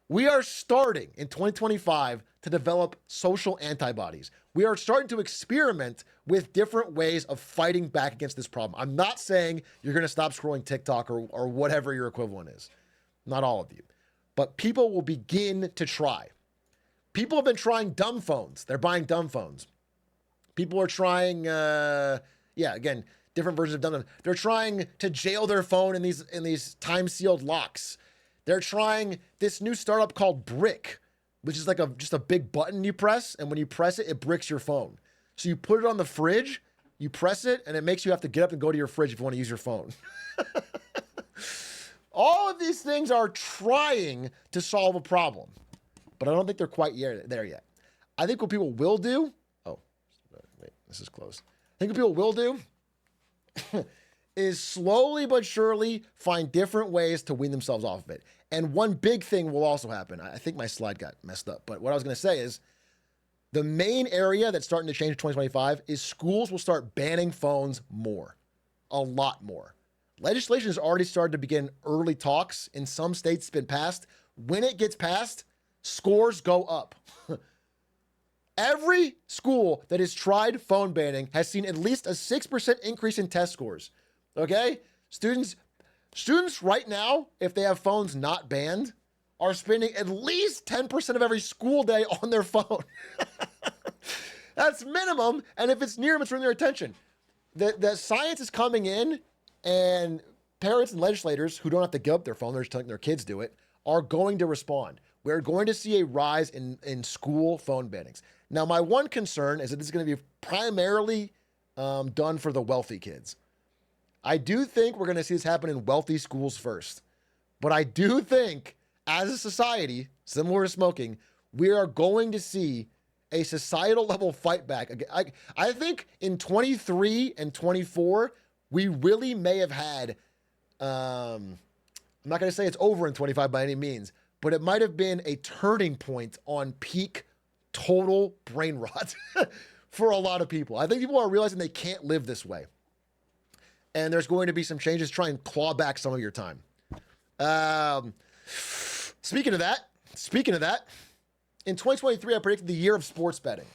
We are starting in 2025 to develop social antibodies. We are starting to experiment with different ways of fighting back against this problem. I'm not saying you're going to stop scrolling TikTok or whatever your equivalent is. Not all of you. But people will begin to try. People have been trying dumb phones. They're buying dumb phones. People are trying, different versions of dumb phones. They're trying to jail their phone in these time-sealed locks. They're trying this new startup called Brick, which is like just a big button you press, and when you press it, it bricks your phone. So you put it on the fridge, you press it, and it makes you have to get up and go to your fridge if you want to use your phone. All of these things are trying to solve a problem, but I don't think they're quite there yet. I think what people will do, this is close. I think what people will do is slowly but surely find different ways to wean themselves off of it. And one big thing will also happen. I think my slide got messed up, but what I was going to say is the main area that's starting to change in 2025 is schools will start banning phones more, a lot more. Legislation has already started to begin early talks. In some states, it's been passed. When it gets passed, scores go up. Every school that has tried phone banning has seen at least a 6% increase in test scores. Okay? Students right now, if they have phones not banned, are spending at least 10% of every school day on their phone. That's minimum, and if it's near them, it's bringing their attention. The science is coming in, and parents and legislators who don't have to give up their phone, they're just telling their kids do it, are going to respond. We're going to see a rise in school phone bannings. Now, my one concern is that this is going to be primarily done for the wealthy kids. I do think we're going to see this happen in wealthy schools first. But I do think, as a society, similar to smoking, we are going to see a societal level fight back. I think in 23 and 24, we really may have had, I'm not going to say it's over in 25 by any means, but it might have been a turning point on peak total brain rot for a lot of people. I think people are realizing they can't live this way. And there's going to be some changes to try and claw back some of your time. Speaking of that, in 2023, I predicted the year of sports betting.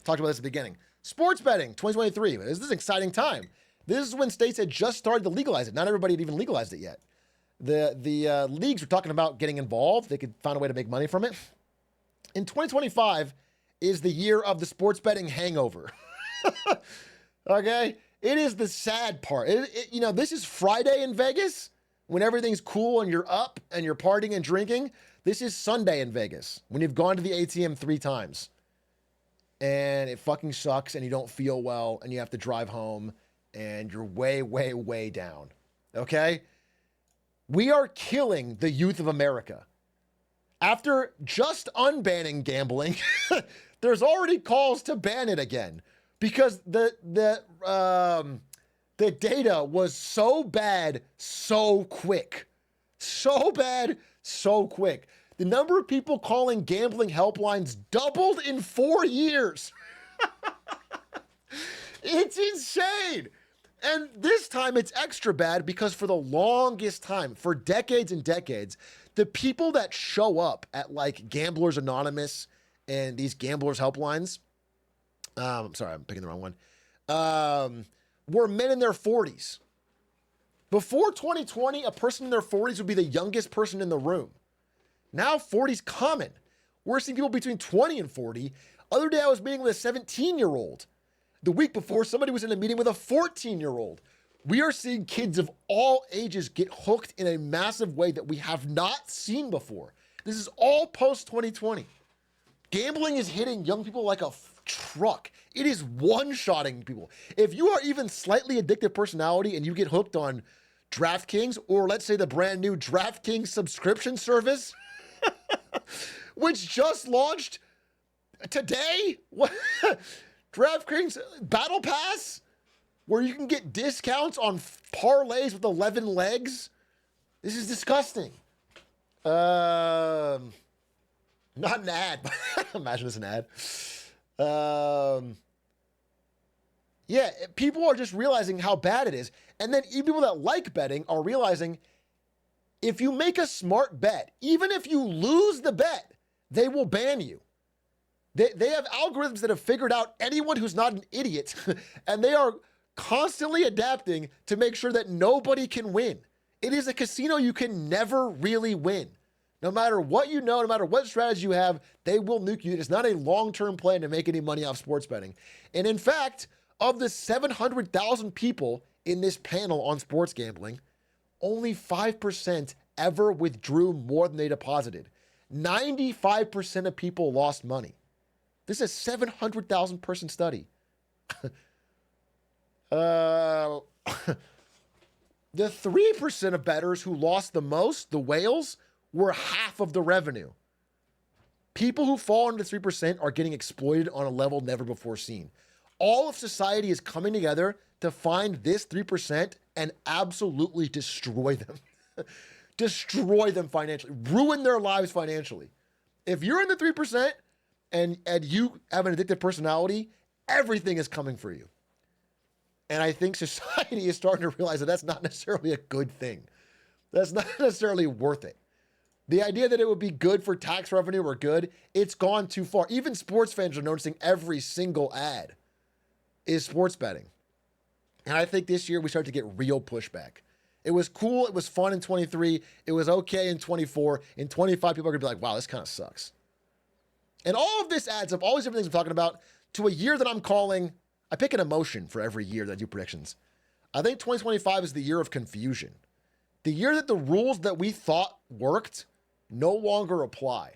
Talked about this at the beginning. Sports betting, 2023. This is an exciting time. This is when states had just started to legalize it. Not everybody had even legalized it yet. The leagues were talking about getting involved. They could find a way to make money from it. In 2025 is the year of the sports betting hangover. Okay? It is the sad part. This is Friday in Vegas when everything's cool and you're up and you're partying and drinking. This is Sunday in Vegas when you've gone to the ATM 3 times and it fucking sucks and you don't feel well and you have to drive home and you're way, way, way down. Okay? We are killing the youth of America. After just unbanning gambling, there's already calls to ban it again because the data was so bad so quick. So bad so quick. The number of people calling gambling helplines doubled in 4 years. It's insane. And this time it's extra bad because for the longest time, for decades and decades, the people that show up at like Gamblers Anonymous and these gamblers helplines, sorry, I'm picking the wrong one, were men in their 40s. Before 2020, a person in their 40s would be the youngest person in the room. Now 40's common. We're seeing people between 20 and 40. Other day I was meeting with a 17-year-old. The week before, somebody was in a meeting with a 14-year-old. We are seeing kids of all ages get hooked in a massive way that we have not seen before. This is all post-2020. Gambling is hitting young people like a truck. It is one-shotting people. If you are even slightly addictive personality and you get hooked on DraftKings, or let's say the brand new DraftKings subscription service, which just launched today, DraftKings Battle Pass, where you can get discounts on parlays with 11 legs. This is disgusting. Not an ad. Imagine it's an ad. Yeah, people are just realizing how bad it is. And then even people that like betting are realizing if you make a smart bet, even if you lose the bet, they will ban you. They have algorithms that have figured out anyone who's not an idiot, and they are constantly adapting to make sure that nobody can win. It is a casino you can never really win. No matter what you know, no matter what strategy you have, they will nuke you. It is not a long-term plan to make any money off sports betting. And in fact, of the 700,000 people in this panel on sports gambling, only 5% ever withdrew more than they deposited. 95% of people lost money. This is a 700,000 person study. The 3% of bettors who lost the most, the whales, were half of the revenue. People who fall into 3% are getting exploited on a level never before seen. All of society is coming together to find this 3% and absolutely destroy them. Destroy them financially. Ruin their lives financially. If you're in the 3%, and you have an addictive personality, everything is coming for you. And I think society is starting to realize that that's not necessarily a good thing. That's not necessarily worth it. The idea that it would be good for tax revenue or good, it's gone too far. Even sports fans are noticing every single ad is sports betting. And I think this year we start to get real pushback. It was cool. It was fun in 23. It was okay in 24. In 25, people are going to be like, wow, this kind of sucks. And all of this adds up, all these different things I'm talking about, to a year that I'm calling, I pick an emotion for every year that I do predictions. I think 2025 is the year of confusion. The year that the rules that we thought worked no longer apply.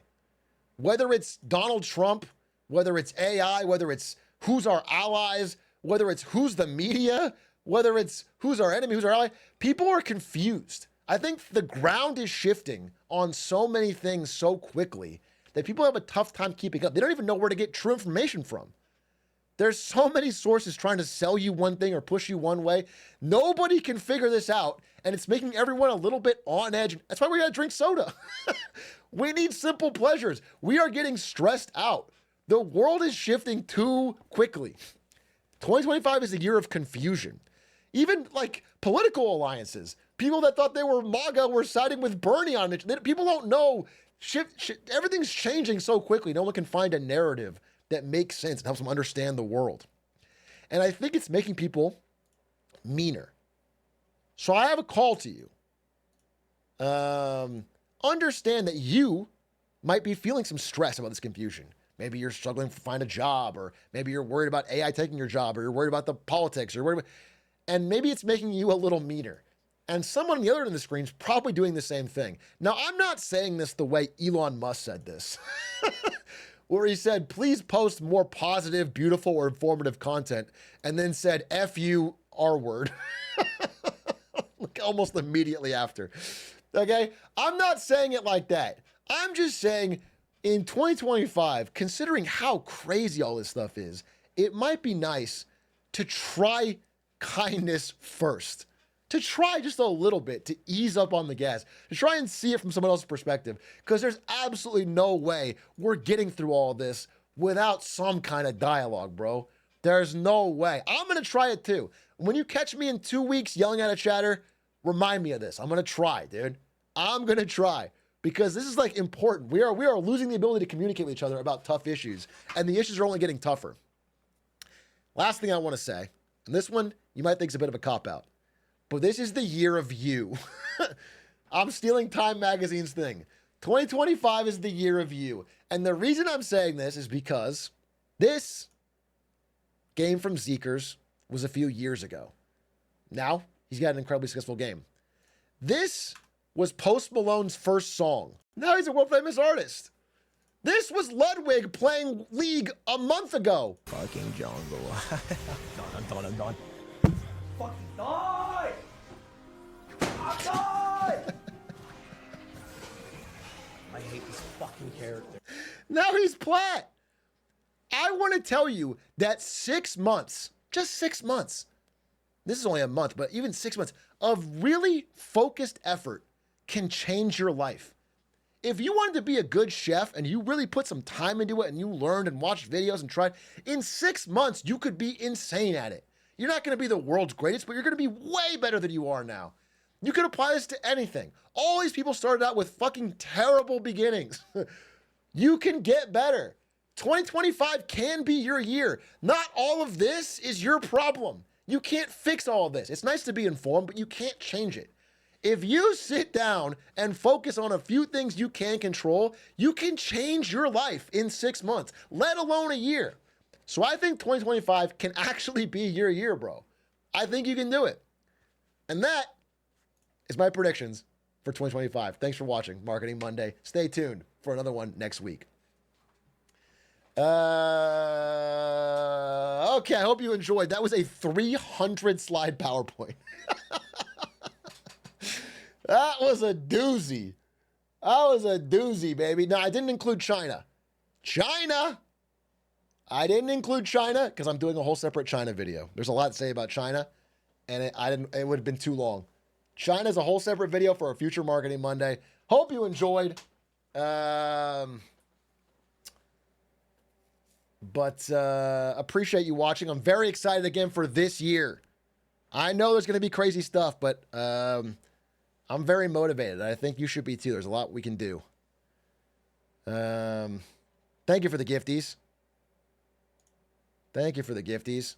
Whether it's Donald Trump, whether it's AI, whether it's who's our allies, whether it's who's the media, whether it's who's our enemy, who's our ally, people are confused. I think the ground is shifting on so many things so quickly that people have a tough time keeping up. They don't even know where to get true information from. There's so many sources trying to sell you one thing or push you one way. Nobody can figure this out, and it's making everyone a little bit on edge. That's why we gotta drink soda. We need simple pleasures. We are getting stressed out. The world is shifting too quickly. 2025 is a year of confusion. Even like political alliances, people that thought they were MAGA were siding with Bernie on it. People don't know. Everything's changing so quickly. No one can find a narrative that makes sense and helps them understand the world. And I think it's making people meaner. So I have a call to you. Understand that you might be feeling some stress about this confusion. Maybe you're struggling to find a job, or maybe you're worried about AI taking your job, or you're worried about the politics, or and maybe it's making you a little meaner. And someone on the other end of the screen is probably doing the same thing. Now, I'm not saying this the way Elon Musk said this, where he said, please post more positive, beautiful, or informative content, and then said, F you, R word. Like almost immediately after. Okay? I'm not saying it like that. I'm just saying in 2025, considering how crazy all this stuff is, it might be nice to try kindness first. To try just a little bit, to ease up on the gas, to try and see it from someone else's perspective. Because there's absolutely no way we're getting through all this without some kind of dialogue, bro. There's no way. I'm going to try it too. When you catch me in 2 weeks yelling at a chatter, remind me of this. I'm going to try, dude. I'm going to try. Because this is like important. We are losing the ability to communicate with each other about tough issues. And the issues are only getting tougher. Last thing I want to say, and this one you might think is a bit of a cop-out. But this is the year of you. I'm stealing Time Magazine's thing. 2025 is the year of you. And the reason I'm saying this is because this game from Zeekers was a few years ago. Now, he's got an incredibly successful game. This was Post Malone's first song. Now he's a world-famous artist. This was Ludwig playing League a month ago. Fucking jungle. I'm done. Fucking die! I died! I hate this fucking character. Now he's Platt. I want to tell you that 6 months, just 6 months, this is only a month, but even 6 months of really focused effort can change your life. If you wanted to be a good chef and you really put some time into it and you learned and watched videos and tried, in 6 months, you could be insane at it. You're not going to be the world's greatest, but you're going to be way better than you are now. You can apply this to anything. All these people started out with fucking terrible beginnings. You can get better. 2025 can be your year. Not all of this is your problem. You can't fix all of this. It's nice to be informed, but you can't change it. If you sit down and focus on a few things you can control, you can change your life in 6 months, let alone a year. So I think 2025 can actually be your year, bro. I think you can do it. And that is my predictions for 2025. Thanks for watching Marketing Monday. Stay tuned for another one next week. Okay, I hope you enjoyed. That was a 300 slide PowerPoint. That was a doozy. That was a doozy, baby. No, I didn't include China. I didn't include China because I'm doing a whole separate China video. There's a lot to say about China, and it would have been too long. China's a whole separate video for a future Marketing Monday. Hope you enjoyed. Appreciate you watching. I'm very excited again for this year. I know there's going to be crazy stuff, but I'm very motivated. I think you should be too. There's a lot we can do. Thank you for the gifties. Thank you for the gifties.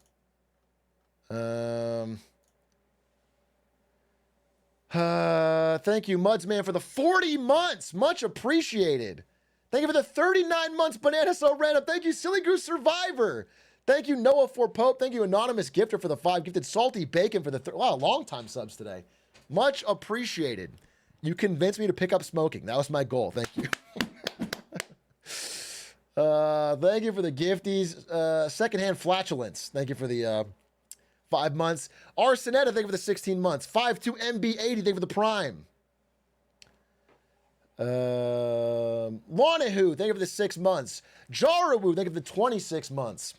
Thank you, Mudsman, for the 40 months. Much appreciated. Thank you for the 39 months, Banana So Random. Thank you, Silly Goose Survivor. Thank you, Noah for Pope. Thank you, Anonymous Gifter, for the 5 gifted. Salty Bacon for the wow, long time subs today. Much appreciated. You convinced me to pick up smoking. That was my goal. Thank you. Thank you for the gifties. Secondhand Flatulence. Thank you for the 5 months. Arsenetta, thank you for the 16 months. 52MB80, thank you for the Prime. Wanahu, thank you for the 6 months. Jarawu, thank you for the 26 months.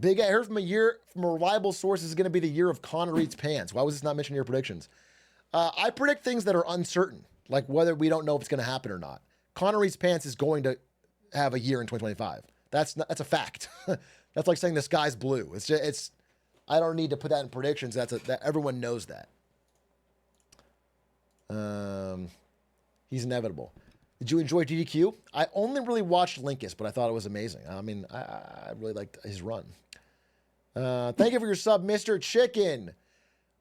Big, I heard from a reliable source this is going to be the year of Conor eats pants. Why was this not mentioned in your predictions? I predict things that are uncertain, like whether we don't know if it's going to happen or not. Conor eats pants is going to have a year in 2025. That's a fact. That's like saying the sky's blue. I don't need to put that in predictions. That everyone knows that. He's inevitable. Did you enjoy DDQ? I only really watched Linkus, but I thought it was amazing. I mean, I really liked his run. Thank you for your sub, Mr. Chicken.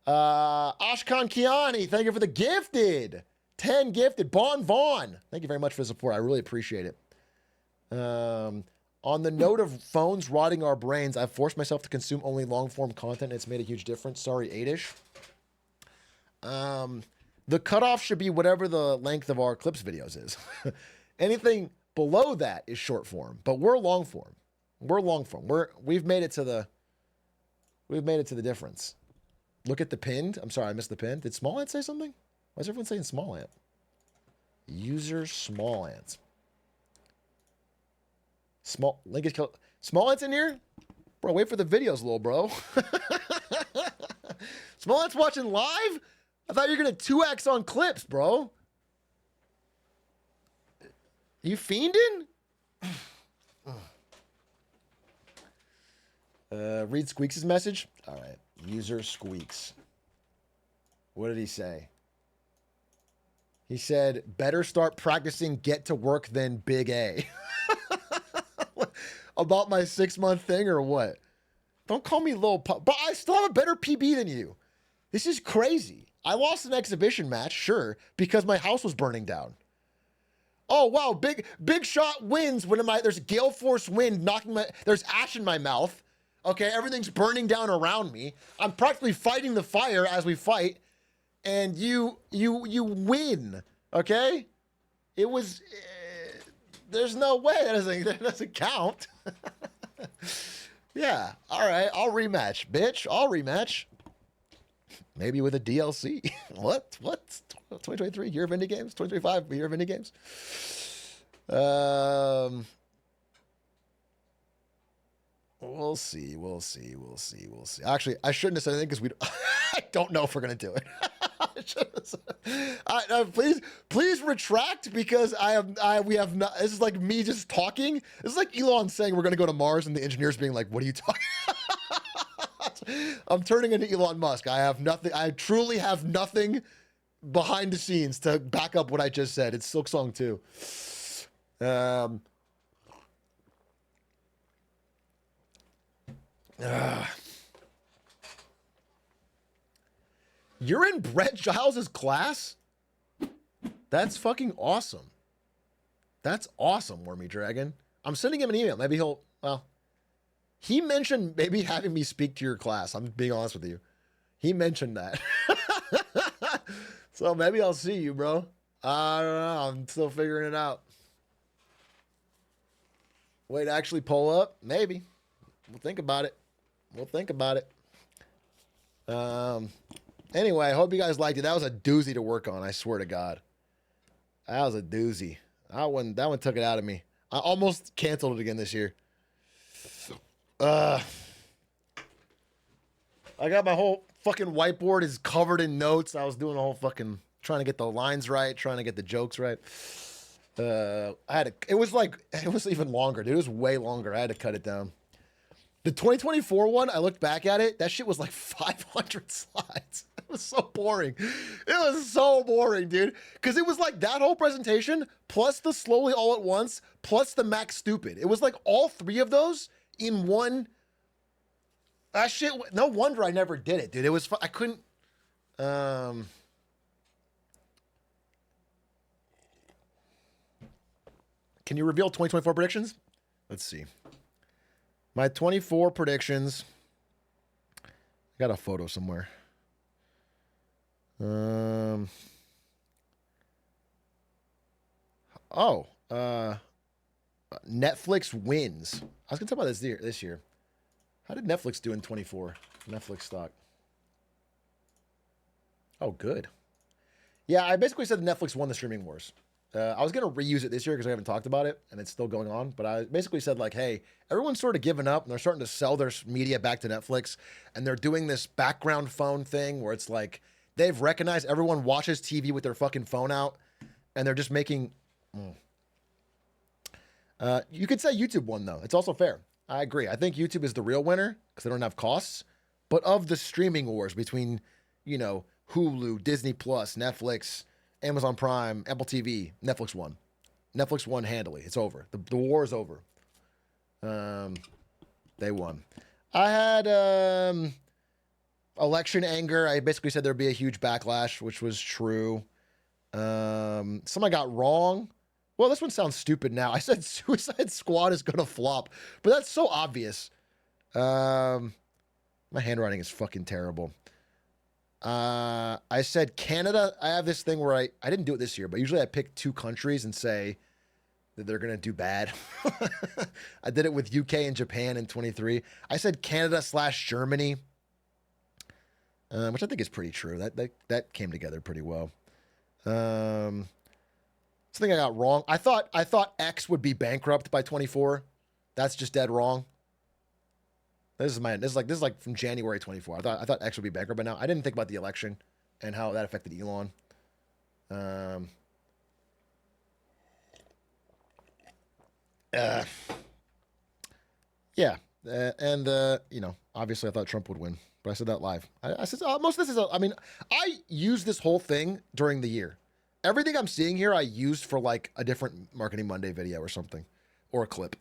Ashkan Kiani, thank you for the gifted. 10 gifted. Bon Vaughn, thank you very much for the support. I really appreciate it. On the note of phones rotting our brains, I've forced myself to consume only long-form content. It's made a huge difference. Sorry, 8-ish. The cutoff should be whatever the length of our clips videos is. Anything below that is short form, but we're long form. We're long form. We've made it to the difference. Look at the pinned. I'm sorry, I missed the pin. Did Small Ant say something? Why is everyone saying Small Ant? User Small Ant. Small Ant's in here? Bro, wait for the videos, little bro. Small Ant's watching live? I thought you were going to 2x on clips, bro. You fiending? Read Squeaks' message. All right. User Squeaks. What did he say? He said, better start practicing get to work than Big A. About my 6-month thing or what? Don't call me little pup. But I still have a better PB than you. This is crazy. I lost an exhibition match, sure, because my house was burning down. Oh, wow, big shot wins when there's a gale force wind there's ash in my mouth. Okay, everything's burning down around me. I'm practically fighting the fire as we fight, and you win, okay? It was, there's no way that doesn't count. Yeah, all right, I'll rematch, bitch. I'll rematch. Maybe with a DLC. What? 2023, year of indie games? 2025, year of indie games? We'll see. Actually, I shouldn't have said anything because I don't know if we're going to do it. Please retract because we have not, this is like me just talking. This is like Elon saying we're going to go to Mars and the engineers being like, what are you talking I'm turning into Elon Musk. I have nothing. I truly have nothing behind the scenes to back up what I just said. It's Silk Song 2. You're in Brett Giles' class? That's fucking awesome. That's awesome, Wormy Dragon. I'm sending him an email. Maybe he mentioned maybe having me speak to your class. I'm being honest with you. He mentioned that. So maybe I'll see you, bro. I don't know. I'm still figuring it out. Wait, actually pull up? Maybe. We'll think about it. Anyway, I hope you guys liked it. That was a doozy to work on, I swear to God. That was a doozy. That one took it out of me. I almost canceled it again this year. I got my whole fucking whiteboard is covered in notes. I was doing a whole fucking trying to get the lines right, trying to get the jokes right. It was even longer, dude. It was way longer. I had to cut it down. The 2024 one, I looked back at it. That shit was like 500 slides. It was so boring. It was so boring, dude. Because it was like that whole presentation, plus the slowly all at once, plus the Mac Stupid. It was like all three of those in one. That shit, no wonder I never did it, dude. It was, I couldn't, can you reveal 2024 predictions? Let's see. My 24 predictions. I got a photo somewhere. Netflix wins. I was going to talk about this year. How did Netflix do in 24? Netflix stock. Oh, good. Yeah, I basically said Netflix won the streaming wars. I was gonna reuse it this year because I haven't talked about it and it's still going on. But I basically said like, hey, everyone's sort of given up and they're starting to sell their media back to Netflix, and they're doing this background phone thing where it's like they've recognized everyone watches TV with their fucking phone out, and they're just making. You could say YouTube won though. It's also fair. I agree. I think YouTube is the real winner because they don't have costs. But of the streaming wars between, you know, Hulu, Disney Plus, Netflix, Amazon Prime, Apple TV, Netflix won. Netflix won handily. It's over. The war is over. They won. I had election anger. I basically said there'd be a huge backlash, which was true. Some I got wrong. Well, this one sounds stupid now. I said Suicide Squad is gonna flop, but that's so obvious. My handwriting is fucking terrible. I said Canada. I have this thing where I didn't do it this year, but usually I pick 2 countries and say that they're going to do bad. I did it with UK and Japan in 23. I said Canada/Germany, which I think is pretty true. That came together pretty well. Something I got wrong. I thought X would be bankrupt by 24. That's just dead wrong. This is like from January 24. I thought X would be bankrupt by now. I didn't think about the election and how that affected Elon. Yeah, and you know, obviously I thought Trump would win, but I said that live. I said most of this is. I mean, I used this whole thing during the year. Everything I'm seeing here, I used for like a different Marketing Monday video or something, or a clip.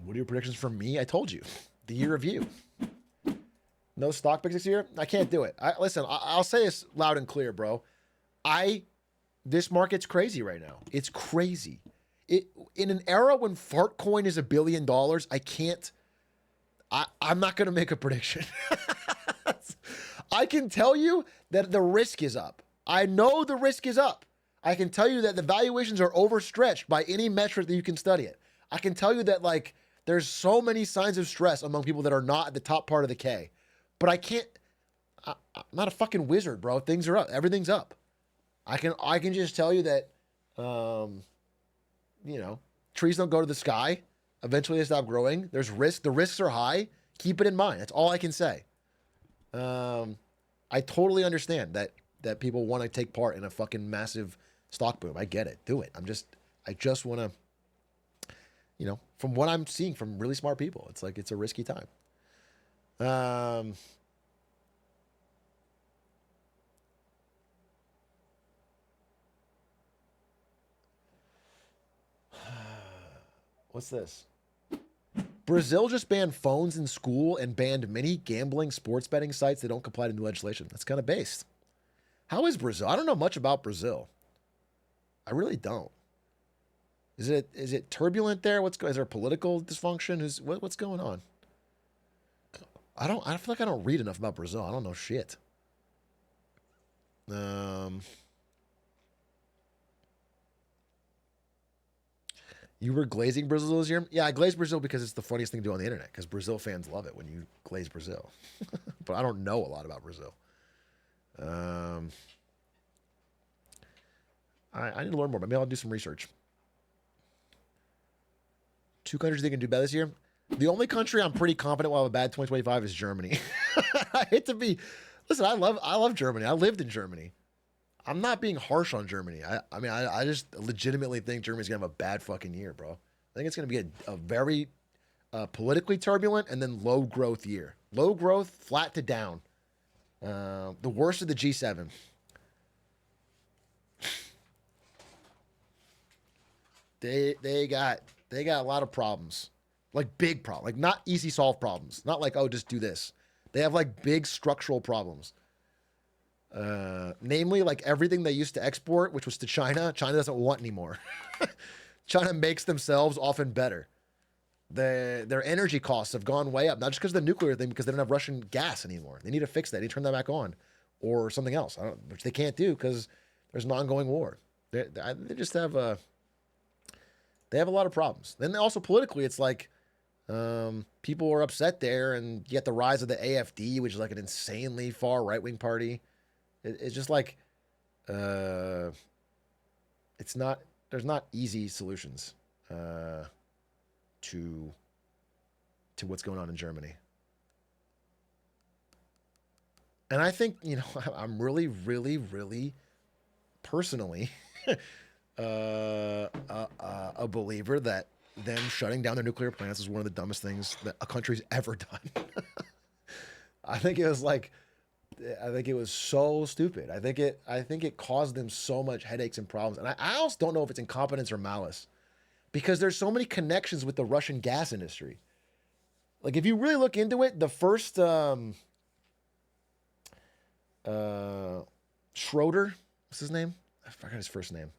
What are your predictions for me? I told you, the year review. No stock picks this year. I can't do it. Listen, I'll say this loud and clear, bro. This market's crazy right now. It's crazy. In an era when Fartcoin is $1 billion, I'm not going to make a prediction. I can tell you that the risk is up. I know the risk is up. I can tell you that the valuations are overstretched by any metric that you can study it. I can tell you that like there's so many signs of stress among people that are not at the top part of the K. But I'm not a fucking wizard, bro. Things are up. Everything's up. I can just tell you that, you know, trees don't go to the sky. Eventually they stop growing. There's risk. The risks are high. Keep it in mind. That's all I can say. I totally understand that people want to take part in a fucking massive stock boom. I get it. Do it. I just want to, you know, from what I'm seeing from really smart people, it's like, it's a risky time. What's this? Brazil just banned phones in school and banned many gambling sports betting sites that don't comply to new legislation. That's kind of based. How is Brazil? I don't know much about Brazil. I really don't. Is it turbulent there? Is there political dysfunction? What's going on? I feel like I don't read enough about Brazil. I don't know shit. You were glazing Brazil this year? Yeah, I glazed Brazil because it's the funniest thing to do on the internet, because Brazil fans love it when you glaze Brazil. But I don't know a lot about Brazil. I need to learn more, but maybe I'll do some research. 2 countries that can do better this year? The only country I'm pretty confident will have a bad 2025 is Germany. I hate to be... Listen, I love Germany. I lived in Germany. I'm not being harsh on Germany. I just legitimately think Germany's going to have a bad fucking year, bro. I think it's going to be a very politically turbulent and then low growth year. Low growth, flat to down. The worst of the G7. They got a lot of problems. Like big problems. Like not easy solve problems. Not like, oh, just do this. They have like big structural problems. Namely, like everything they used to export, which was to China, China doesn't want anymore. China makes themselves often better. Their energy costs have gone way up, not just because of the nuclear thing, because they don't have Russian gas anymore. They need to fix that. They need to turn that back on. or something else, which they can't do because there's an ongoing war. They just have they have a lot of problems. Then also politically, it's like people are upset there, and you get the rise of the AFD, which is like an insanely far right-wing party. It's just like there's not easy solutions to what's going on in Germany. And I think, I'm really, really, really personally a believer that them shutting down their nuclear plants is one of the dumbest things that a country's ever done. I think it was so stupid. I think it caused them so much headaches and problems. And I also don't know if it's incompetence or malice, because there's so many connections with the Russian gas industry. Like, if you really look into it, the first Schroeder, what's his name? I forgot his first name.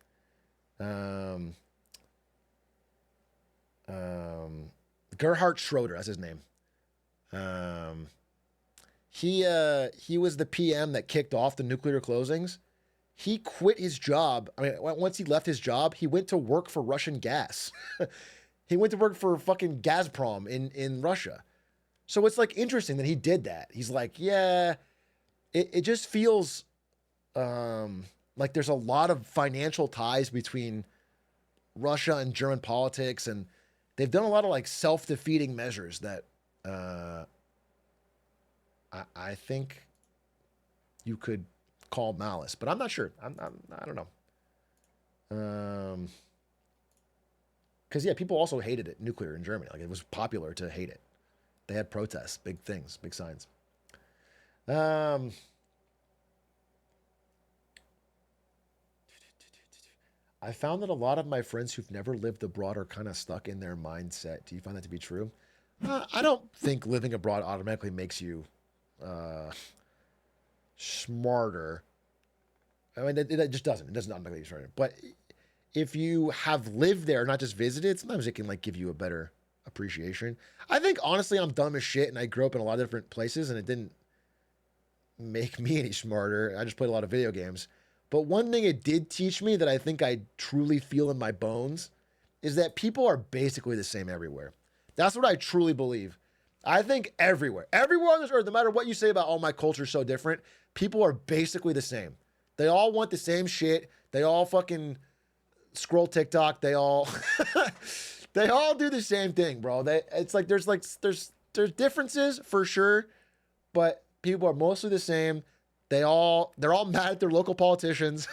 Gerhard Schroeder, that's his name. He was the PM that kicked off the nuclear closings. He quit his job. I mean, once he left his job, he went to work for Russian gas. He went to work for fucking Gazprom in Russia. So it's like interesting that he did that. He's like, yeah, it just feels like there's a lot of financial ties between Russia and German politics, and they've done a lot of like self-defeating measures that I think you could call malice, but I'm not sure. I don't know. Because yeah, people also hated it, nuclear in Germany. Like, it was popular to hate it. They had protests, big things, big signs. I found that a lot of my friends who've never lived abroad are kind of stuck in their mindset. Do you find that to be true? I don't think living abroad automatically makes you smarter. I mean, it just doesn't. It doesn't automatically make you smarter. But if you have lived there, not just visited, sometimes it can like give you a better appreciation. I think honestly, I'm dumb as shit, and I grew up in a lot of different places, and it didn't make me any smarter. I just played a lot of video games. But one thing it did teach me that I think I truly feel in my bones is that people are basically the same everywhere. That's what I truly believe. I think everywhere on this earth, no matter what you say about, oh, my culture's so different, people are basically the same. They all want the same shit. They all fucking scroll TikTok. They all they all do the same thing, bro. It's like there's differences for sure, but people are mostly the same. They're all mad at their local politicians.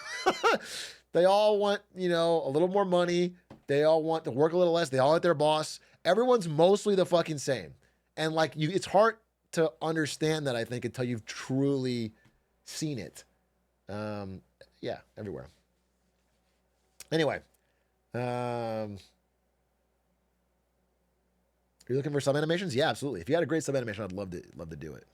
They all want, a little more money. They all want to work a little less. They all want their boss. Everyone's mostly the fucking same. And like it's hard to understand that, I think, until you've truly seen it. Yeah, everywhere. Anyway, are you looking for sub animations? Yeah, absolutely. If you had a great sub animation, I'd love to do it.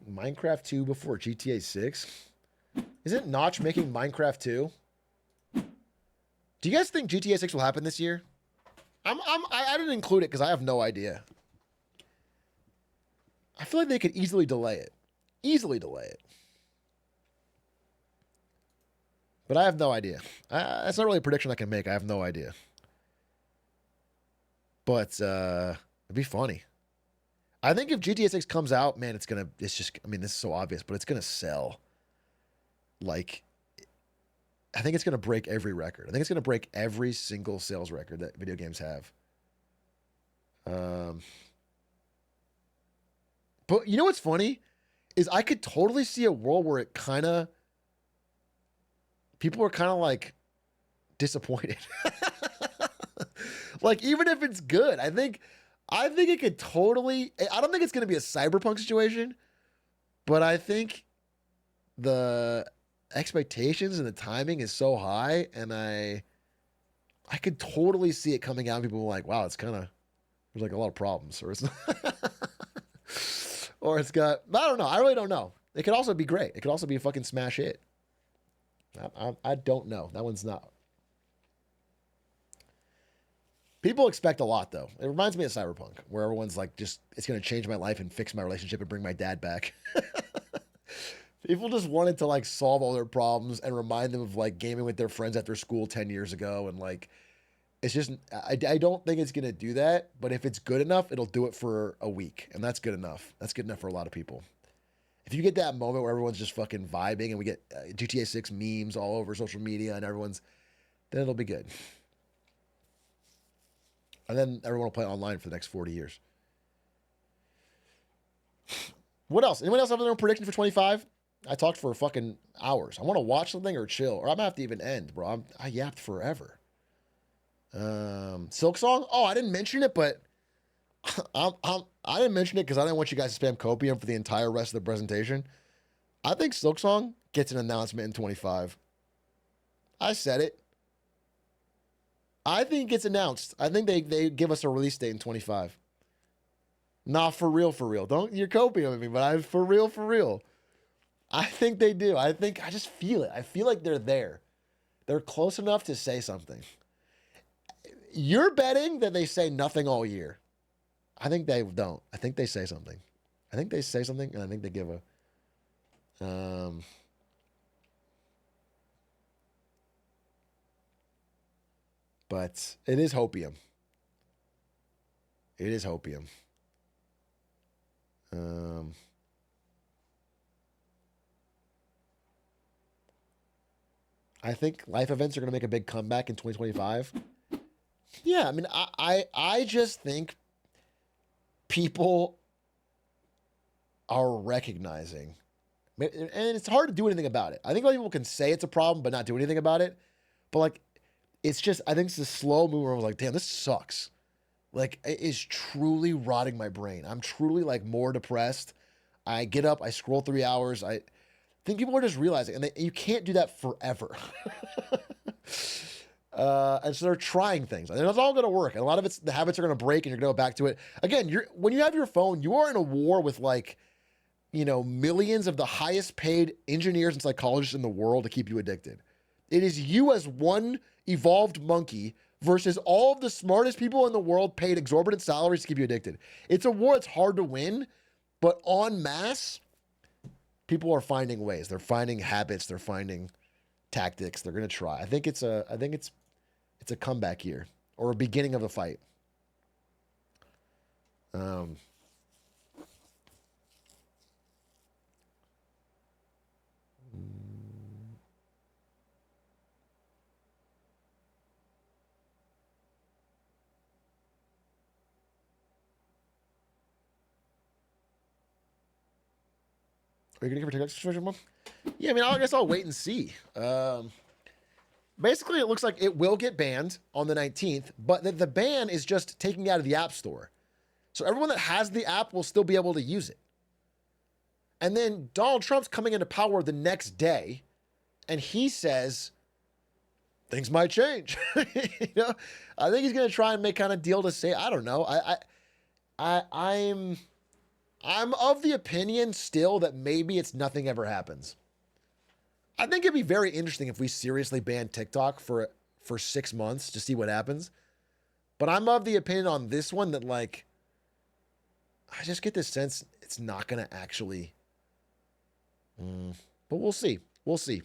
Minecraft 2 before GTA 6? Isn't Notch making Minecraft 2? Do you guys think GTA 6 will happen this year? I didn't include it because I have no idea. I feel like they could easily delay it. But I have no idea. That's not really a prediction I can make. I have no idea. But it'd be funny. I think if GTA 6 comes out, man, this is so obvious, but it's going to sell. Like, I think it's going to break every record. I think it's going to break every single sales record that video games have. But you know what's funny? Is I could totally see a world where people are kind of like disappointed. Like, even if it's good, I think it could totally, I don't think it's going to be a Cyberpunk situation, but I think the expectations and the timing is so high, and I could totally see it coming out and people are like, wow, it's kind of, there's like a lot of problems, or it's Or it's got, I don't know. I really don't know. It could also be great. It could also be a fucking smash hit. I don't know. That one's not. People expect a lot, though. It reminds me of Cyberpunk, where everyone's like, just, it's going to change my life and fix my relationship and bring my dad back. People just wanted to, like, solve all their problems and remind them of, like, gaming with their friends after school 10 years ago. And, like, it's just, I don't think it's going to do that. But if it's good enough, it'll do it for a week. And that's good enough. That's good enough for a lot of people. If you get that moment where everyone's just fucking vibing and we get GTA 6 memes all over social media and everyone's, then it'll be good. And then everyone will play online for the next 40 years. What else? Anyone else have their own prediction for 25? I talked for fucking hours. I want to watch something or chill, or I'm gonna have to even end, bro. I yapped forever. Silk Song? Oh, I didn't mention it, but I didn't mention it because I didn't want you guys to spam copium for the entire rest of the presentation. I think Silk Song gets an announcement in 25. I said it. I think it gets announced. I think they give us a release date in 25. Nah, for real. Don't, you're copium me, but for real. I think they do. I just feel it. I feel like they're there. They're close enough to say something. You're betting that they say nothing all year. I think they don't. I think they say something. And I think they give a... But it is hopium. I think life events are going to make a big comeback in 2025. Yeah, I mean, I just think people are recognizing, and it's hard to do anything about it. I think a lot of people can say it's a problem, but not do anything about it. But like, it's just, I think it's a slow move where I was like, damn, this sucks. Like, it is truly rotting my brain. I'm truly like more depressed. I get up, I scroll 3 hours. I think people are just realizing, and you can't do that forever. And so they're trying things, and it's all going to work. And a lot of the habits are going to break, and you're going to go back to it. Again, when you have your phone, you are in a war with like, millions of the highest paid engineers and psychologists in the world to keep you addicted. It is you as one evolved monkey versus all of the smartest people in the world paid exorbitant salaries to keep you addicted. It's a war that's hard to win, but en masse, people are finding ways. They're finding habits. They're finding tactics. They're going to try. I think it's a comeback year or a beginning of a fight. Are you going to give her TikTok, Mom? Yeah, I mean, I guess I'll wait and see. Basically, it looks like it will get banned on the 19th, but the ban is just taking it out of the App Store. So everyone that has the app will still be able to use it. And then Donald Trump's coming into power the next day, and he says things might change. I think he's going to try and make kind of deal to say, I don't know. I'm of the opinion still that maybe it's nothing ever happens. I think it'd be very interesting if we seriously banned TikTok for 6 months to see what happens. But I'm of the opinion on this one that, like, I just get this sense it's not going to actually. But we'll see. We'll see.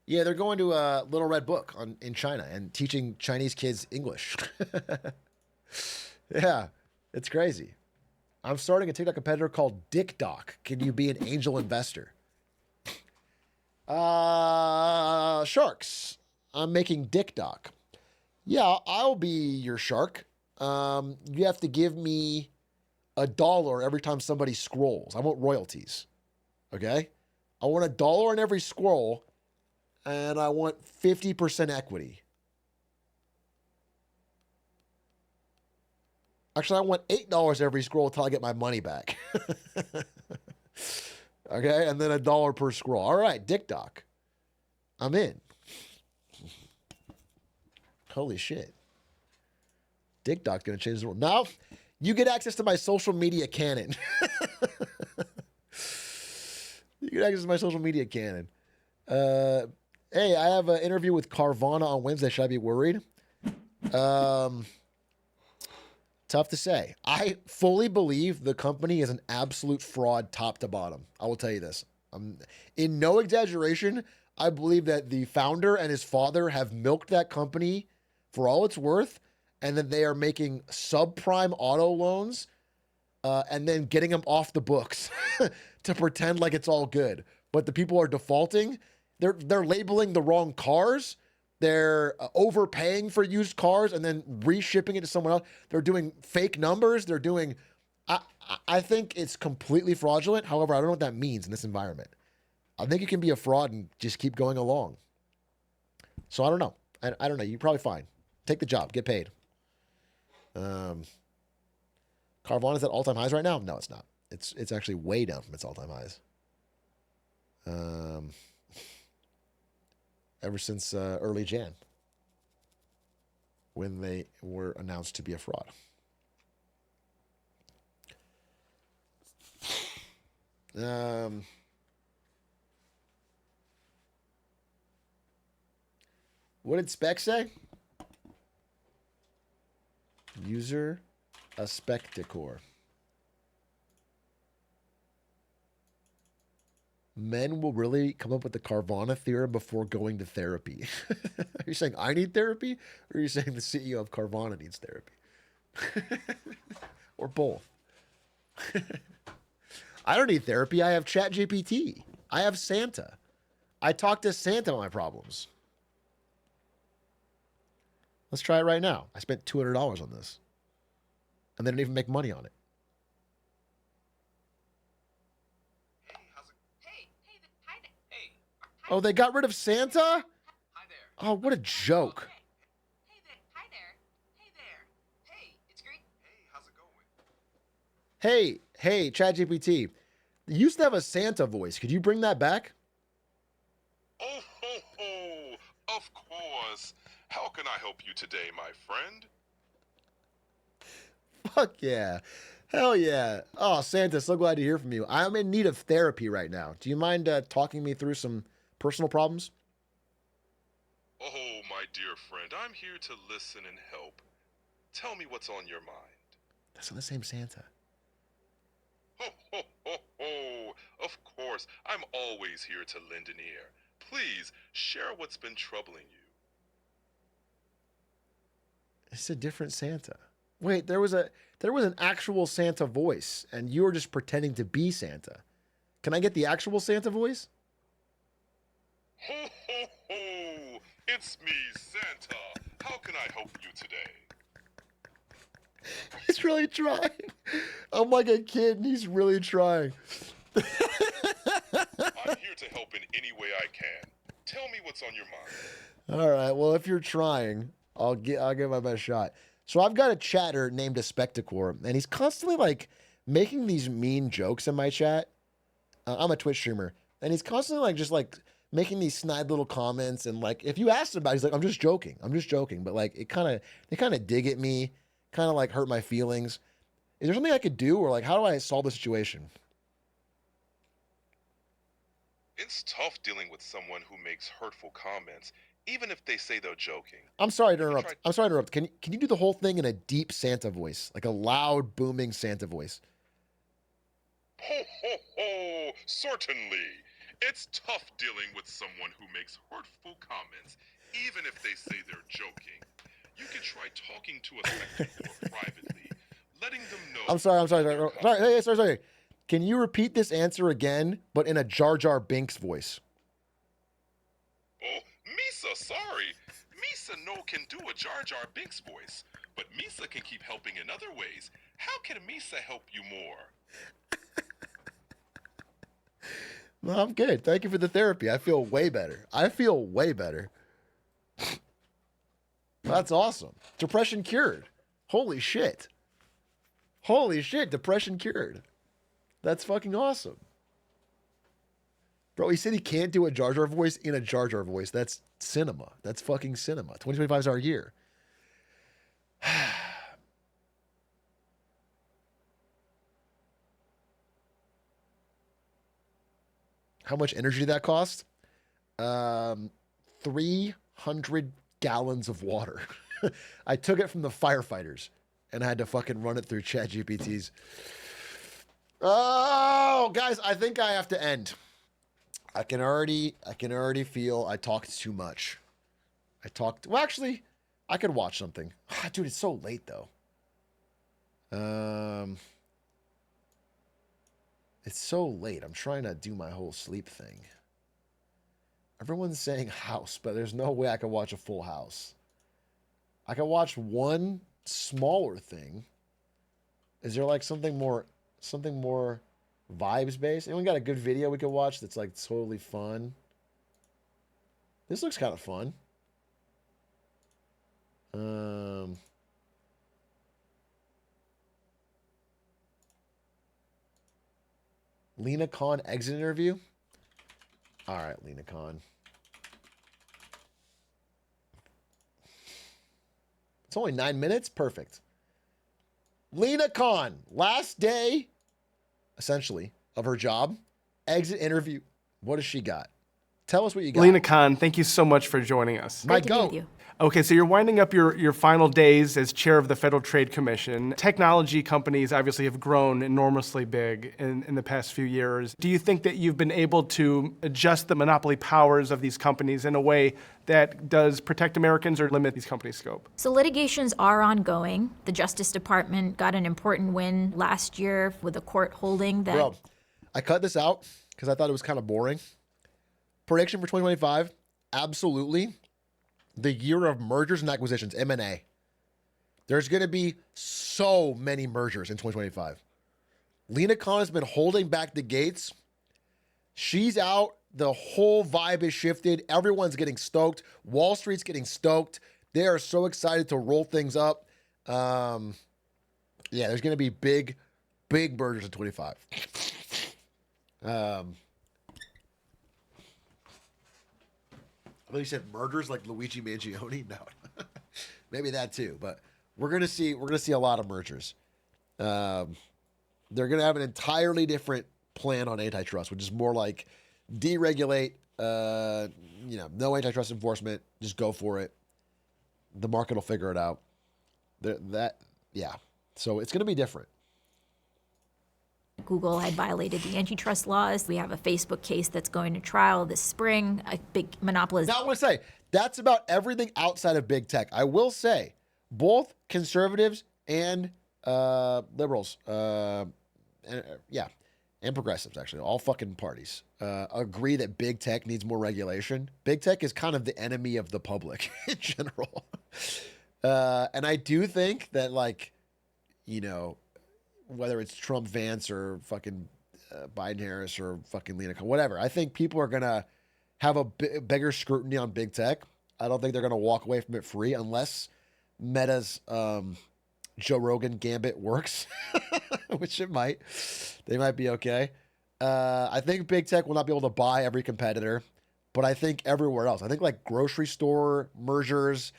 Yeah, they're going to a Little Red Book in China and teaching Chinese kids English. Yeah, it's crazy. I'm starting a TikTok competitor called Dick Doc. Can you be an angel investor? Sharks. I'm making Dick Doc. Yeah, I'll be your shark. You have to give me $1 every time somebody scrolls. I want royalties. Okay? I want $1 on every scroll. And I want 50% equity. Actually, I want $8 every scroll until I get my money back. Okay, and then $1 per scroll. All right, Dick Doc. I'm in. Holy shit. Dick Doc's gonna change the world. Now, you get access to my social media canon. You get access to my social media canon. Hey, I have an interview with Carvana on Wednesday. Should I be worried? Tough to say. I fully believe the company is an absolute fraud top to bottom. I will tell you this. In no exaggeration, I believe that the founder and his father have milked that company for all it's worth, and that they are making subprime auto loans and then getting them off the books to pretend like it's all good. But the people are defaulting. They're labeling the wrong cars. They're overpaying for used cars and then reshipping it to someone else. They're doing fake numbers. They're doing... I think it's completely fraudulent. However, I don't know what that means in this environment. I think you can be a fraud and just keep going along. So I don't know. I don't know. You're probably fine. Take the job. Get paid. Carvana's at all-time highs right now? No, it's not. It's actually way down from its all-time highs. Ever since early Jan, when they were announced to be a fraud. What did Spec say? User a Spectacor. Men will really come up with the Carvana theorem before going to therapy. Are you saying I need therapy? Or are you saying the CEO of Carvana needs therapy? Or both? I don't need therapy. I have ChatGPT. I have Santa. I talk to Santa about my problems. Let's try it right now. I spent $200 on this. And they didn't even make money on it. Oh, they got rid of Santa? Hi there. Oh, what a joke. Hey there. Hi there. Hey there. Hey, it's great. Hey, how's it going? Hey, ChatGPT. You used to have a Santa voice. Could you bring that back? Oh, ho, ho. Of course. How can I help you today, my friend? Fuck yeah. Hell yeah. Oh, Santa, so glad to hear from you. I'm in need of therapy right now. Do you mind talking me through some personal problems? Oh, my dear friend, I'm here to listen and help. Tell me what's on your mind. That's not the same Santa. Ho, ho, ho, ho. Of course, I'm always here to lend an ear. Please, share what's been troubling you. It's a different Santa. Wait, there was an actual Santa voice, and you were just pretending to be Santa. Can I get the actual Santa voice? Ho, ho, ho! It's me, Santa. How can I help you today? He's really trying. I'm like a kid, and he's really trying. I'm here to help in any way I can. Tell me what's on your mind. All right, well, if you're trying, I'll give my best shot. So I've got a chatter named a Spectacor, and he's constantly like making these mean jokes in my chat. I'm a Twitch streamer, and he's constantly like just like making these snide little comments, and like if you ask him about it, he's like, I'm just joking. But like they kind of dig at me, kind of like hurt my feelings. Is there something I could do, or like how do I solve the situation? It's tough dealing with someone who makes hurtful comments, even if they say they're joking. I'm sorry to interrupt. Can you do the whole thing in a deep Santa voice, like a loud, booming Santa voice? Ho, ho, ho! Certainly. It's tough dealing with someone who makes hurtful comments, even if they say they're joking. You could try talking to a spectator privately, letting them know... I'm sorry. Can you repeat this answer again, but in a Jar Jar Binks voice? Oh, Misa, sorry. Misa no can do a Jar Jar Binks voice, but Misa can keep helping in other ways. How can Misa help you more? No, I'm good. Thank you for the therapy. I feel way better. That's awesome. Depression cured. Holy shit. Depression cured. That's fucking awesome. Bro, he said he can't do a Jar Jar voice in a Jar Jar voice. That's cinema. That's fucking cinema. 2025 is our year. How much energy did that cost? 300 gallons of water. I took it from the firefighters and I had to fucking run it through ChatGPT's. Oh, guys, I think I have to end. I can already feel I talked too much. Well, actually, I could watch something. Dude, it's so late though. It's so late. I'm trying to do my whole sleep thing. Everyone's saying House, but there's no way I can watch a full House. I can watch one smaller thing. Is there like something more vibes based? Anyone got a good video we could watch that's like totally fun? This looks kind of fun. Lina Khan exit interview. All right, Lina Khan. It's only 9 minutes. Perfect. Lina Khan, last day, essentially, of her job. Exit interview. What does she got? Tell us what you got. Lina Khan, thank you so much for joining us. My goat. Okay, so you're winding up your final days as chair of the Federal Trade Commission. Technology companies obviously have grown enormously big in the past few years. Do you think that you've been able to adjust the monopoly powers of these companies in a way that does protect Americans or limit these companies' scope? So litigations are ongoing. The Justice Department got an important win last year with a court holding that... Bro, I cut this out because I thought it was kind of boring. Prediction for 2025, absolutely. The year of mergers and acquisitions, M&A. There's going to be so many mergers in 2025. Lina Khan has been holding back the gates. She's out. The whole vibe is shifted. Everyone's getting stoked. Wall Street's getting stoked. They are so excited to roll things up. Yeah, there's going to be big mergers in 25. I thought you said murders like Luigi Mangione. No, maybe that too. But we're gonna see a lot of mergers. They're gonna have an entirely different plan on antitrust, which is more like deregulate. No antitrust enforcement. Just go for it. The market will figure it out. So it's gonna be different. Google had violated the antitrust laws. We have a Facebook case that's going to trial this spring, a big monopolist. Now I want to say, that's about everything outside of big tech. I will say, both conservatives and liberals, and progressives, actually, all fucking parties, agree that big tech needs more regulation. Big tech is kind of the enemy of the public in general. And I do think that, whether it's Trump Vance or fucking Biden Harris or fucking Lina Khan, whatever. I think people are going to have a bigger scrutiny on big tech. I don't think they're going to walk away from it free unless Meta's Joe Rogan gambit works, which it might. They might be okay. I think big tech will not be able to buy every competitor, but I think everywhere else. I think like grocery store mergers,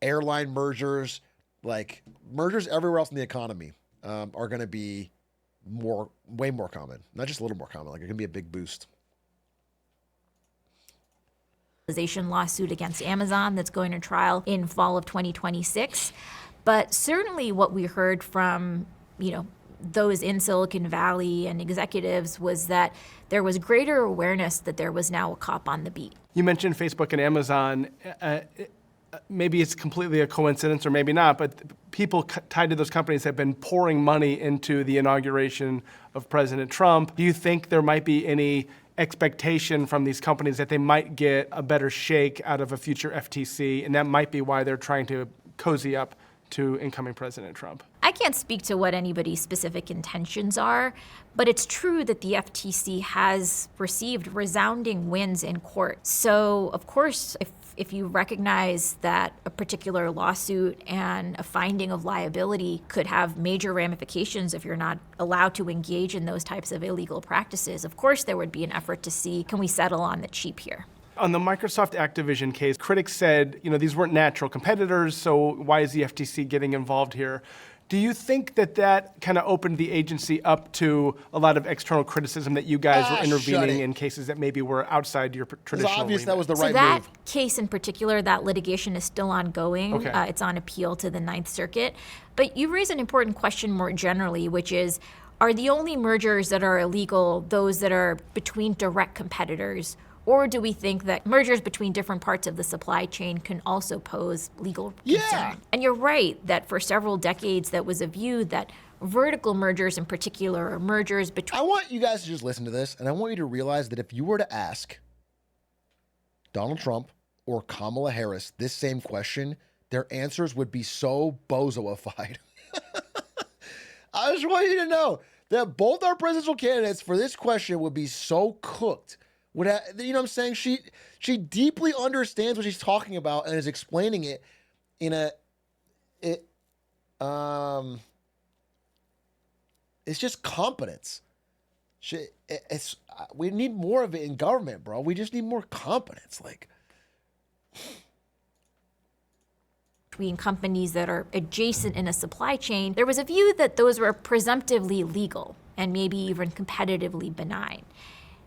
airline mergers, like mergers everywhere else in the economy. Are going to be way more common. Not just a little more common. Like, it can be a big boost. Lawsuit against Amazon that's going to trial in fall of 2026. But certainly what we heard from, those in Silicon Valley and executives was that there was greater awareness that there was now a cop on the beat. You mentioned Facebook and Amazon. Maybe it's completely a coincidence or maybe not, but people tied to those companies have been pouring money into the inauguration of President Trump. Do you think there might be any expectation from these companies that they might get a better shake out of a future FTC, and that might be why they're trying to cozy up to incoming President Trump? I can't speak to what anybody's specific intentions are, but it's true that the FTC has received resounding wins in court. So, of course, if you recognize that a particular lawsuit and a finding of liability could have major ramifications if you're not allowed to engage in those types of illegal practices, of course there would be an effort to see, can we settle on the cheap here? On the Microsoft Activision case, critics said, these weren't natural competitors, so why is the FTC getting involved here? Do you think that kind of opened the agency up to a lot of external criticism that you guys were intervening in cases that maybe were outside your traditional It's obvious remit? that was the right So that move. case in particular, that litigation is still ongoing. Okay. It's on appeal to the Ninth Circuit. But you raise an important question more generally, which is, are the only mergers that are illegal those that are between direct competitors? Or do we think that mergers between different parts of the supply chain can also pose legal concern? And you're right that for several decades that was a view that vertical mergers in particular, or mergers between... I want you guys to just listen to this, and I want you to realize that if you were to ask Donald Trump or Kamala Harris this same question, their answers would be so bozoified. I just want you to know that both our presidential candidates for this question would be so cooked. You know what I'm saying? She deeply understands what she's talking about and is explaining it in it's just competence. We need more of it in government, bro. We just need more competence. Between companies that are adjacent in a supply chain, there was a view that those were presumptively legal and maybe even competitively benign.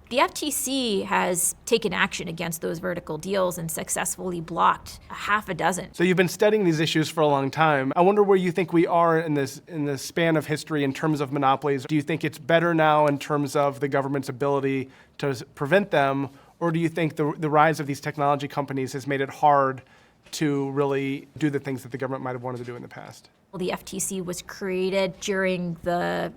The FTC has taken action against those vertical deals and successfully blocked a half a dozen. So you've been studying these issues for a long time. I wonder where you think we are in the span of history in terms of monopolies. Do you think it's better now in terms of the government's ability to prevent them, or do you think the rise of these technology companies has made it hard to really do the things that the government might have wanted to do in the past? The FTC was created during the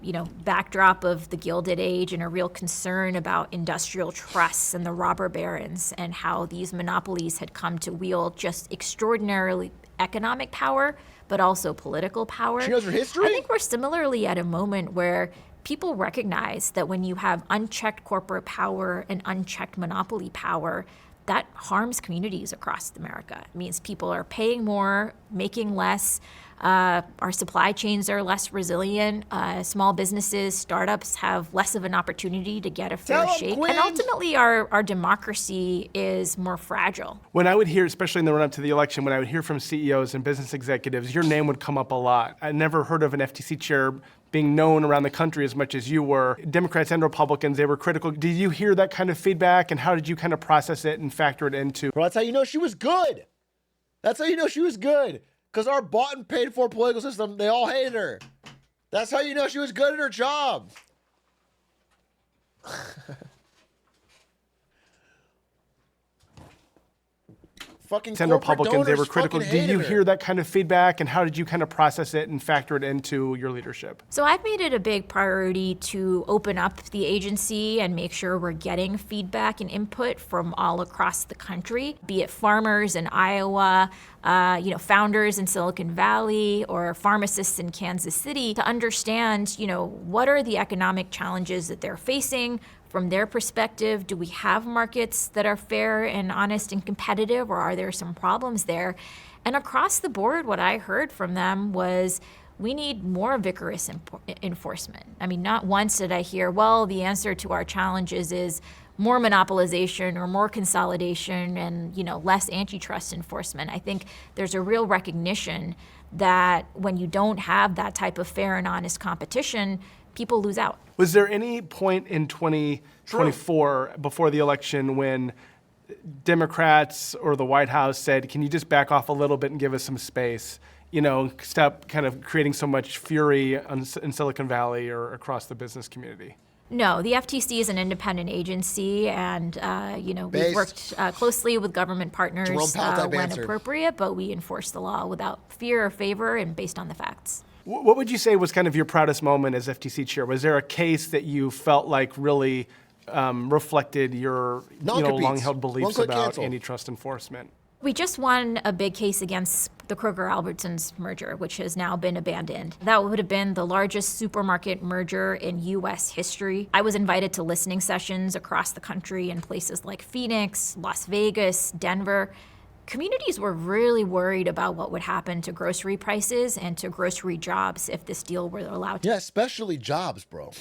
backdrop of the Gilded Age and a real concern about industrial trusts and the robber barons and how these monopolies had come to wield just extraordinarily economic power, but also political power. She knows her history? I think we're similarly at a moment where people recognize that when you have unchecked corporate power and unchecked monopoly power, that harms communities across America. It means people are paying more, making less. Our supply chains are less resilient. Small businesses, startups have less of an opportunity to get a fair shake. And ultimately, our democracy is more fragile. When I would hear, especially in the run-up to the election, when I would hear from CEOs and business executives, your name would come up a lot. I never heard of an FTC chair being known around the country as much as you were. Democrats and Republicans, they were critical. Did you hear that kind of feedback, and how did you kind of process it and factor it into? Bro, that's how you know she was good. That's how you know she was good. Because our bought and paid for political system, they all hated her. That's how you know she was good at her job. Fucking and Republicans, they were critical. Did you hear that kind of feedback, and how did you kind of process it and factor it into your leadership? So I've made it a big priority to open up the agency and make sure we're getting feedback and input from all across the country, be it farmers in Iowa, founders in Silicon Valley, or pharmacists in Kansas City, to understand, what are the economic challenges that they're facing. From their perspective, do we have markets that are fair and honest and competitive, or are there some problems there? And across the board, what I heard from them was, we need more vigorous enforcement. I mean, not once did I hear, well, the answer to our challenges is more monopolization or more consolidation and, less antitrust enforcement. I think there's a real recognition that when you don't have that type of fair and honest competition, people lose out. Was there any point in 2024 before the election when Democrats or the White House said, can you just back off a little bit and give us some space? Stop kind of creating so much fury in Silicon Valley or across the business community? No, the FTC is an independent agency, and we've worked closely with government partners when appropriate, but we enforce the law without fear or favor and based on the facts. What would you say was kind of your proudest moment as FTC chair? Was there a case that you felt like really reflected your long-held beliefs about antitrust enforcement? We just won a big case against the Kroger-Albertsons merger, which has now been abandoned. That would have been the largest supermarket merger in U.S. history. I was invited to listening sessions across the country in places like Phoenix, Las Vegas, Denver. Communities were really worried about what would happen to grocery prices and to grocery jobs if this deal were allowed to. Yeah, especially jobs, bro.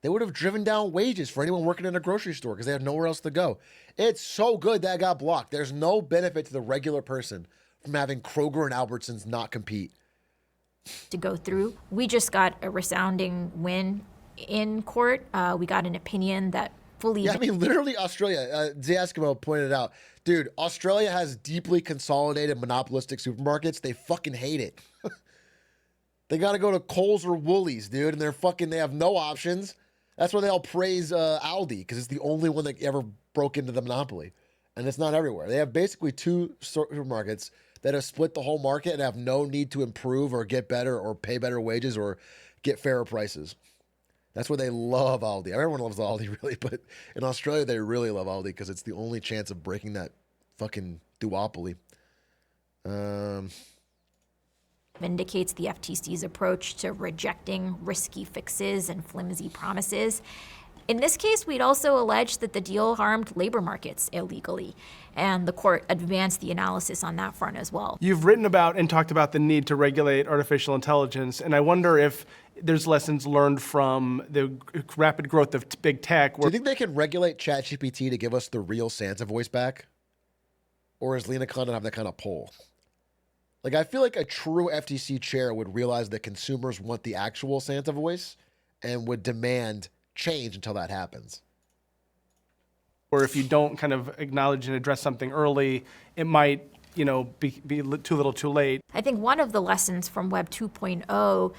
They would have driven down wages for anyone working in a grocery store because they had nowhere else to go. It's so good that got blocked. There's no benefit to the regular person from having Kroger and Albertsons not compete. To go through. We just got a resounding win in court. We got an opinion that fully... Yeah, I mean, literally Australia. Eskimo pointed out, dude, Australia has deeply consolidated monopolistic supermarkets. They fucking hate it. They got to go to Kohl's or Woolies, dude, and they have no options. That's why they all praise Aldi, because it's the only one that ever broke into the monopoly. And it's not everywhere. They have basically two supermarkets that have split the whole market and have no need to improve or get better or pay better wages or get fairer prices. That's why they love Aldi. Everyone loves Aldi, really, but in Australia, they really love Aldi because it's the only chance of breaking that fucking duopoly. Vindicates the FTC's approach to rejecting risky fixes and flimsy promises. In this case, we'd also alleged that the deal harmed labor markets illegally, and the court advanced the analysis on that front as well. You've written about and talked about the need to regulate artificial intelligence, and I wonder if there's lessons learned from the rapid growth of big tech. Do you think they can regulate ChatGPT to give us the real Santa voice back? Or is Lina Khan have that kind of pull? Like, I feel like a true FTC chair would realize that consumers want the actual Santa voice and would demand change until that happens. Or if you don't kind of acknowledge and address something early, it might, be too little too late. I think one of the lessons from Web 2.0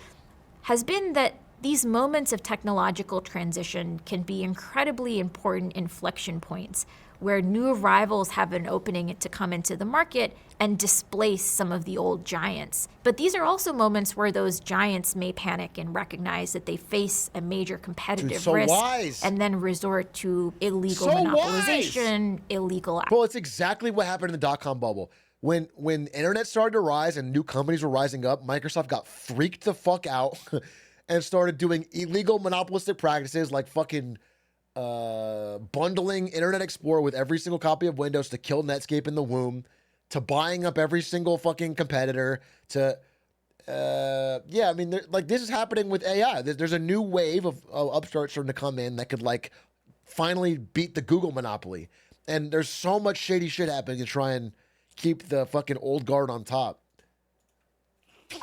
has been that these moments of technological transition can be incredibly important inflection points where new arrivals have an opening to come into the market and displace some of the old giants. But these are also moments where those giants may panic and recognize that they face a major competitive risk and then resort to illegal monopolization, illegal... Well, it's exactly what happened in the dot-com bubble. When internet started to rise and new companies were rising up, Microsoft got freaked the fuck out and started doing illegal monopolistic practices like fucking bundling Internet Explorer with every single copy of Windows to kill Netscape in the womb, to buying up every single fucking competitor, to I mean, this is happening with AI. There's a new wave of upstarts starting to come in that could finally beat the Google monopoly. And there's so much shady shit happening to try and keep the fucking old guard on top.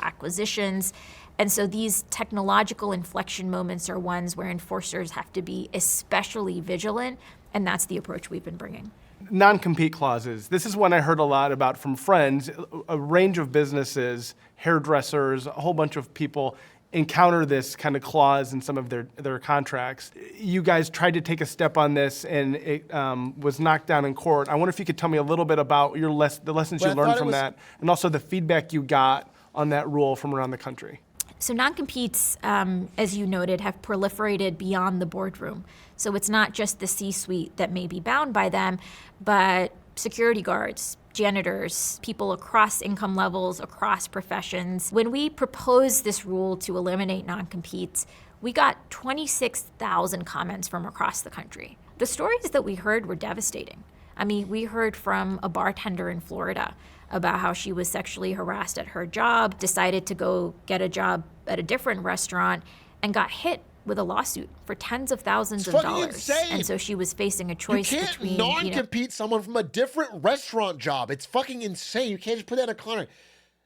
Acquisitions. And so these technological inflection moments are ones where enforcers have to be especially vigilant, and that's the approach we've been bringing. Non-compete clauses. This is one I heard a lot about from friends. A range of businesses, hairdressers, a whole bunch of people encounter this kind of clause in some of their contracts. You guys tried to take a step on this, and it was knocked down in court. I wonder if you could tell me a little bit about the lessons you learned from that, and also the feedback you got on that rule from around the country. So non-competes, as you noted, have proliferated beyond the boardroom. So it's not just the C-suite that may be bound by them, but security guards, janitors, people across income levels, across professions. When we proposed this rule to eliminate non-competes, we got 26,000 comments from across the country. The stories that we heard were devastating. I mean, we heard from a bartender in Florida about how she was sexually harassed at her job, decided to go get a job at a different restaurant, and got hit with a lawsuit for tens of thousands of dollars. Insane. And so she was facing a choice between... You can't non-compete someone from a different restaurant job. It's fucking insane. You can't just put that in a contract.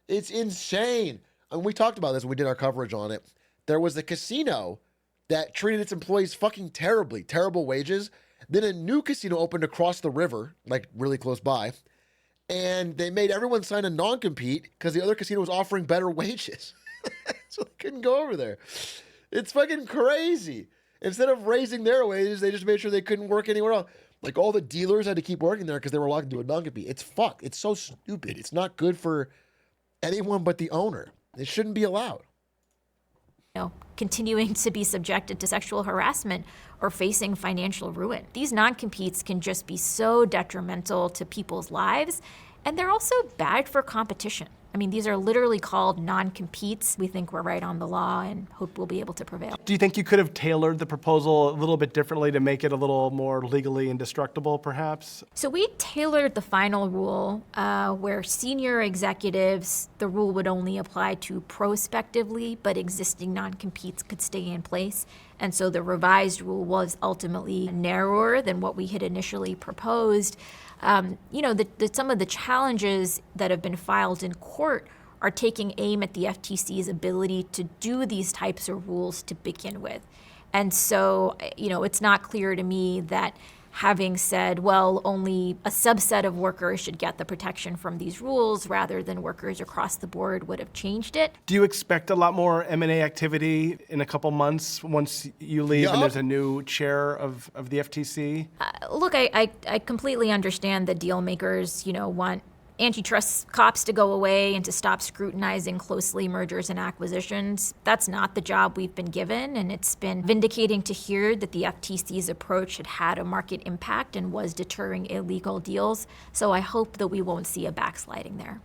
It's insane. And we talked about this when we did our coverage on it. There was a casino that treated its employees fucking terribly, terrible wages. Then a new casino opened across the river, like really close by. And they made everyone sign a non-compete because the other casino was offering better wages. So they couldn't go over there. It's fucking crazy. Instead of raising their wages, they just made sure they couldn't work anywhere else. Like all the dealers had to keep working there because they were locked into a non-compete. It's fucked. It's so stupid. It's not good for anyone but the owner. It shouldn't be allowed. Continuing to be subjected to sexual harassment or facing financial ruin. These non-competes can just be so detrimental to people's lives, And they're also bad for competition. I mean, these are literally called non-competes. We think we're right on the law and hope we'll be able to prevail. Do you think you could have tailored the proposal a little bit differently to make it a little more legally indestructible, perhaps? So we tailored the final rule where senior executives, the rule would only apply to prospectively, but existing non-competes could stay in place. And so the revised rule was ultimately narrower than what we had initially proposed. Some of the challenges that have been filed in court are taking aim at the FTC's ability to do these types of rules to begin with. And so, it's not clear to me that having said, well, only a subset of workers should get the protection from these rules rather than workers across the board would have changed it. Do you expect a lot more M&A activity in a couple months once you leave and there's a new chair of the FTC? Look, I completely understand that deal makers, want antitrust cops to go away and to stop scrutinizing closely mergers and acquisitions. That's not the job we've been given, and it's been vindicating to hear that the FTC's approach had a market impact and was deterring illegal deals. So I hope that we won't see a backsliding there.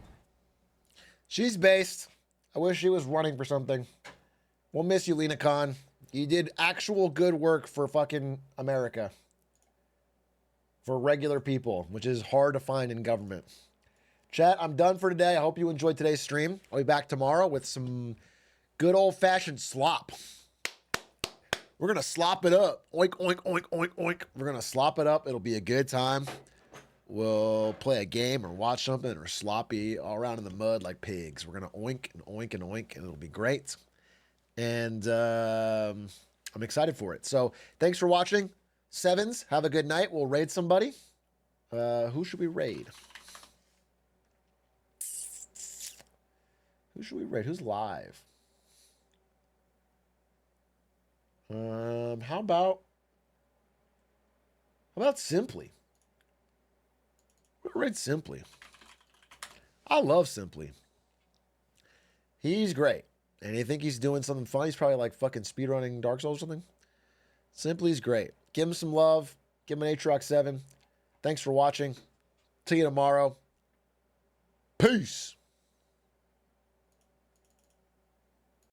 She's based. I wish she was running for something. We'll miss you, Lina Khan. You did actual good work for fucking America. For regular people, which is hard to find in government. Chat, I'm done for today. I hope you enjoyed today's stream. I'll be back tomorrow with some good old-fashioned slop. We're going to slop it up. Oink, oink, oink, oink, oink. We're going to slop it up. It'll be a good time. We'll play a game or watch something or sloppy all around in the mud like pigs. We're going to oink and oink and oink, and it'll be great. And I'm excited for it. So thanks for watching. Sevens, have a good night. We'll raid somebody. Who should we raid? Who should we raid? Who's live? How about Simply? We'll raid Simply. I love Simply. He's great. And you think he's doing something fun? He's probably like fucking speedrunning Dark Souls or something. Simply's great. Give him some love. Give him an Atrioc 7. Thanks for watching. See you tomorrow. Peace.